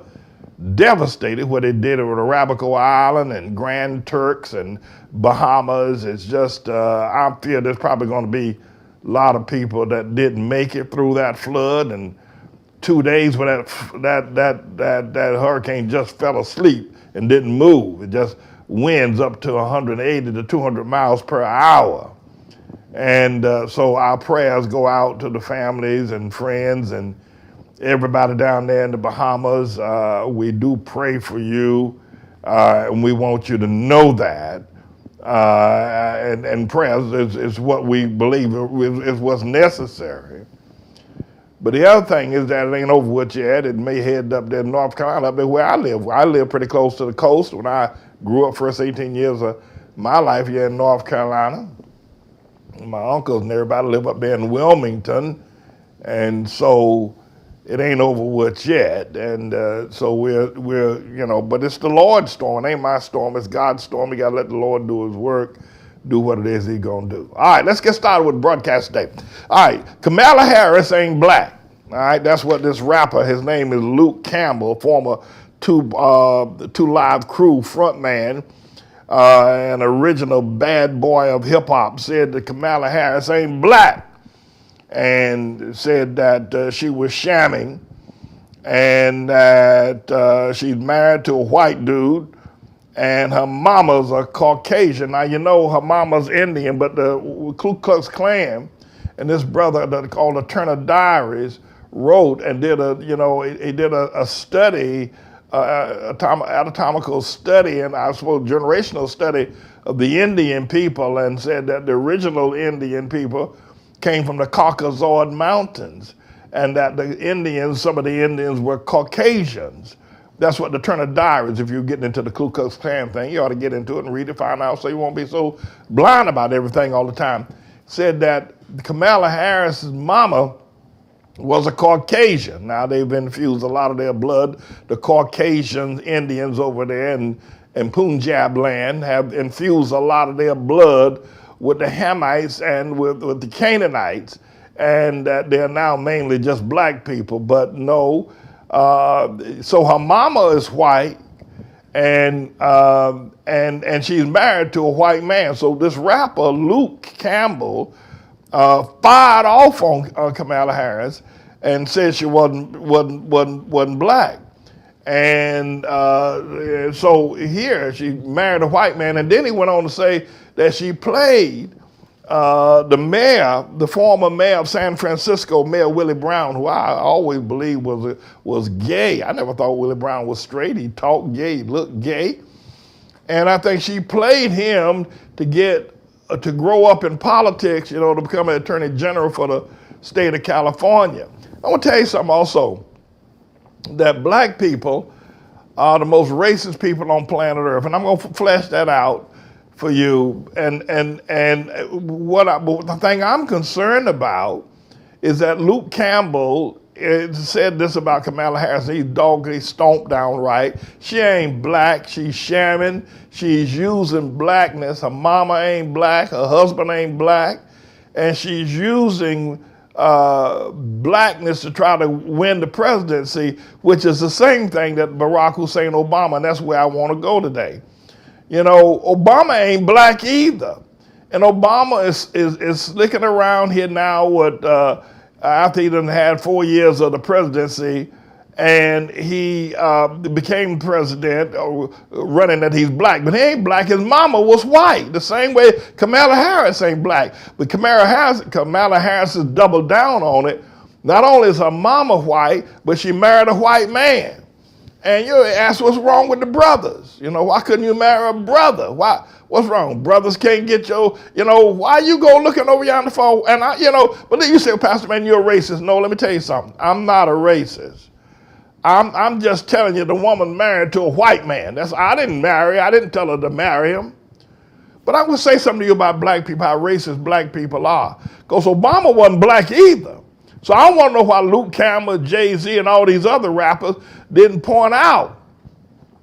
Devastated what they did with Arabico Island and Grand Turks and Bahamas. It's just, I feel there's probably going to be a lot of people that didn't make it through that flood, and 2 days when that hurricane just fell asleep and didn't move. It just winds up to 180 to 200 miles per hour. And so our prayers go out to the families and friends and everybody down there in the Bahamas. We do pray for you, and we want you to know that. And prayers is what we believe is what's necessary. But the other thing is that it ain't over with yet. It may head up there in North Carolina, up there where I live. I live pretty close to the coast. When I grew up, first 18 years of my life here in North Carolina, my uncles and everybody live up there in Wilmington, and so it ain't over with yet. And so we're you know, but it's the Lord's storm. It ain't my storm. It's God's storm. We got to let the Lord do his work, do what it is he's going to do. All right, let's get started with broadcast day. All right, Kamala Harris ain't black. All right, that's what this rapper, his name is Luke Campbell, former Two Live Crew frontman, an original bad boy of hip hop, said that Kamala Harris ain't black, and said that she was shamming, and that she's married to a white dude, and her mama's a Caucasian. Now, you know her mama's Indian, but the Ku Klux Klan and this brother that called the Turner Diaries wrote and did a study, anatomical study, and I suppose generational study of the Indian people, and said that the original Indian people came from the Caucasoid Mountains, and that some of the Indians were Caucasians. That's what the Turner Diaries, if you're getting into the Ku Klux Klan thing, you ought to get into it and read it, find out, so you won't be so blind about everything all the time. Said that Kamala Harris's mama was a Caucasian. Now they've infused a lot of their blood. The Caucasian Indians over there in Punjab land have infused a lot of their blood with the Hamites and with the Canaanites, and that they're now mainly just black people. But no, so her mama is white, and she's married to a white man. So this rapper Luke Campbell fired off on Kamala Harris and said she wasn't black. And so here she married a white man, and then he went on to say that she played the former mayor of San Francisco, Mayor Willie Brown, who I always believed was gay. I never thought Willie Brown was straight. He talked gay, he looked gay. And I think she played him to get to grow up in politics, you know, to become an attorney general for the state of California. I want to tell you something also, that black people are the most racist people on planet Earth. And I'm going to flesh that out for you. And the thing I'm concerned about is that Luke Campbell said this about Kamala Harris. He stomped down right. She ain't black. She's shamming. She's using blackness. Her mama ain't black. Her husband ain't black. And she's using blackness to try to win the presidency, which is the same thing that Barack Hussein Obama, and that's where I want to go today. You know, Obama ain't black either. And Obama is slicking around here now with, after he done had 4 years of the presidency, and he became president, running that he's black. But he ain't black. His mama was white. The same way Kamala Harris ain't black. But Kamala Harris has doubled down on it. Not only is her mama white, but she married a white man. And you ask what's wrong with the brothers. You know, why couldn't you marry a brother? Why? What's wrong? Brothers can't get why you go looking over yonder for, but then you say, Pastor, man, you're a racist. No, let me tell you something. I'm not a racist. I'm just telling you the woman married to a white man. I didn't marry. I didn't tell her to marry him. But I would say something to you about black people, how racist black people are. Because Obama wasn't black either. So I want to know why Luke Campbell, Jay-Z, and all these other rappers didn't point out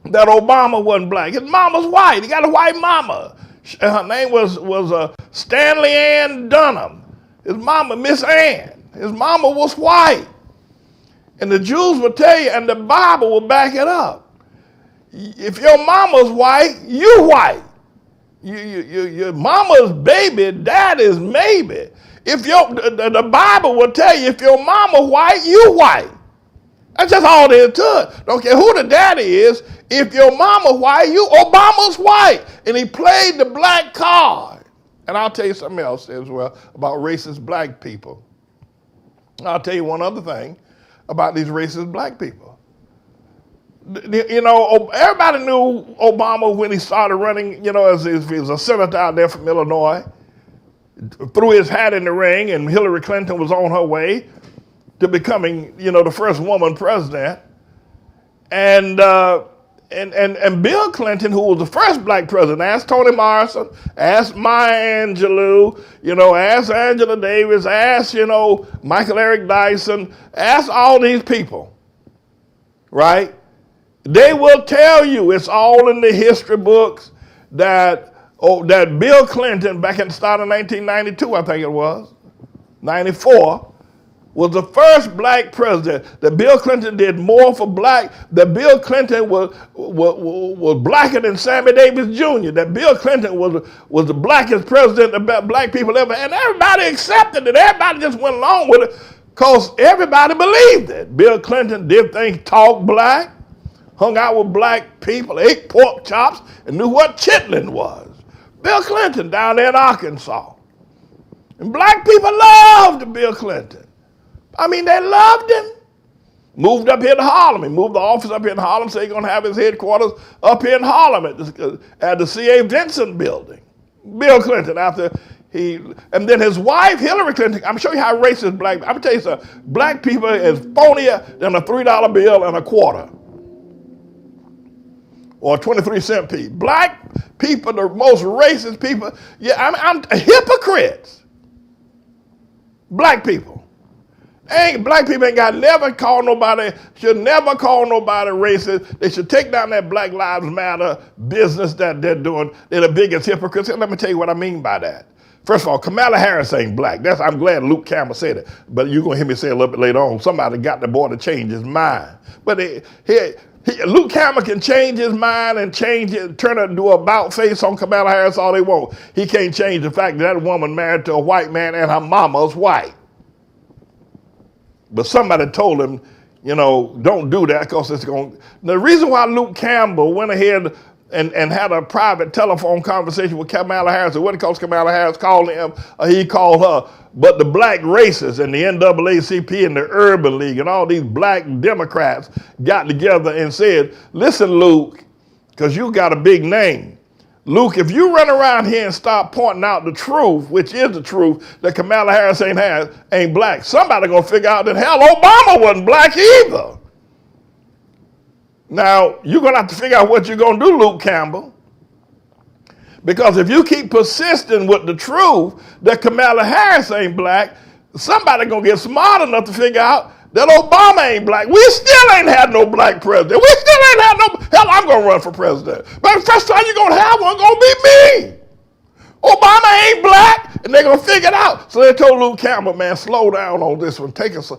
that Obama wasn't black. His mama's white. He got a white mama. Her name was Stanley Ann Dunham. His mama, Miss Ann. His mama was white. And the Jews will tell you, and the Bible will back it up. If your mama's white, you white. Your mama's baby, daddy's maybe. If the Bible will tell you, if your mama white, you white. That's just all there is to it. Don't care who the daddy is. If your mama white, Obama's white. And he played the black card. And I'll tell you something else as well about racist black people. I'll tell you one other thing about these racist black people. You know, everybody knew Obama when he started running, as he was a senator out there from Illinois, threw his hat in the ring, and Hillary Clinton was on her way to becoming, the first woman president. And Bill Clinton, who was the first black president, asked Toni Morrison, asked Maya Angelou, asked Angela Davis, asked, Michael Eric Dyson, asked all these people, right? They will tell you, it's all in the history books, that Bill Clinton, back at the start of 1992, I think it was, 94, was the first black president. That Bill Clinton did more for black, that Bill Clinton was blacker than Sammy Davis Jr., that Bill Clinton was the blackest president that black people ever, and everybody accepted it. Everybody just went along with it because everybody believed it. Bill Clinton did things, talked black, hung out with black people, ate pork chops, and knew what chitlin was. Bill Clinton down there in Arkansas. And black people loved Bill Clinton. I mean, they loved him. Moved up here to Harlem. He moved the office up here in Harlem, so he's going to have his headquarters up here in Harlem at the C.A. Vincent building. Bill Clinton, and then his wife, Hillary Clinton, I'm showing you how racist black, I'm going to tell you something, black people is phonier than a $3 bill and a quarter. Or a 23-cent piece. Black people, the most racist people, I'm hypocrites. Black people. Black people should never call nobody racist. They should take down that Black Lives Matter business that they're doing. They're the biggest hypocrites. And let me tell you what I mean by that. First of all, Kamala Harris ain't black. I'm glad Luke Campbell said it. But you're going to hear me say a little bit later on, somebody got the boy to change his mind. But Luke Campbell can change his mind and turn it into a about face on Kamala Harris all they want. He can't change the fact that woman married to a white man and her mama's white. But somebody told him, don't do that because it's going to. The reason why Luke Campbell went ahead and had a private telephone conversation with Kamala Harris, it wasn't because Kamala Harris called him or he called her, but the black racists and the NAACP and the Urban League and all these black Democrats got together and said, listen, Luke, because you got a big name. Luke, if you run around here and start pointing out the truth, which is the truth, that Kamala Harris ain't black, somebody gonna figure out that hell, Obama wasn't black either. Now, you're going to have to figure out what you're going to do, Luke Campbell. Because if you keep persisting with the truth that Kamala Harris ain't black, somebody going to get smart enough to figure out that Obama ain't black. We still ain't had no black president. We still ain't had no, hell, I'm going to run for president. But the first time you're going to have one going to be me. Obama ain't black, and they're going to figure it out. So they told Luke Campbell, man, slow down on this one. Take us,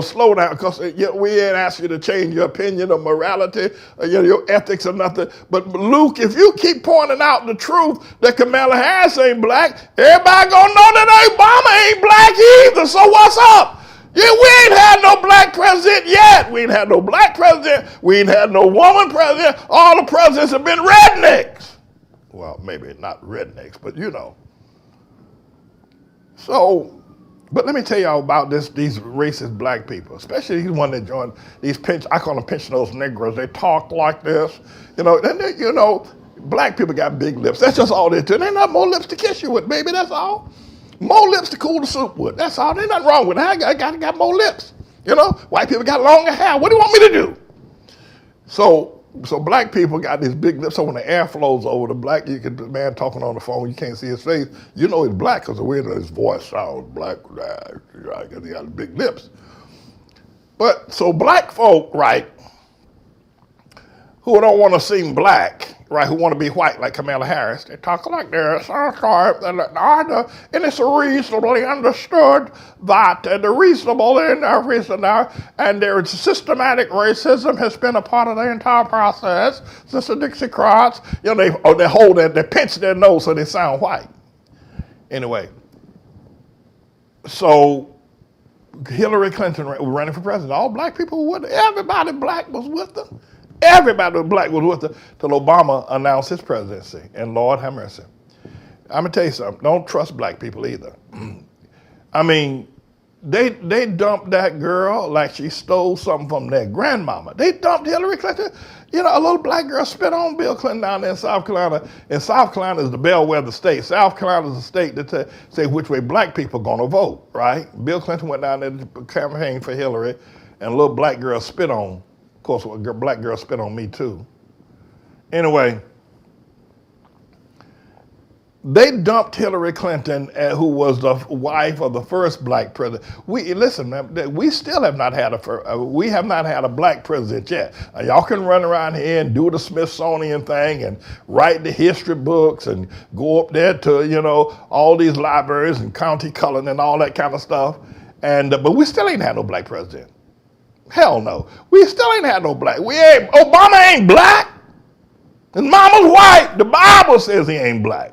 slow down, because we ain't asked you to change your opinion or morality or your ethics or nothing. But Luke, if you keep pointing out the truth that Kamala Harris ain't black, everybody going to know that Obama ain't black either. So what's up? Yeah, we ain't had no black president yet. We ain't had no black president. We ain't had no woman president. All the presidents have been rednecks. Well, maybe not rednecks, but So, but let me tell y'all about these racist black people, especially these one that joined these I call them pensionados Negroes. They talk like this, black people got big lips. That's just all they do. There ain't not more lips to kiss you with, baby, that's all. More lips to cool the soup with, that's all. There's nothing wrong with that. I got more lips. White people got longer hair. What do you want me to do? So black people got these big lips. So when the air flows over the black, the man talking on the phone, you can't see his face. You know he's black because the way his voice sounds black, because he got big lips. But so black folk, right, who don't want to seem black, right, who want to be white like Kamala Harris, they talk like this. And it's reasonably understood that the reasonable and reasonable, and their systematic racism has been a part of the entire process since the Dixiecrats. They pinch their nose so they sound white. Anyway, so Hillary Clinton was running for president. All black people were with her. Everybody black was with her. Everybody black was with her till Obama announced his presidency. And Lord have mercy. I'm going to tell you something. Don't trust black people either. I mean, they dumped that girl like she stole something from their grandmama. They dumped Hillary Clinton. A little black girl spit on Bill Clinton down there in South Carolina. And South Carolina is the bellwether state. South Carolina is the state that say which way black people are going to vote, right? Bill Clinton went down there to campaign for Hillary, and a little black girl spit on. Of course, a black girl spit on me too. Anyway, they dumped Hillary Clinton, who was the wife of the first black president. We still have not had a black president yet. Y'all can run around here and do the Smithsonian thing and write the history books and go up there to all these libraries and county culling and all that kind of stuff. But we still ain't had no black president. Hell no. We still ain't had no black. Obama ain't black. His mama's white. The Bible says he ain't black.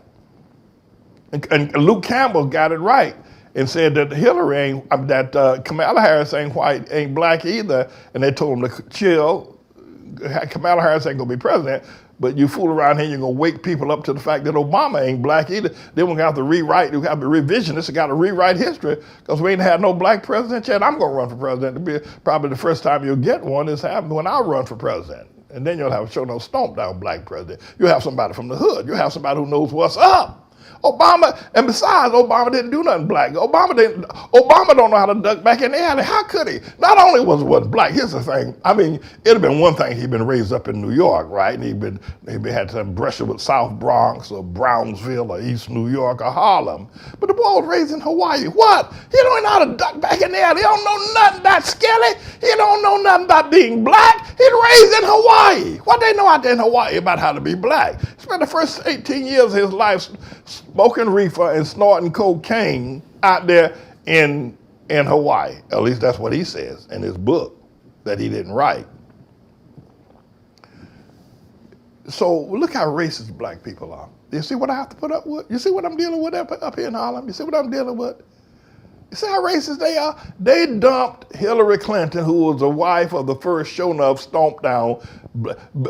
And Luke Campbell got it right and said that Kamala Harris ain't white, ain't black either. And they told him to chill. Kamala Harris ain't gonna be president. But you fool around here, you're going to wake people up to the fact that Obama ain't black either. Then we're going to have to rewrite, we have to revisionists, we got to rewrite history because we ain't had no black president yet. I'm going to run for president. It'll be probably the first time you'll get one is happening when I run for president. And then you'll have no stomp down black president. You'll have somebody from the hood. You'll have somebody who knows what's up. Obama, and besides, Obama didn't do nothing black. Obama don't know how to duck back in the alley. How could he? Not only was black, here's the thing. I mean, it'd have been one thing he'd been raised up in New York, right? And he'd had to brush it with South Bronx or Brownsville or East New York or Harlem. But the boy was raised in Hawaii. What? He don't know how to duck back in the alley. He don't know nothing about Skelly. He don't know nothing about being black. He's raised in Hawaii. What they know out there in Hawaii about how to be black? He spent the first 18 years of his life smoking reefer and snorting cocaine out there in Hawaii. At least that's what he says in his book that he didn't write. So look how racist black people are. You see what I have to put up with? You see what I'm dealing with up here in Harlem? You see what I'm dealing with? You see how racist they are? They dumped Hillary Clinton, who was the wife of the first show-enough stomp down.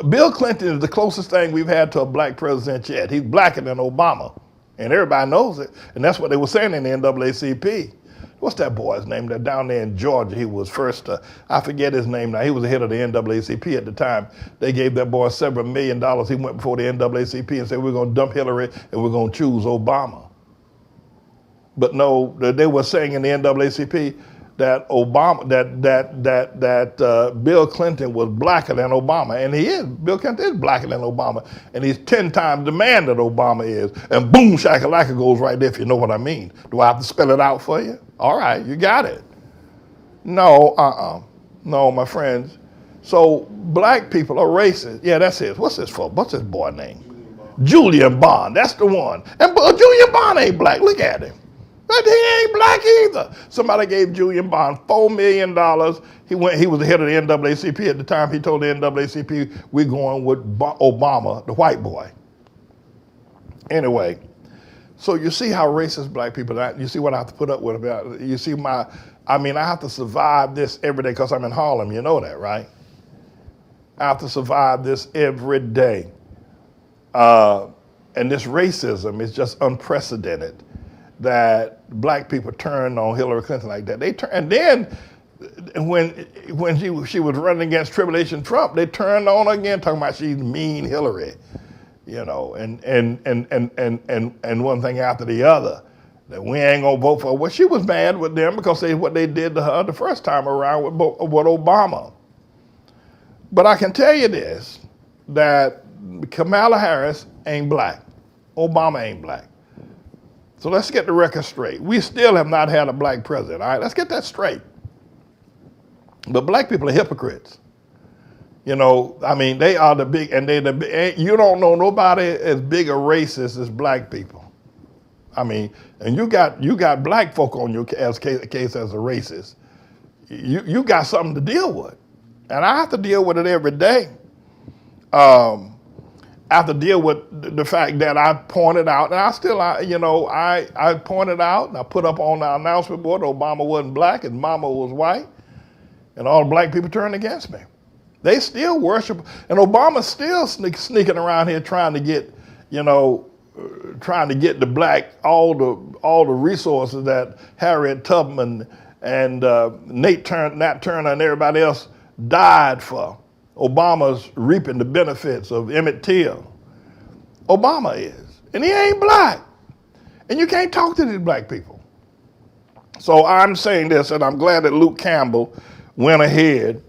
Bill Clinton is the closest thing we've had to a black president yet. He's blacker than Obama. And everybody knows it. And that's what they were saying in the NAACP. What's that boy's name? That down there in Georgia, he was first, I forget his name now. He was the head of the NAACP at the time. They gave that boy several $1 million. He went before the NAACP and said, we're going to dump Hillary and we're going to choose Obama. But no, they were saying in the NAACP, Bill Clinton was blacker than Obama, and he is. Bill Clinton is blacker than Obama, and he's 10 times the man that Obama is. And boom, shakalaka goes right there, if you know what I mean. Do I have to spell it out for you? All right, you got it. No, no, my friends. So black people are racist. Yeah, that's it. What's this for? What's this boy name? Julian Bond. That's the one. And Julian Bond ain't black. Look at him. But he ain't black either. Somebody gave Julian Bond $4 million. He was the head of the NAACP at the time. He told the NAACP, we're going with Obama, the white boy. Anyway, so you see how racist black people are. You see what I have to put up with about. You see I have to survive this every day because I'm in Harlem. You know that, right? I have to survive this every day. And this racism is just unprecedented, that black people turned on Hillary Clinton like that. And then when she was running against Tribulation Trump, they turned on her again, talking about she's mean Hillary, you know, and one thing after the other, that we ain't gonna vote for her. Well, she was mad with them because what they did to her the first time around with Obama. But I can tell you this, that Kamala Harris ain't black. Obama ain't black. So let's get the record straight. We still have not had a black president, all right? Let's get that straight. But black people are hypocrites. You know, I mean, they are the big, and you don't know nobody as big a racist as black people. I mean, and you got black folk on your case as a racist. You got something to deal with. And I have to deal with it every day. I have to deal with the fact that I pointed out, and I pointed out, and I put up on the announcement board, Obama wasn't black and Mama was white, and all the black people turned against me. They still worship, and Obama's still sneaking around here trying to get the black all the resources that Harriet Tubman and Nat Turner and everybody else died for. Obama's reaping the benefits of Emmett Till. Obama is. And he ain't black. And you can't talk to these black people. So I'm saying this, and I'm glad that Luke Campbell went ahead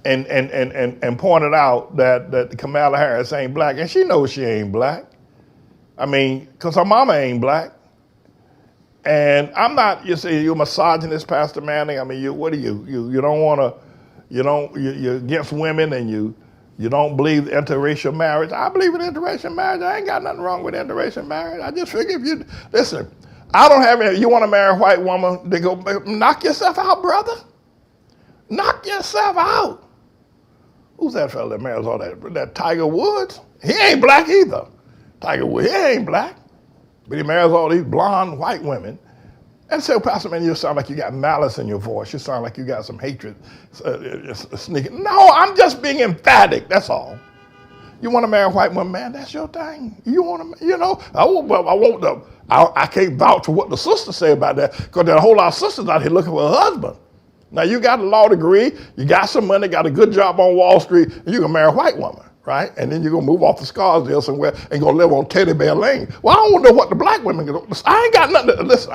and pointed out that Kamala Harris ain't black. And she knows she ain't black. I mean, because her mama ain't black. And I'm not, you say, you're a misogynist, Pastor Manning. I mean, what are you? You don't want to, you're against women, and you don't believe interracial marriage. I believe in interracial marriage. I ain't got nothing wrong with interracial marriage. I just figure listen, I don't have any, you want to marry a white woman, they go, knock yourself out, brother. Knock yourself out. Who's that fella that marries all that Tiger Woods? He ain't black either. Tiger Woods, he ain't black. But he marries all these blonde white women. And so, Pastor Man, you sound like you got malice in your voice. You sound like you got some hatred sneaking. No, I'm just being emphatic, that's all. You want to marry a white woman, man, that's your thing. You want to, I can't vouch for what the sisters say about that, because there are a whole lot of sisters out here looking for a husband. Now, you got a law degree, you got some money, got a good job on Wall Street, and you can marry a white woman, right? And then you're going to move off to Scarsdale somewhere and go live on Teddy Bear Lane. Well, I don't know what the black women can do. I ain't got nothing to, listen,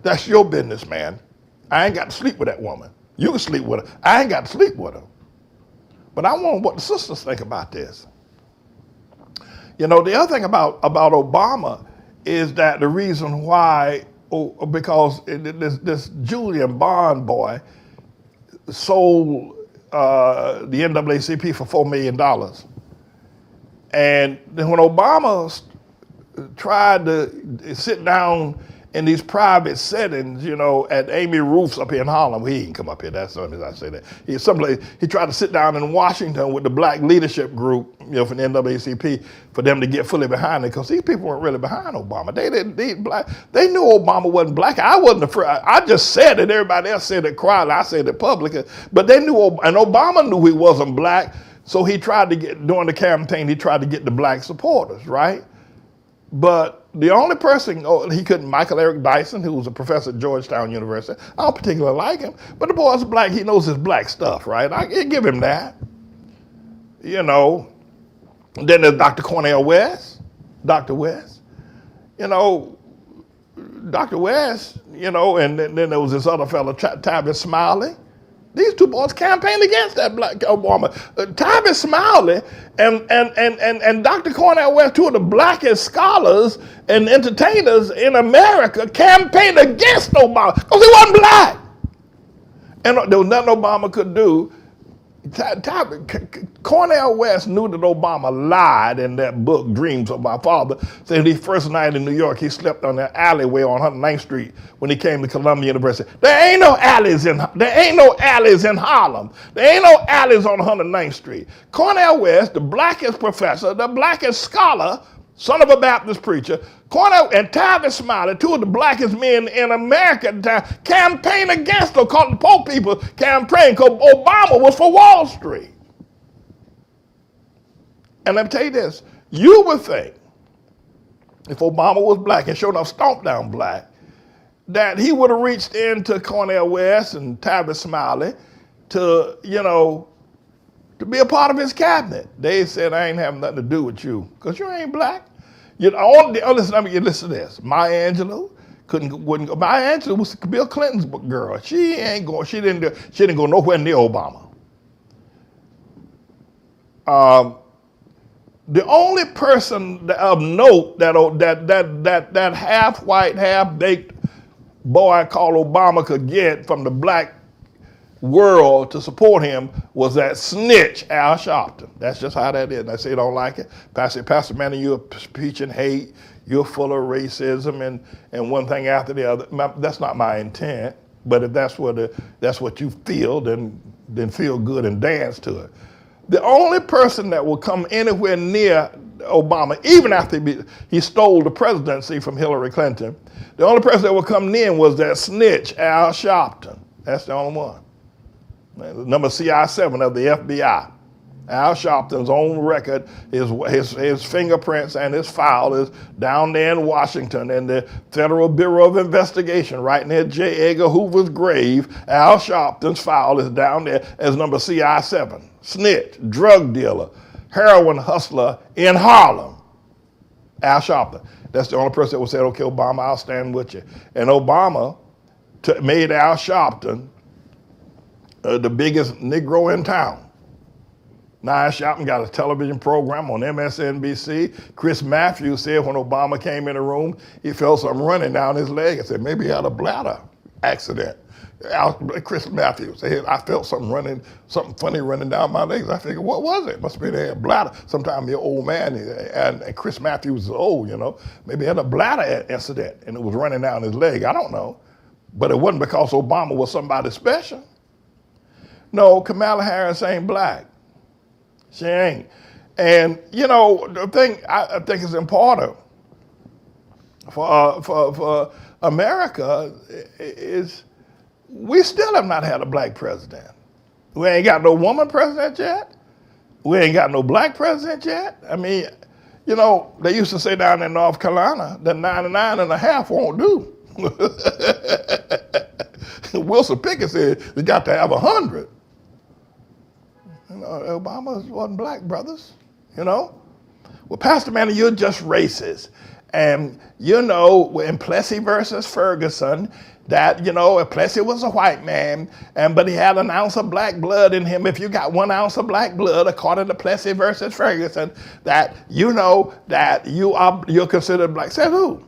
that's your business, man. I ain't got to sleep with that woman. You can sleep with her. I ain't got to sleep with her. But I want what the sisters think about this. You know, the other thing about Obama is that the reason why, because this Julian Bond boy sold the NAACP for $4 million. And then when Obama tried to sit down in these private settings, at Amy Roof's up here in Harlem, he didn't come up here, that's something I say that. He tried to sit down in Washington with the black leadership group, for the NAACP, for them to get fully behind it, because these people weren't really behind Obama. They knew Obama wasn't black. I wasn't afraid. I just said it. Everybody else said it quietly. I said it publicly. But they knew, and Obama knew he wasn't black, so he tried to during the campaign, he tried to get the black supporters, right? But the only person, he couldn't, Michael Eric Dyson, who was a professor at Georgetown University, I don't particularly like him, but the boy's black, he knows his black stuff, right? I give him that. Then there's Dr. Cornel West, Dr. West. Dr. West, you know, and then there was this other fellow, Tavis Smiley. These two boys campaigned against that black Obama. Tavis Smiley and Dr. Cornel West, two of the blackest scholars and entertainers in America, campaigned against Obama because he wasn't black. And there was nothing Obama could do. Cornel West knew that Obama lied in that book, Dreams of My Father, saying his first night in New York, he slept on that alleyway on 109th Street when he came to Columbia University. There ain't no alleys in Harlem. There ain't no alleys on 109th Street. Cornel West, the blackest professor, the blackest scholar, son of a Baptist preacher, Cornel and Tavis Smiley, two of the blackest men in America at the time, campaigned against them, called the poor people campaign, because Obama was for Wall Street. And let me tell you this, you would think, if Obama was black and sure enough stomped down black, that he would have reached into Cornel West and Tavis Smiley to, you know, to be a part of his cabinet. They said, I ain't having nothing to do with you, because you ain't black. You know, listen to this. Maya Angelou wouldn't go. Maya Angelou was Bill Clinton's girl. She didn't go nowhere near Obama. The only person of note that half white, half baked boy called Obama could get from the black world to support him was that snitch Al Sharpton. That's just how that is. And I say don't like it. Pastor Manning, you're preaching hate. You're full of racism and one thing after the other. That's not my intent. But if that's what you feel, then feel good and dance to it. The only person that will come anywhere near Obama, even after he stole the presidency from Hillary Clinton, the only person that will come near was that snitch Al Sharpton. That's the only one. Number CI7 of the FBI. Al Sharpton's own record, his fingerprints and his file is down there in Washington in the Federal Bureau of Investigation, right near J. Edgar Hoover's grave. Al Sharpton's file is down there as number CI7. Snitch, drug dealer, heroin hustler in Harlem. Al Sharpton. That's the only person that would say, okay, Obama, I'll stand with you. And Obama made Al Sharpton the biggest Negro in town. Now, Al Sharpton got a television program on MSNBC. Chris Matthews said when Obama came in the room, he felt something running down his leg and said maybe he had a bladder accident. Chris Matthews said, I felt something funny running down my legs. I figured, what was it? Must be a bladder. Sometimes you're an old man, and Chris Matthews is old, you know. Maybe he had a bladder incident and it was running down his leg. I don't know. But it wasn't because Obama was somebody special. No, Kamala Harris ain't black. She ain't. And, you know, the thing I think is important for America is we still have not had a black president. We ain't got no woman president yet. We ain't got no black president yet. I mean, you know, they used to say down in North Carolina that 99 and a half won't do. Wilson Pickett said they got to have 100. You know, Obama wasn't black, brothers, you know. Well, Pastor Manny, you're just racist. And, you know, in Plessy versus Ferguson, that, you know, Plessy was a white man, but he had an ounce of black blood in him. If you got 1 ounce of black blood, according to Plessy versus Ferguson, that you know that you're considered black. Said who?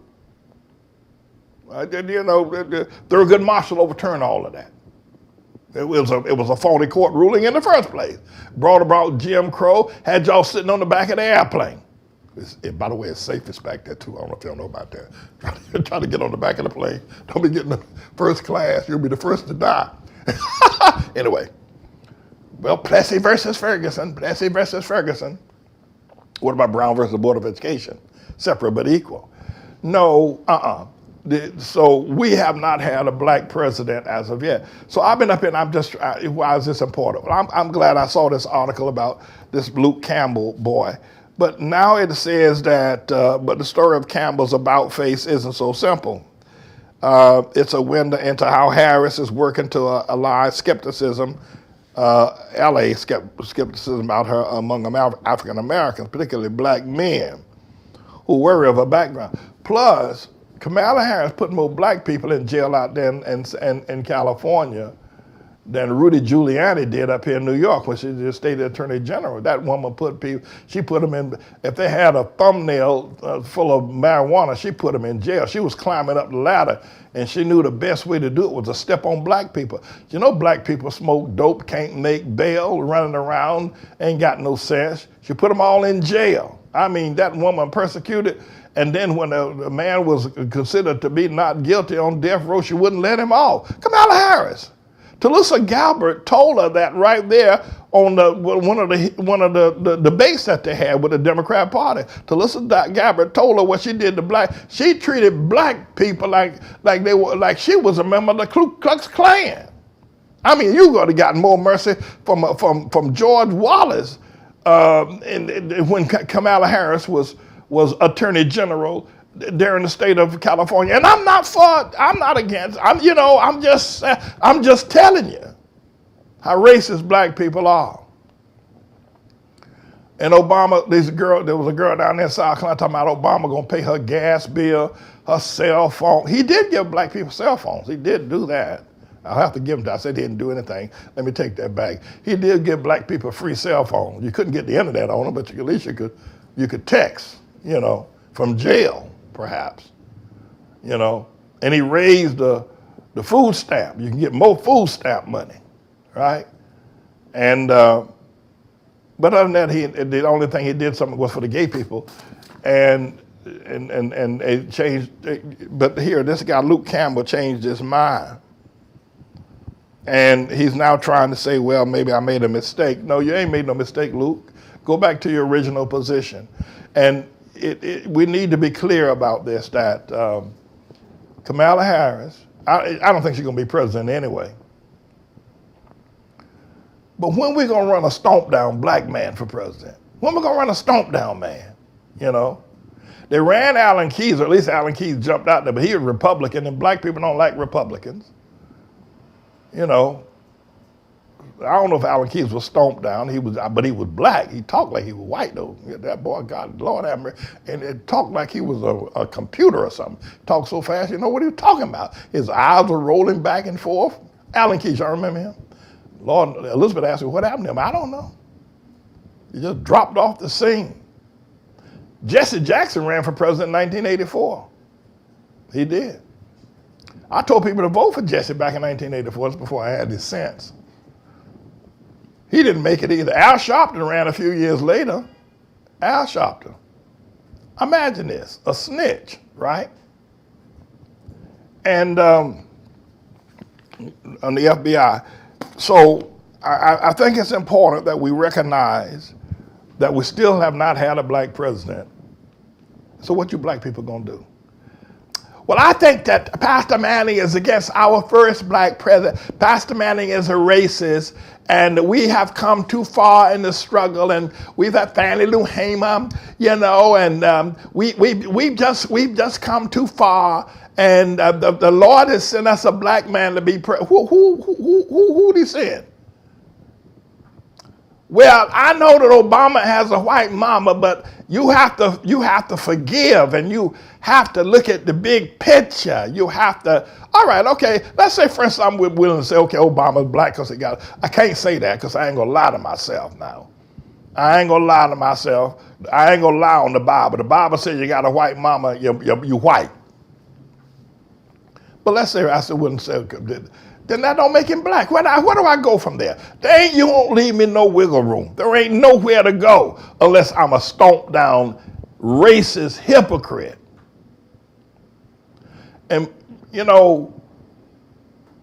You know, Thurgood Marshall overturned all of that. It was a faulty court ruling in the first place. Brought about Jim Crow, had y'all sitting on the back of the airplane. By the way, it's safest back there too. I don't know if y'all know about that. Try to get on the back of the plane. Don't be getting the first class. You'll be the first to die. Anyway, well, Plessy versus Ferguson. What about Brown versus the Board of Education? Separate but equal. No, So we have not had a black president as of yet. So I've been up here and why is this important? Well, I'm glad I saw this article about this Luke Campbell boy. But now it says that, but the story of Campbell's about face isn't so simple. It's a window into how Harris is working to align skepticism, LA skepticism about her among African Americans, particularly black men who worry of her background. Plus, Kamala Harris put more black people in jail out there in California than Rudy Giuliani did up here in New York when she was the state attorney general. That woman she put them in, if they had a thumbnail full of marijuana, she put them in jail. She was climbing up the ladder, and she knew the best way to do it was to step on black people. You know, black people smoke dope, can't make bail, running around, ain't got no sense. She put them all in jail. I mean, that woman persecuted, and then when the man was considered to be not guilty on death row, she wouldn't let him off. Kamala Harris. Talisa Gabbard told her that right there on one of the debates that they had with the Democrat Party. Talisa Gabbard told her what she did to black. She treated black people like she was a member of the Ku Klux Klan. I mean, you would have gotten more mercy from George Wallace when Kamala Harris was Attorney General during the state of California. And I'm not against, I'm just telling you how racist black people are. And Obama, there was a girl down there in South Carolina talking about Obama gonna pay her gas bill, her cell phone. He did give black people cell phones. He did do that. I'll have to give him that. I said he didn't do anything. Let me take that back. He did give black people free cell phones. You couldn't get the internet on them, but at least you could text, from jail. Perhaps, and he raised the food stamp. You can get more food stamp money, right? And but other than that, the only thing he did something was for the gay people, and it changed. But here, this guy Luke Campbell changed his mind, and he's now trying to say, well, maybe I made a mistake. No, you ain't made no mistake, Luke. Go back to your original position, and we need to be clear about this, that Kamala Harris, I don't think she's going to be president anyway. But when we going to run a stomp down black man for president? When we going to run a stomp down man? They ran Alan Keyes, or at least Alan Keyes jumped out there, but he was Republican, and black people don't like Republicans. I don't know if Alan Keyes was stomped down, but he was black. He talked like he was white, though. That boy, God, Lord have mercy. And it talked like he was a computer or something. Talked so fast, you know what he was talking about. His eyes were rolling back and forth. Alan Keyes, y'all remember him? Lord, Elizabeth asked me, what happened to him? I don't know. He just dropped off the scene. Jesse Jackson ran for president in 1984. He did. I told people to vote for Jesse back in 1984. That's before I had this sense. He didn't make it either. Al Sharpton ran a few years later. Al Sharpton. Imagine this, a snitch, right? And on the FBI. So I think it's important that we recognize that we still have not had a black president. So what you black people gonna do? Well, I think that Pastor Manning is against our first black president. Pastor Manning is a racist, and we have come too far in the struggle, and we've had Fannie Lou Hamer, and we've just come too far, and the Lord has sent us a black man to be president. Who did he send? Well, I know that Obama has a white mama, but you have to forgive, and you have to look at the big picture. You have to, all right, okay, let's say, for instance, I'm willing to say, okay, Obama's black because I can't say that because I ain't going to lie to myself now. I ain't going to lie to myself. I ain't going to lie on the Bible. The Bible says you got a white mama, you white. But let's say I still wouldn't say, then that don't make him black. Where do I go from there? You won't leave me no wiggle room. There ain't nowhere to go unless I'm a stomped down racist hypocrite. And,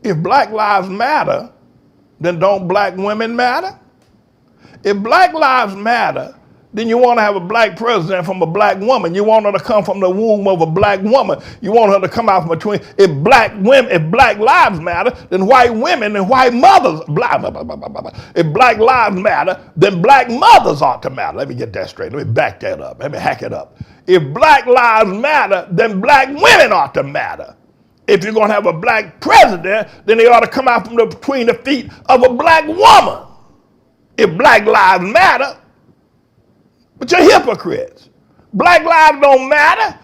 if Black Lives Matter, then don't black women matter? If Black Lives Matter, then you want to have a black president from a black woman. You want her to come from the womb of a black woman. You want her to come out from between. If Black lives matter, then white women and white mothers, blah, blah, blah, blah, blah, blah. If Black lives matter, then black mothers ought to matter. Let me get that straight. Let me back that up. Let me hack it up. If Black lives matter, then black women ought to matter. If you're going to have a black president, then they ought to come out from between the feet of a black woman. If Black lives matter, but you're hypocrites. Black lives don't matter.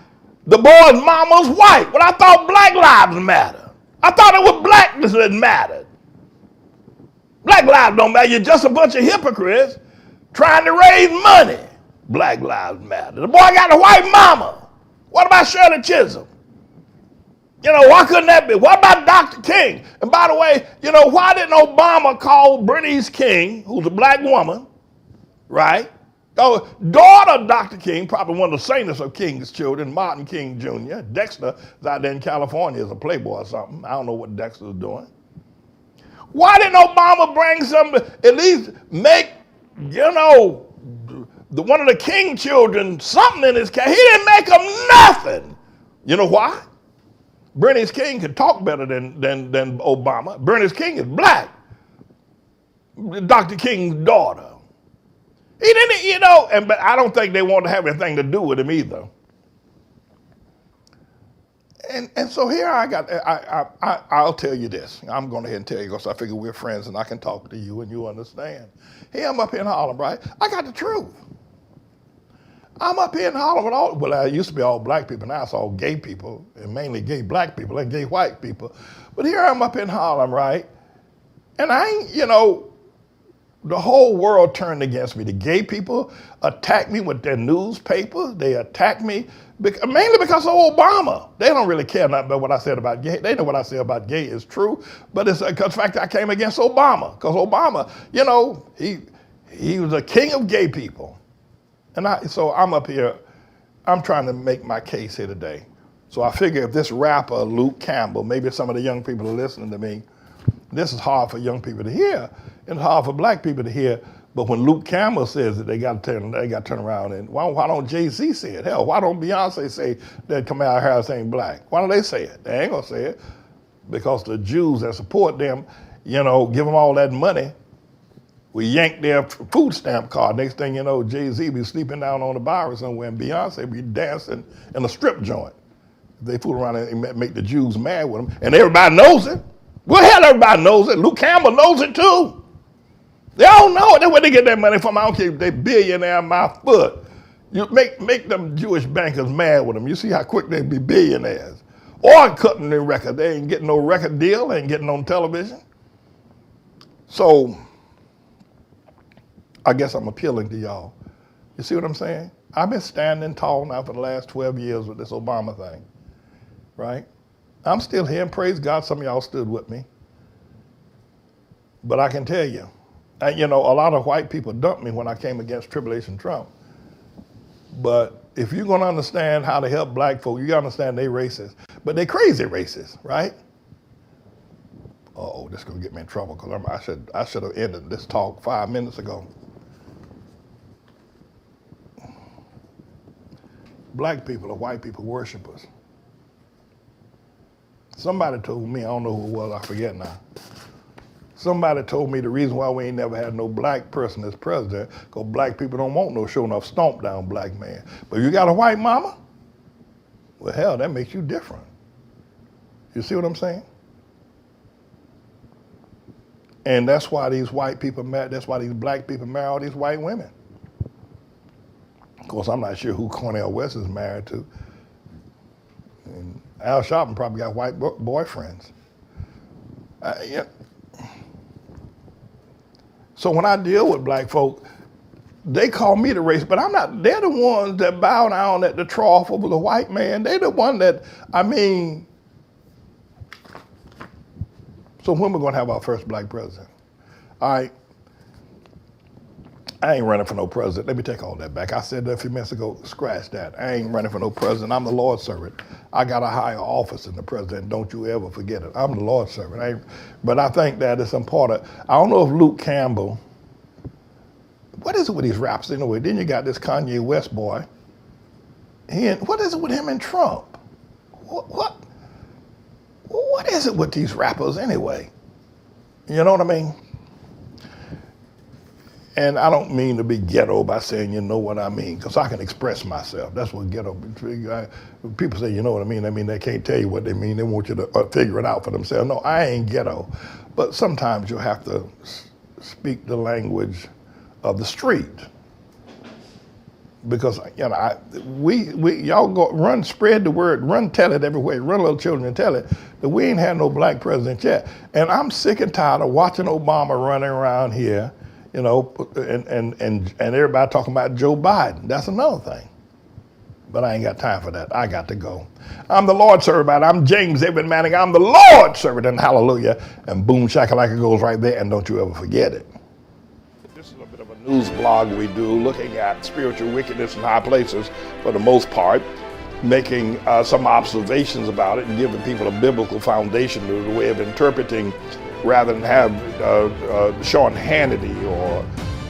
The boy's mama's white. Well, I thought black lives matter. I thought it was blackness that mattered. Black lives don't matter. You're just a bunch of hypocrites trying to raise money. Black lives matter. The boy got a white mama. What about Shirley Chisholm? Why couldn't that be? What about Dr. King? And by the way, why didn't Obama call Bernice King, who's a black woman, right? Oh, daughter of Dr. King, probably one of the saintest of King's children, Martin King Jr. Dexter is out there in California as a playboy or something. I don't know what Dexter's doing. Why didn't Obama bring some, at least make, one of the King children something in his case? He didn't make them nothing. You know why? Bernice King could talk better than Obama. Bernice King is black. Dr. King's daughter. He didn't, but I don't think they want to have anything to do with him either. And so here I'll tell you this. I'm going ahead and tell you because I figure we're friends and I can talk to you and you understand. Here I'm up here in Harlem, right? I got the truth. I'm up here in Harlem with it used to be all black people. Now it's all gay people, and mainly gay black people and gay white people. But here I'm up in Harlem, right? And I ain't, the whole world turned against me. The gay people attacked me with their newspapers. They attacked me mainly because of Obama. They don't really care nothing about what I said about gay. They know what I say about gay is true, but it's because the fact I came against Obama. Because Obama, he was a king of gay people. So I'm up here, I'm trying to make my case here today. So I figure if this rapper, Luke Campbell, maybe some of the young people are listening to me, this is hard for young people to hear, and hard for black people to hear, but when Luke Campbell says it, they got to turn around, and why don't Jay-Z say it? Hell, why don't Beyonce say that Kamala Harris ain't black? Why don't they say it? They ain't gonna say it, because the Jews that support them, give them all that money, we yank their food stamp card. Next thing you know, Jay-Z be sleeping down on the bar somewhere, and Beyonce be dancing in a strip joint. They fool around and make the Jews mad with them, and everybody knows it. Well, hell, everybody knows it. Luke Campbell knows it too. They all know it. That's where they get that money from. I don't care if they billionaire my foot. You make them Jewish bankers mad with them. You see how quick they be billionaires. Or cutting their record. They ain't getting no record deal. They ain't getting on television. So I guess I'm appealing to y'all. You see what I'm saying? I've been standing tall now for the last 12 years with this Obama thing, right? I'm still here, and praise God, some of y'all stood with me. But I can tell you, and a lot of white people dumped me when I came against Tribulation Trump. But if you're gonna understand how to help black folk, you gotta understand they racist. But they crazy racist, right? Uh-oh, this is gonna get me in trouble, because I should have ended this talk 5 minutes ago. Black people are white people worshipers. Somebody told me, I don't know who it was, I forget now. Somebody told me the reason why we ain't never had no black person as president, because black people don't want no show enough stomp down black man. But if you got a white mama, well, hell, that makes you different. You see what I'm saying? And that's why these white people marry, that's why these black people marry all these white women. Of course, I'm not sure who Cornel West is married to. And Al Sharpton probably got white boyfriends. Yeah. So when I deal with black folk, they call me the race, but I'm not. They're the ones that bow down at the trough over the white man. They're the one that, so when we're going to have our first black president? All right. I ain't running for no president. Let me take all that back. I said that a few minutes ago, scratch that. I ain't running for no president. I'm the Lord's servant. I got a higher office than the president. Don't you ever forget it. I'm the Lord's servant. But I think that it's important. I don't know if Luke Campbell, what is it with these raps anyway? Then you got this Kanye West boy. What is it with him and Trump? What is it with these rappers anyway? You know what I mean? And I don't mean to be ghetto by saying you know what I mean, because I can express myself. That's what ghetto, people say you know what I mean they can't tell you what they mean. They want you to figure it out for themselves. No, I ain't ghetto. But sometimes you have to speak the language of the street. because y'all go run, spread the word, run, tell it everywhere, run little children and tell it that we ain't had no black president yet. And I'm sick and tired of watching Obama running around here, and everybody talking about Joe Biden. That's another thing. But I ain't got time for that. I got to go. I'm the Lord's servant. I'm James David Manning. I'm the Lord's servant, and hallelujah. And boom shakalaka goes right there, and don't you ever forget it. This is a bit of a news blog we do, looking at spiritual wickedness in high places for the most part, making some observations about it and giving people a biblical foundation to the way of interpreting, rather than have Sean Hannity or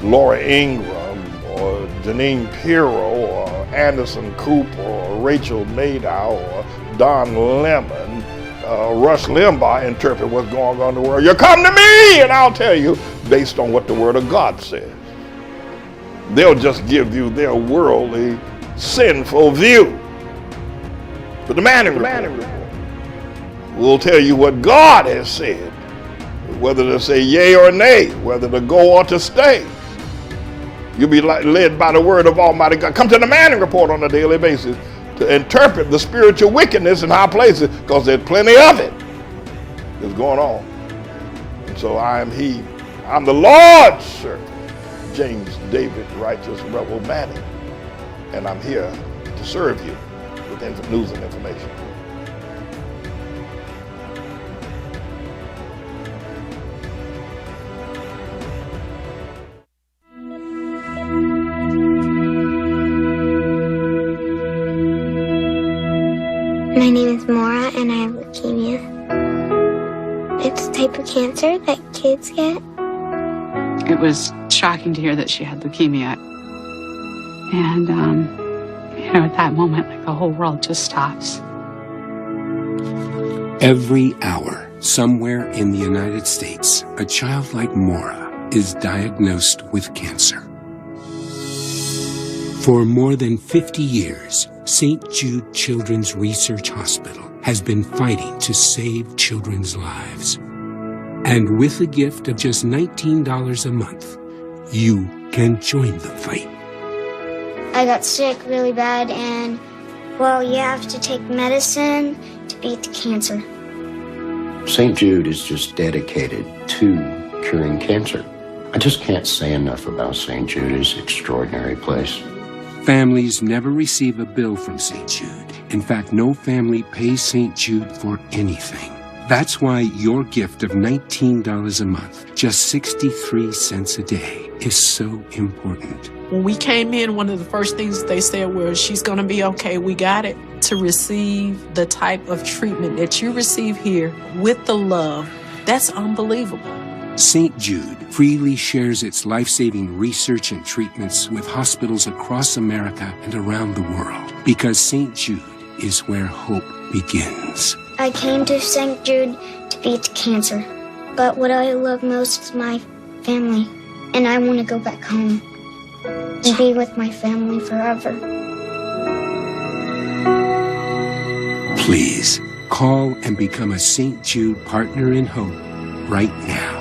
Laura Ingraham or Janine Pirro or Anderson Cooper or Rachel Maddow or Don Lemon, Rush Limbaugh interpret what's going on in the world. You come to me and I'll tell you based on what the Word of God says. They'll just give you their worldly, sinful view. But the Manning Report will tell you what God has said, whether to say yea or nay, whether to go or to stay. You'll be led by the word of Almighty God. Come to the Manning Report on a daily basis to interpret the spiritual wickedness in high places, because there's plenty of it that's going on. And so I'm the Lord's servant, James David Righteous Rebel Manning, and I'm here to serve you with news and information. My name is Maura and I have leukemia. It's a type of cancer that kids get. It was shocking to hear that she had leukemia. And, at that moment, like the whole world just stops. Every hour, somewhere in the United States, a child like Maura is diagnosed with cancer. For more than 50 years, St. Jude Children's Research Hospital has been fighting to save children's lives. And with a gift of just $19 a month, you can join the fight. I got sick really bad and, you have to take medicine to beat the cancer. St. Jude is just dedicated to curing cancer. I just can't say enough about St. Jude. It's an extraordinary place. Families never receive a bill from St. Jude. In fact, no family pays St. Jude for anything. That's why your gift of $19 a month, just 63 cents a day, is so important. When we came in, one of the first things they said was, she's going to be okay. We got it. To receive the type of treatment that you receive here with the love, that's unbelievable. St. Jude freely shares its life-saving research and treatments with hospitals across America and around the world, because St. Jude is where hope begins. I came to St. Jude to beat cancer, but what I love most is my family, and I want to go back home and be with my family forever. Please, call and become a St. Jude Partner in Hope right now.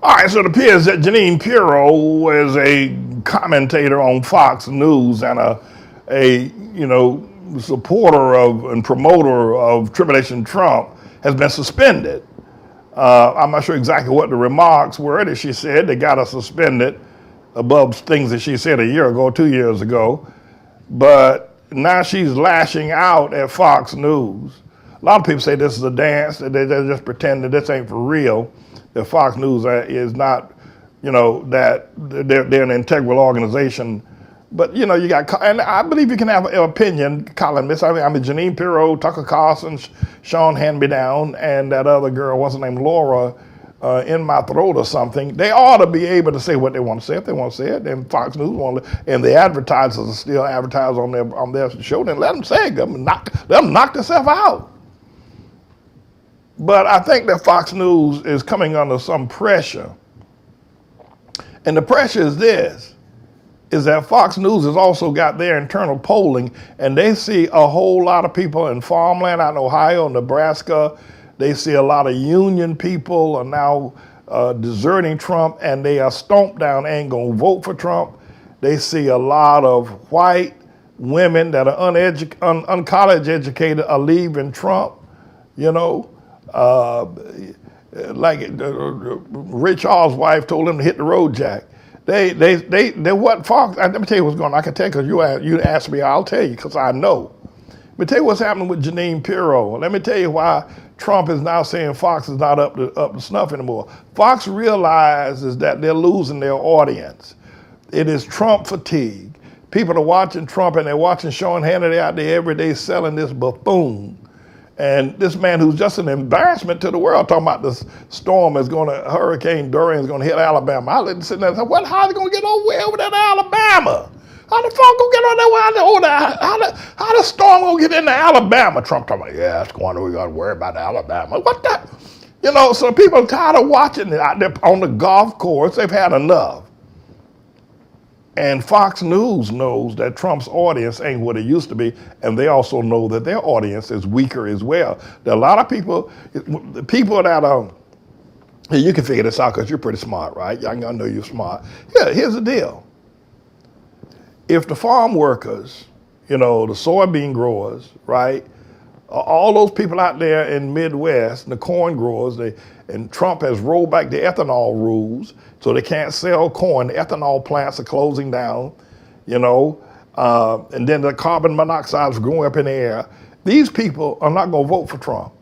All right, so it appears that Janine Pirro is a commentator on Fox News and a supporter of and promoter of Tribulation Trump has been suspended. I'm not sure exactly what the remarks were that she said that got her suspended above things that she said a year ago, 2 years ago. But now she's lashing out at Fox News. A lot of people say this is a dance, that they're just pretending this ain't for real, that Fox News is not, that they're an integral organization. But, you got, and I believe you can have an opinion, columnists. I mean, Janine Pirro, Tucker Carlson, Sean Hand-Me-Down, and that other girl, what's her name, Laura, In My Throat or something. They ought to be able to say what they want to say. If they want to say it, then Fox News won't, and the advertisers are still advertise on their show, then let them say it. Let them knock themselves out. But I think that Fox News is coming under some pressure. And the pressure is this, is that Fox News has also got their internal polling, and they see a whole lot of people in farmland out in Ohio, Nebraska. They see a lot of union people are now deserting Trump, and they are stomped down, ain't gonna vote for Trump. They see a lot of white women that are uncollege educated are leaving Trump, you know. Like Ray Charles' wife told him to hit the road, Jack. They what Fox. Let me tell you what's going on. I can tell you because you asked me. I'll tell you because I know. Let me tell you what's happening with Jeanine Pirro. Let me tell you why Trump is now saying Fox is not up to snuff anymore. Fox realizes that they're losing their audience. It is Trump fatigue. People are watching Trump and they're watching Sean Hannity out there every day selling this buffoon. And this man who's just an embarrassment to the world, talking about this storm is going to, Hurricane Dorian is going to hit Alabama. I was sitting there and said, well, how are they going to get over there to Alabama? How the fuck going to get over there? How the storm going to get into Alabama? Trump talking about, yeah, it's going to, we got to worry about Alabama. What the? You know, so people are tired of watching it out there on the golf course. They've had enough. And Fox News knows that Trump's audience ain't what it used to be, and they also know that their audience is weaker as well. There are a lot of people, the people that you can figure this out because you're pretty smart, right? I know you're smart. Yeah, here's the deal. If the farm workers, you know, the soybean growers, right, all those people out there in Midwest, the corn growers, and Trump has rolled back the ethanol rules, so they can't sell corn. The ethanol plants are closing down, you know, and then the carbon monoxide is growing up in the air. These people are not going to vote for Trump.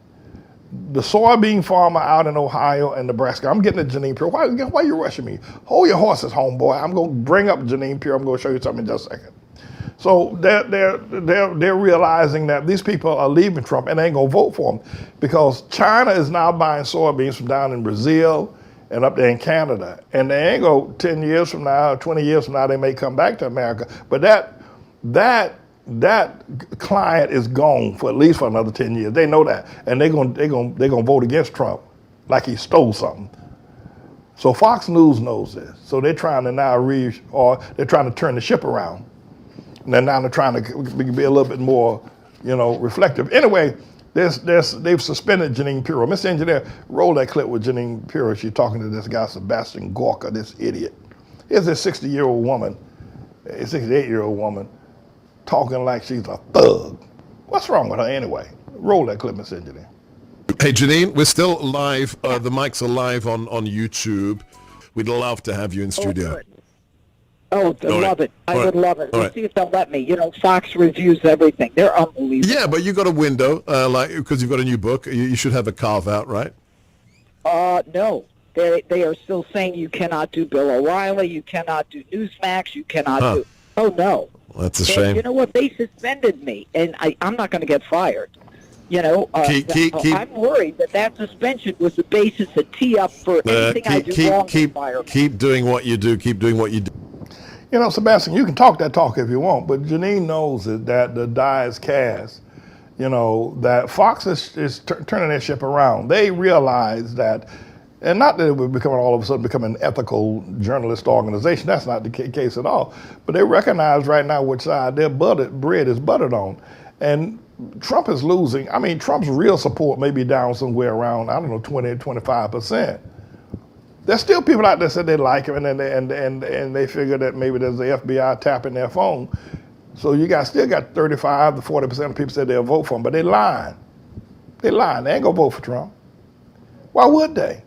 The soybean farmer out in Ohio and Nebraska, I'm getting to Jeanine Pirro. Why are you rushing me? Hold your horses, homeboy. I'm going to bring up Jeanine Pirro. I'm going to show you something in just a second. So they're realizing that these people are leaving Trump and they ain't gonna vote for him because China is now buying soybeans from down in Brazil and up there in Canada. And they ain't go 10 years from now, 20 years from now, they may come back to America. But that client is gone for at least for another 10 years. They know that. And they're gonna vote against Trump like he stole something. So Fox News knows this. So they're trying to now they're trying to turn the ship around. And then now they're trying to be a little bit more, you know, reflective. Anyway, they've suspended Jeanine Pirro. Mr. Engineer, roll that clip with Jeanine Pirro. She's talking to this guy, Sebastian Gorka, this idiot. Here's this 60-year-old woman, a 68-year-old woman, talking like she's a thug. What's wrong with her anyway? Roll that clip, Mr. Engineer. Hey, Jeanine, we're still live. The mics are live on YouTube. We'd love to have you in studio. Oh, love it. I would love it. Let's see if they'll let me. You know, Fox reviews everything. They're unbelievable. Yeah, but you got a window, because you've got a new book. You should have a carve out, right? No. They are still saying you cannot do Bill O'Reilly, you cannot do Newsmax, you cannot do... Oh, no. That's a shame. You know what? They suspended me, and I'm not going to get fired. You know, I'm worried that suspension was the basis to tee up for anything I do wrong to fire me. Keep doing what you do. Keep doing what you do. You know, Sebastian, you can talk that talk if you want, but Jeanine knows that the die is cast. You know, that Fox is turning their ship around. They realize that, and not that it would become all of a sudden become an ethical journalist organization. That's not the case at all. But they recognize right now which side their bread is buttered on. And Trump is losing. I mean, Trump's real support may be down somewhere around, 20, 25%. There's still people out there that said they like him, and they figure that maybe there's the FBI tapping their phone. So you still got 35 to 40% of people said they'll vote for him, but they lying. They lying. They ain't gonna vote for Trump. Why would they?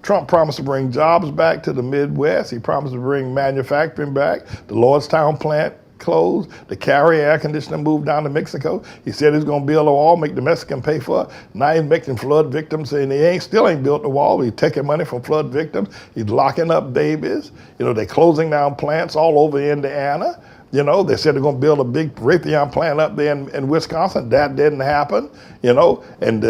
Trump promised to bring jobs back to the Midwest. He promised to bring manufacturing back. The Lordstown plant closed. The Cary air conditioner moved down to Mexico. He said he's going to build a wall, make the Mexicans pay for it. Now he's making flood victims, and he still ain't built the wall. He's taking money from flood victims. He's locking up babies. You know, they're closing down plants all over Indiana. You know, they said they're going to build a big Raytheon plant up there in Wisconsin. That didn't happen. You know, and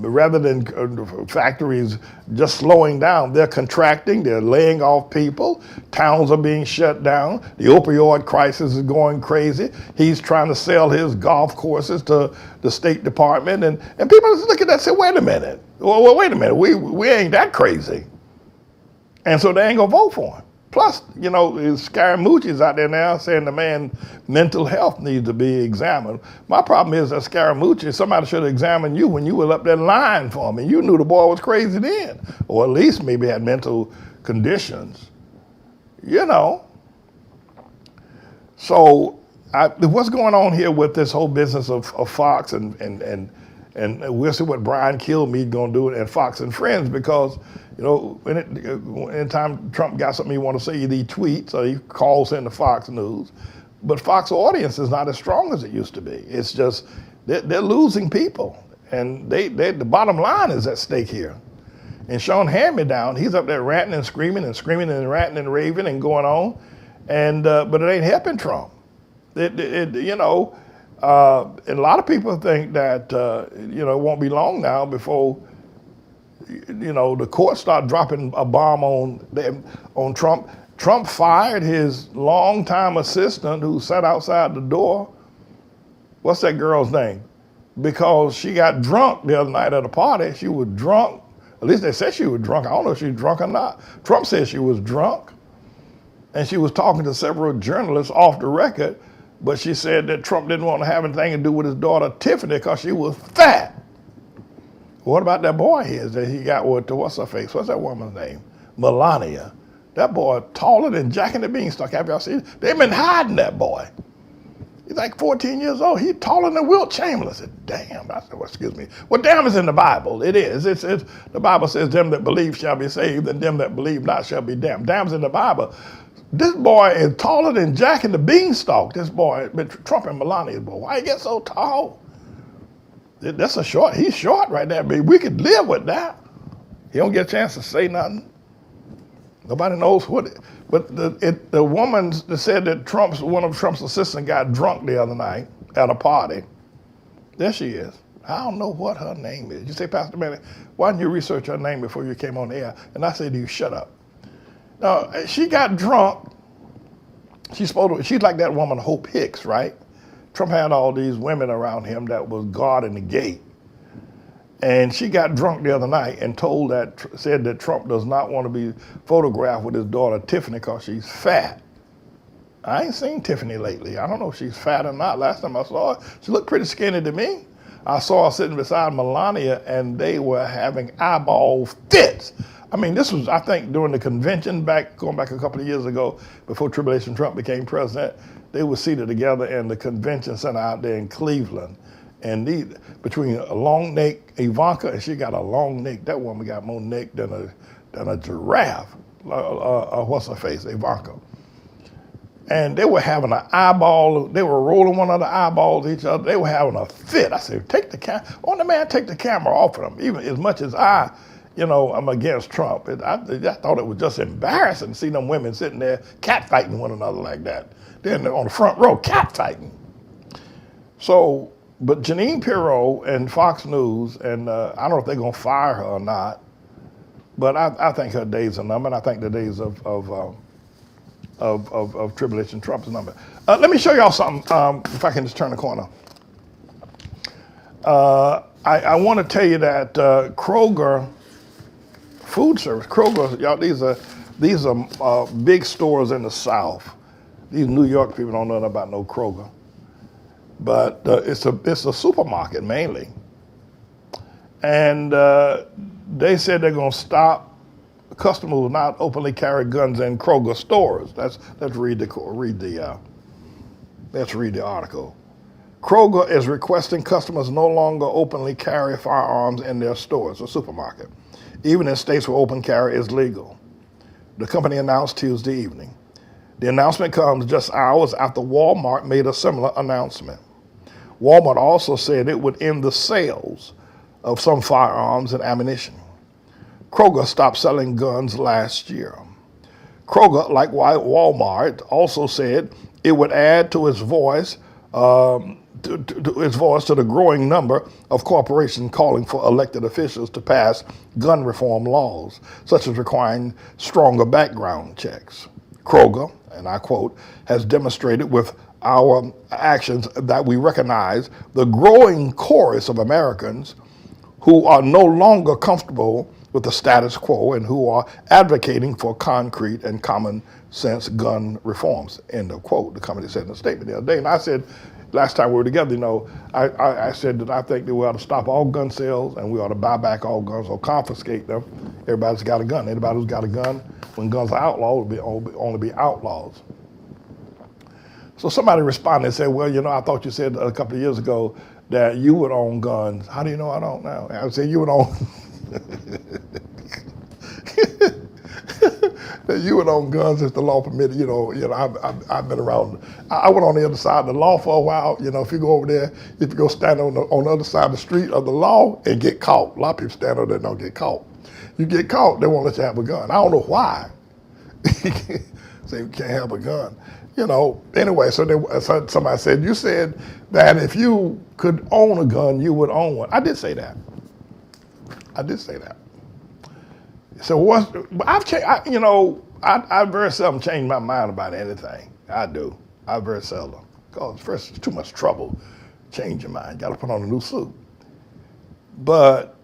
rather than factories just slowing down, they're contracting. They're laying off people. Towns are being shut down. The opioid crisis is going crazy. He's trying to sell his golf courses to the State Department, and people just look at that and say, "Wait a minute. Well, wait a minute. We ain't that crazy." And so they ain't gonna vote for him. Plus, you know, Scaramucci's out there now saying the man's mental health needs to be examined. My problem is that Scaramucci, somebody should have examined you when you were up there lying for him, and you knew the boy was crazy then, or at least maybe had mental conditions. You know, So what's going on here with this whole business of Fox and we'll see what Brian Kilmeade gonna do and Fox and Friends, because anytime Trump got something he want to say, he tweets or he calls into Fox News. But Fox audience is not as strong as it used to be. It's just they're losing people, and the bottom line is at stake here. And Sean Hand-Me-Down, he's up there ranting and screaming and ranting and raving and going on, and but it ain't helping Trump. And a lot of people think that it won't be long now before the courts start dropping a bomb on Trump. Trump fired his longtime assistant who sat outside the door. What's that girl's name? Because she got drunk the other night at a party. She was drunk. At least they said she was drunk. I don't know if she's drunk or not. Trump said she was drunk. And she was talking to several journalists off the record, but she said that Trump didn't want to have anything to do with his daughter Tiffany because she was fat. What about that boy here that he got with, what's her face? What's that woman's name? Melania. That boy taller than Jack and the Beanstalk. Have y'all seen it? They've been hiding that boy. He's like 14 years old. He's taller than Wilt Chamberlain. I said, damn. I said, well, excuse me. Well, damn is in the Bible. It is. It's the Bible says, them that believe shall be saved, and them that believe not shall be damned. Damn's in the Bible. This boy is taller than Jack and the Beanstalk. This boy, Trump and Melania, boy, why he get so tall? That's he's short right there, baby. We could live with that. He don't get a chance to say nothing. Nobody knows what it, but the woman that said that one of Trump's assistants got drunk the other night at a party. There she is. I don't know what her name is. You say, Pastor Manny, why didn't you research her name before you came on the air? And I said to you, shut up. Now, she got drunk. She's like that woman, Hope Hicks, right? Trump had all these women around him that was guarding the gate. And she got drunk the other night and said that Trump does not want to be photographed with his daughter Tiffany because she's fat. I ain't seen Tiffany lately. I don't know if she's fat or not. Last time I saw her, she looked pretty skinny to me. I saw her sitting beside Melania and they were having eyeball fits. I mean, this was, I think, during the convention going back a couple of years ago, before Tribulation Trump became president. They were seated together in the convention center out there in Cleveland. And between a long neck, Ivanka, and she got a long neck. That woman got more neck than a giraffe. What's her face? Ivanka. And they were having an eyeball. They were rolling one of the eyeballs at each other. They were having a fit. I said, take the camera off of them. Even as much as I'm against Trump. I thought it was just embarrassing to see them women sitting there catfighting one another like that. Then on the front row, catfighting. So, but Jeanine Pirro and Fox News, and I don't know if they're going to fire her or not, but I think her days are numbered. I think the days of Tribulation Trump's numbered. Let me show y'all something, if I can just turn the corner. I want to tell you that Kroger Food Service, Kroger, y'all, these are big stores in the South. These New York people don't know nothing about no Kroger. But it's a supermarket mainly. And they said they're going to stop customers will not openly carry guns in Kroger stores. Let's read the article. Kroger is requesting customers no longer openly carry firearms in their stores, a supermarket, even in states where open carry is legal. The company announced Tuesday evening. The announcement comes just hours after Walmart made a similar announcement. Walmart also said it would end the sales of some firearms and ammunition. Kroger stopped selling guns last year. Kroger, like Walmart, also said it would add to its voice to the growing number of corporations calling for elected officials to pass gun reform laws, such as requiring stronger background checks. Kroger, and I quote, has demonstrated with our actions that we recognize the growing chorus of Americans who are no longer comfortable with the status quo and who are advocating for concrete and common sense gun reforms, end of quote, the company said in a statement the other day. And I said, last time we were together, I said that I think that we ought to stop all gun sales and we ought to buy back all guns or confiscate them. Everybody's got a gun. Anybody who's got a gun, when guns are outlawed, will only be outlaws. So somebody responded and said, well, I thought you said a couple of years ago that you would own guns. How do you know I don't now? I said you would own that you would own guns if the law permitted. I've been around. I went on the other side of the law for a while. If you go over there, if you go stand on the other side of the street of the law and get caught. A lot of people stand over there and don't get caught. You get caught, they won't let you have a gun. I don't know why. Say you can't have a gun. Anyway, so somebody said, you said that if you could own a gun, you would own one. I did say that. So I've changed, I very seldom change my mind about anything. I do. I very seldom. Because first, it's too much trouble. Change your mind. Got to put on a new suit. But,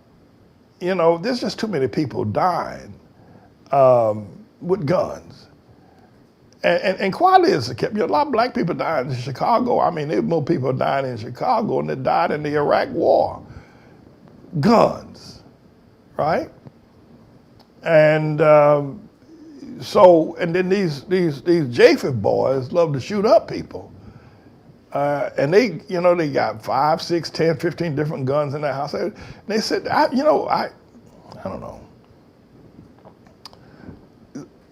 there's just too many people dying with guns. And quietly as it kept, a lot of black people died in Chicago. I mean, there were more people dying in Chicago than they died in the Iraq War. Guns, right? And and then these Japheth boys love to shoot up people. And they got 5, 6, 10, 15 different guns in their house. And they said, I don't know.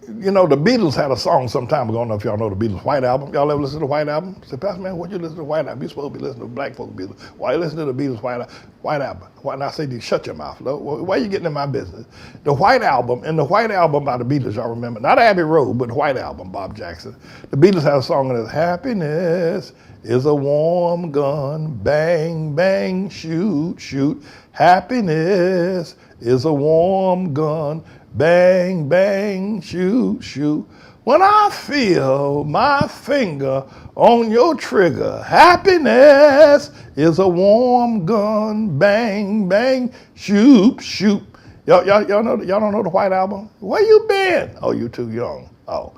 The Beatles had a song some time ago. I don't know if y'all know the Beatles' White Album. Y'all ever listen to the White Album? I said, Pastor man, what you listen to the White Album? You're supposed to be listening to black folk Beatles. Why you listen to the Beatles' White Album? Why not say, shut your mouth, though? Why are you getting in my business? The White Album, and the White Album by the Beatles, y'all remember, not Abbey Road, but the White Album, Bob Jackson. The Beatles had a song that says, happiness is a warm gun, bang, bang, shoot, shoot. Happiness is a warm gun, bang, bang, shoot, shoot. When I feel my finger on your trigger, happiness is a warm gun, bang, bang, shoot, shoot. Y'all don't know the White Album? Where you been? Oh, you too young. Oh.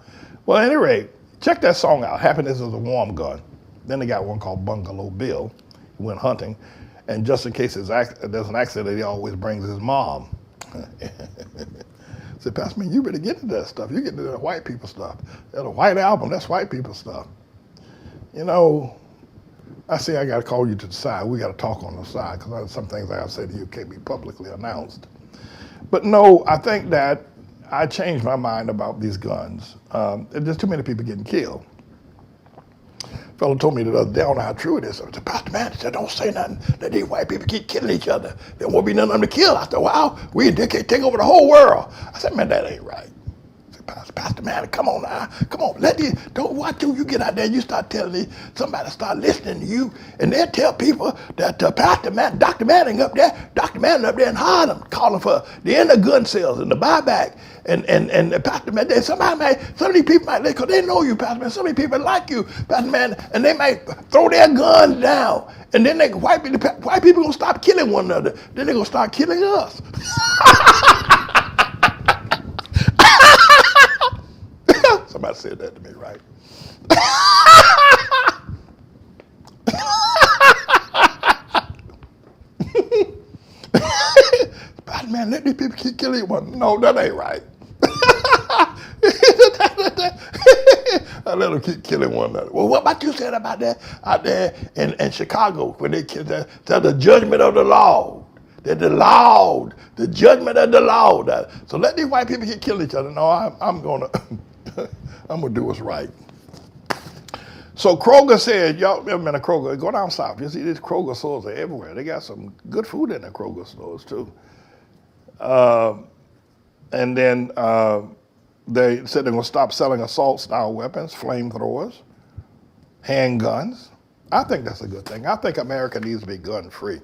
Well, at any rate, check that song out, Happiness is a Warm Gun. Then they got one called Bungalow Bill. He went hunting, and just in case there's an accident, he always brings his mom. I said, Pastor man, you better get into that stuff. You get into that white people stuff. That's a White Album, that's white people stuff. I say I got to call you to the side. We got to talk on the side, because some things I got to say to you can't be publicly announced. But no, I think that I changed my mind about these guns. There's too many people getting killed. A fellow told me the other day, I don't know how true it is. I said, Pastor man, he said, don't say nothing. Let these white people keep killing each other. There won't be none of them to kill. I said, wow, they can take over the whole world. I said, man, that ain't right. I said, Pastor man, come on now. Come on, don't watch you get out there and you start telling somebody start listening to you, and they'll tell people that Pastor man, Dr. Manning up there in Harlem, calling for the end of gun sales and the buyback. And Pastor man, some of these people might, because they know you, Pastor man, some of these people like you, Pastor man, and they might throw their guns down. And then white people gonna stop killing one another. Then they're gonna start killing us. Somebody said that to me, right? Pastor man, let these people keep killing one. No, that ain't right. I let them keep killing one another. Well, what about you said about that out there in Chicago when they killed the judgment of the law? The judgment of the law. So let these white people keep killing each other. No, I'm gonna do what's right. So Kroger said, y'all ever been to Kroger? Go down south. You see these Kroger stores are everywhere. They got some good food in the Kroger stores too. And then they said they're going to stop selling assault-style weapons, flamethrowers, handguns. I think that's a good thing. I think America needs to be gun-free.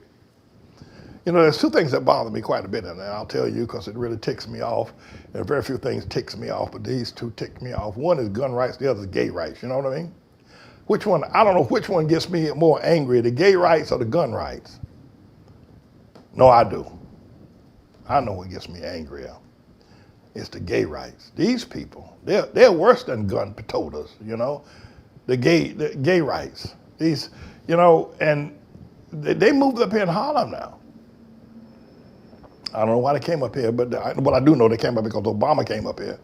There's two things that bother me quite a bit, and I'll tell you because it really ticks me off. And very few things ticks me off, but these two tick me off. One is gun rights, the other is gay rights. You know what I mean? Which one? I don't know which one gets me more angry, the gay rights or the gun rights. No, I do. I know what gets me angrier. It's the gay rights. These people, they're worse than gun totas, the gay rights. These, and they moved up here in Harlem now. I don't know why they came up here, but I do know they came up because Obama came up here.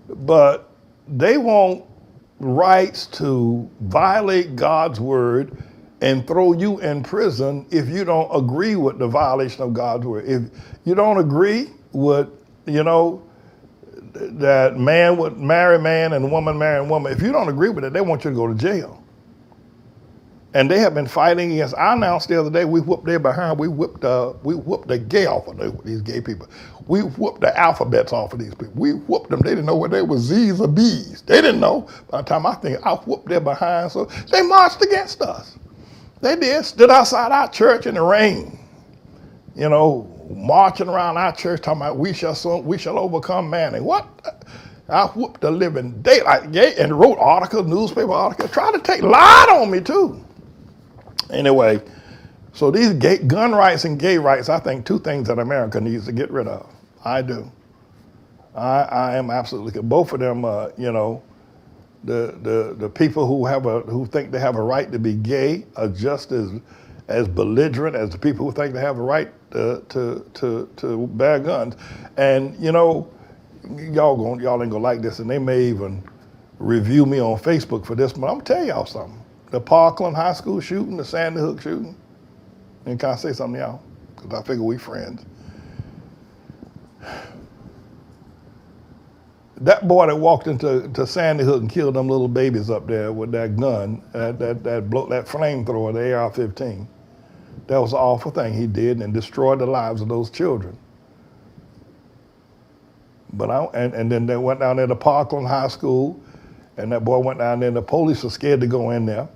But they want rights to violate God's word and throw you in prison if you don't agree with the violation of God's word. If you don't agree with, that man would marry man and woman marry woman, if you don't agree with it, they want you to go to jail. And they have been fighting against. I announced the other day, we whooped their behind. We whooped the gay off of these gay people. We whooped the alphabets off of these people. We whooped them. They didn't know whether they were Z's or B's. They didn't know. By the time I whooped their behind. So they marched against us. They did. Stood outside our church in the rain. Marching around our church talking about we shall overcome man. And what? I whooped the living daylight, and wrote articles, newspaper articles, tried to lied on me too. Anyway, so these gun rights and gay rights, I think two things that America needs to get rid of. I do. I am absolutely, both of them, the people who think they have a right to be gay are just as belligerent as the people who think they have a right to bear guns. And y'all ain't gonna like this, and they may even review me on Facebook for this, but I'm gonna tell y'all something. The Parkland High School shooting, the Sandy Hook shooting, and can I say something to y'all? Because I figure we friends. That boy that walked into Sandy Hook and killed them little babies up there with that gun, that flamethrower, the AR-15, that was an awful thing he did and destroyed the lives of those children. But and then they went down there to Parkland High School, and that boy went down there, and the police were scared to go in there.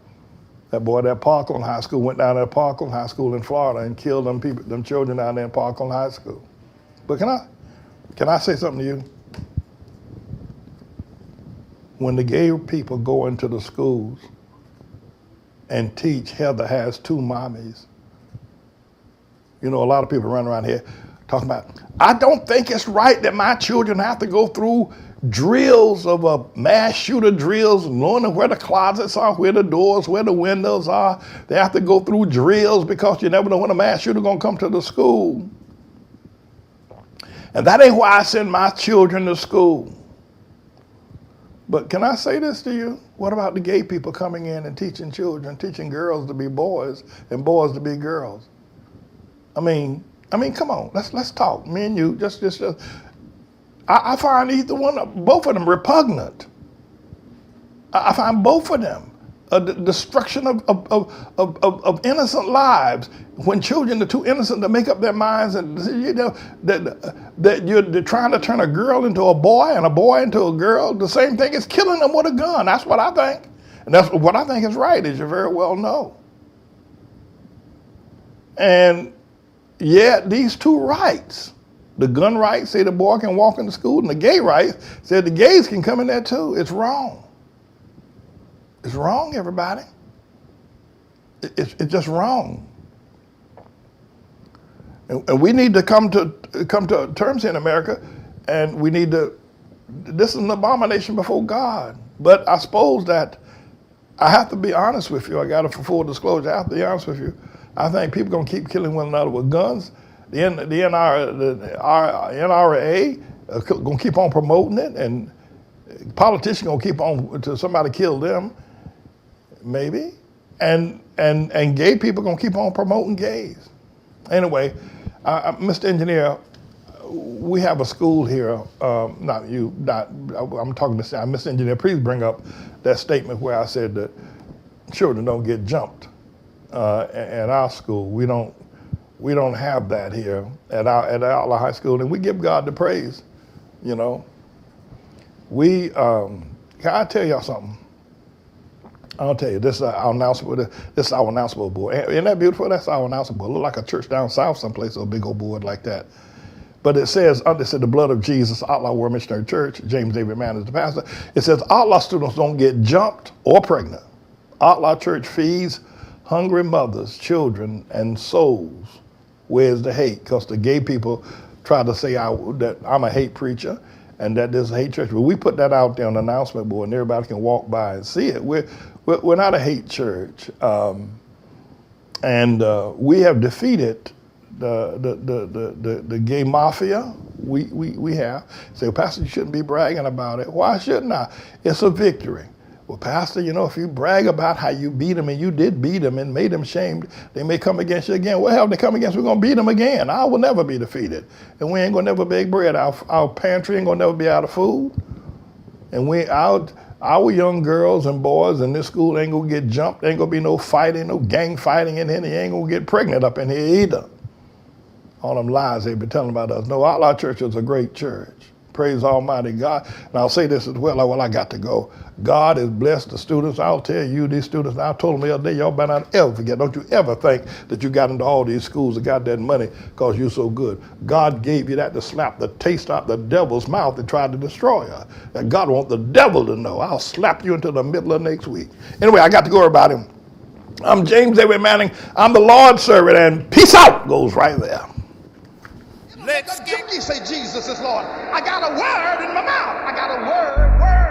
That Parkland High School went down there to Parkland High School in Florida and killed them children down there in Parkland High School. But can I say something to you? When the gay people go into the schools and teach Heather has two mommies, a lot of people run around here talking about, I don't think it's right that my children have to go through drills of a mass shooter drills, knowing where the closets are, where the doors, where the windows are. They have to go through drills because you never know when a mass shooter gonna come to the school. And that ain't why I send my children to school. But can I say this to you? What about the gay people coming in and teaching children, teaching girls to be boys and boys to be girls? I mean, come on, let's talk. Me and you, just. I find both of them repugnant. I find both of them a destruction of innocent lives. When children are too innocent to make up their minds, and that you're trying to turn a girl into a boy and a boy into a girl, the same thing is killing them with a gun. That's what I think, and that's what I think is right, as you very well know. And yet these two rights. The gun rights say the boy can walk into school, and the gay rights say the gays can come in there too. It's wrong. It's wrong, everybody. It's just wrong. And we need to come to terms here in America, and we need to. This is an abomination before God. But I suppose that I have to be honest with you. I got to, for full disclosure, I have to be honest with you. I think people are going to keep killing one another with guns. The NRA going to keep on promoting it, and politicians going to keep on until somebody kill them, maybe. And gay people going to keep on promoting gays. Anyway, Mr. Engineer, we have a school here. I'm talking to Mr. Engineer. Please bring up that statement where I said that children don't get jumped at our school. We don't have that here at Outlaw High School, and we give God the praise. Can I tell y'all something? I'll tell you, this is our announcement. This is our announcement board. Isn't that beautiful? That's our announcement board. Look like a church down south someplace, a big old board like that. But it says, the blood of Jesus, Outlaw World Missionary Church, James David Mann is the pastor. It says, Outlaw students don't get jumped or pregnant. Outlaw Church feeds hungry mothers, children, and souls. Where's the hate? Because the gay people try to say that I'm a hate preacher and that there's a hate church. But we put that out there on the announcement board, and everybody can walk by and see it. We're not a hate church. And we have defeated the gay mafia. We have. Say, Pastor, you shouldn't be bragging about it. Why shouldn't I? It's a victory. Well, Pastor, you know, if you brag about how you beat them and you did beat them and made them shamed, they may come against you again. Well, hell, they come against, we're going to beat them again. I will never be defeated. And we ain't going to never beg bread. Our pantry ain't going to never be out of food. And our young girls and boys in this school ain't going to get jumped. Ain't going to be no fighting, no gang fighting in here. They ain't going to get pregnant up in here either. All them lies they've been telling about us. No, our church is a great church. Praise Almighty God. And I'll say this as well. I got to go. God has blessed the students. I'll tell you, these students, I told them the other day, y'all better not ever forget. Don't you ever think that you got into all these schools and got that money because you're so good. God gave you that to slap the taste out the devil's mouth that tried to destroy her. And God wants the devil to know. I'll slap you into the middle of next week. Anyway, I got to go about him. I'm James A. Manning. I'm the Lord's servant, and peace out goes right there. Let's get. You say Jesus is Lord. I got a word in my mouth. I got a word.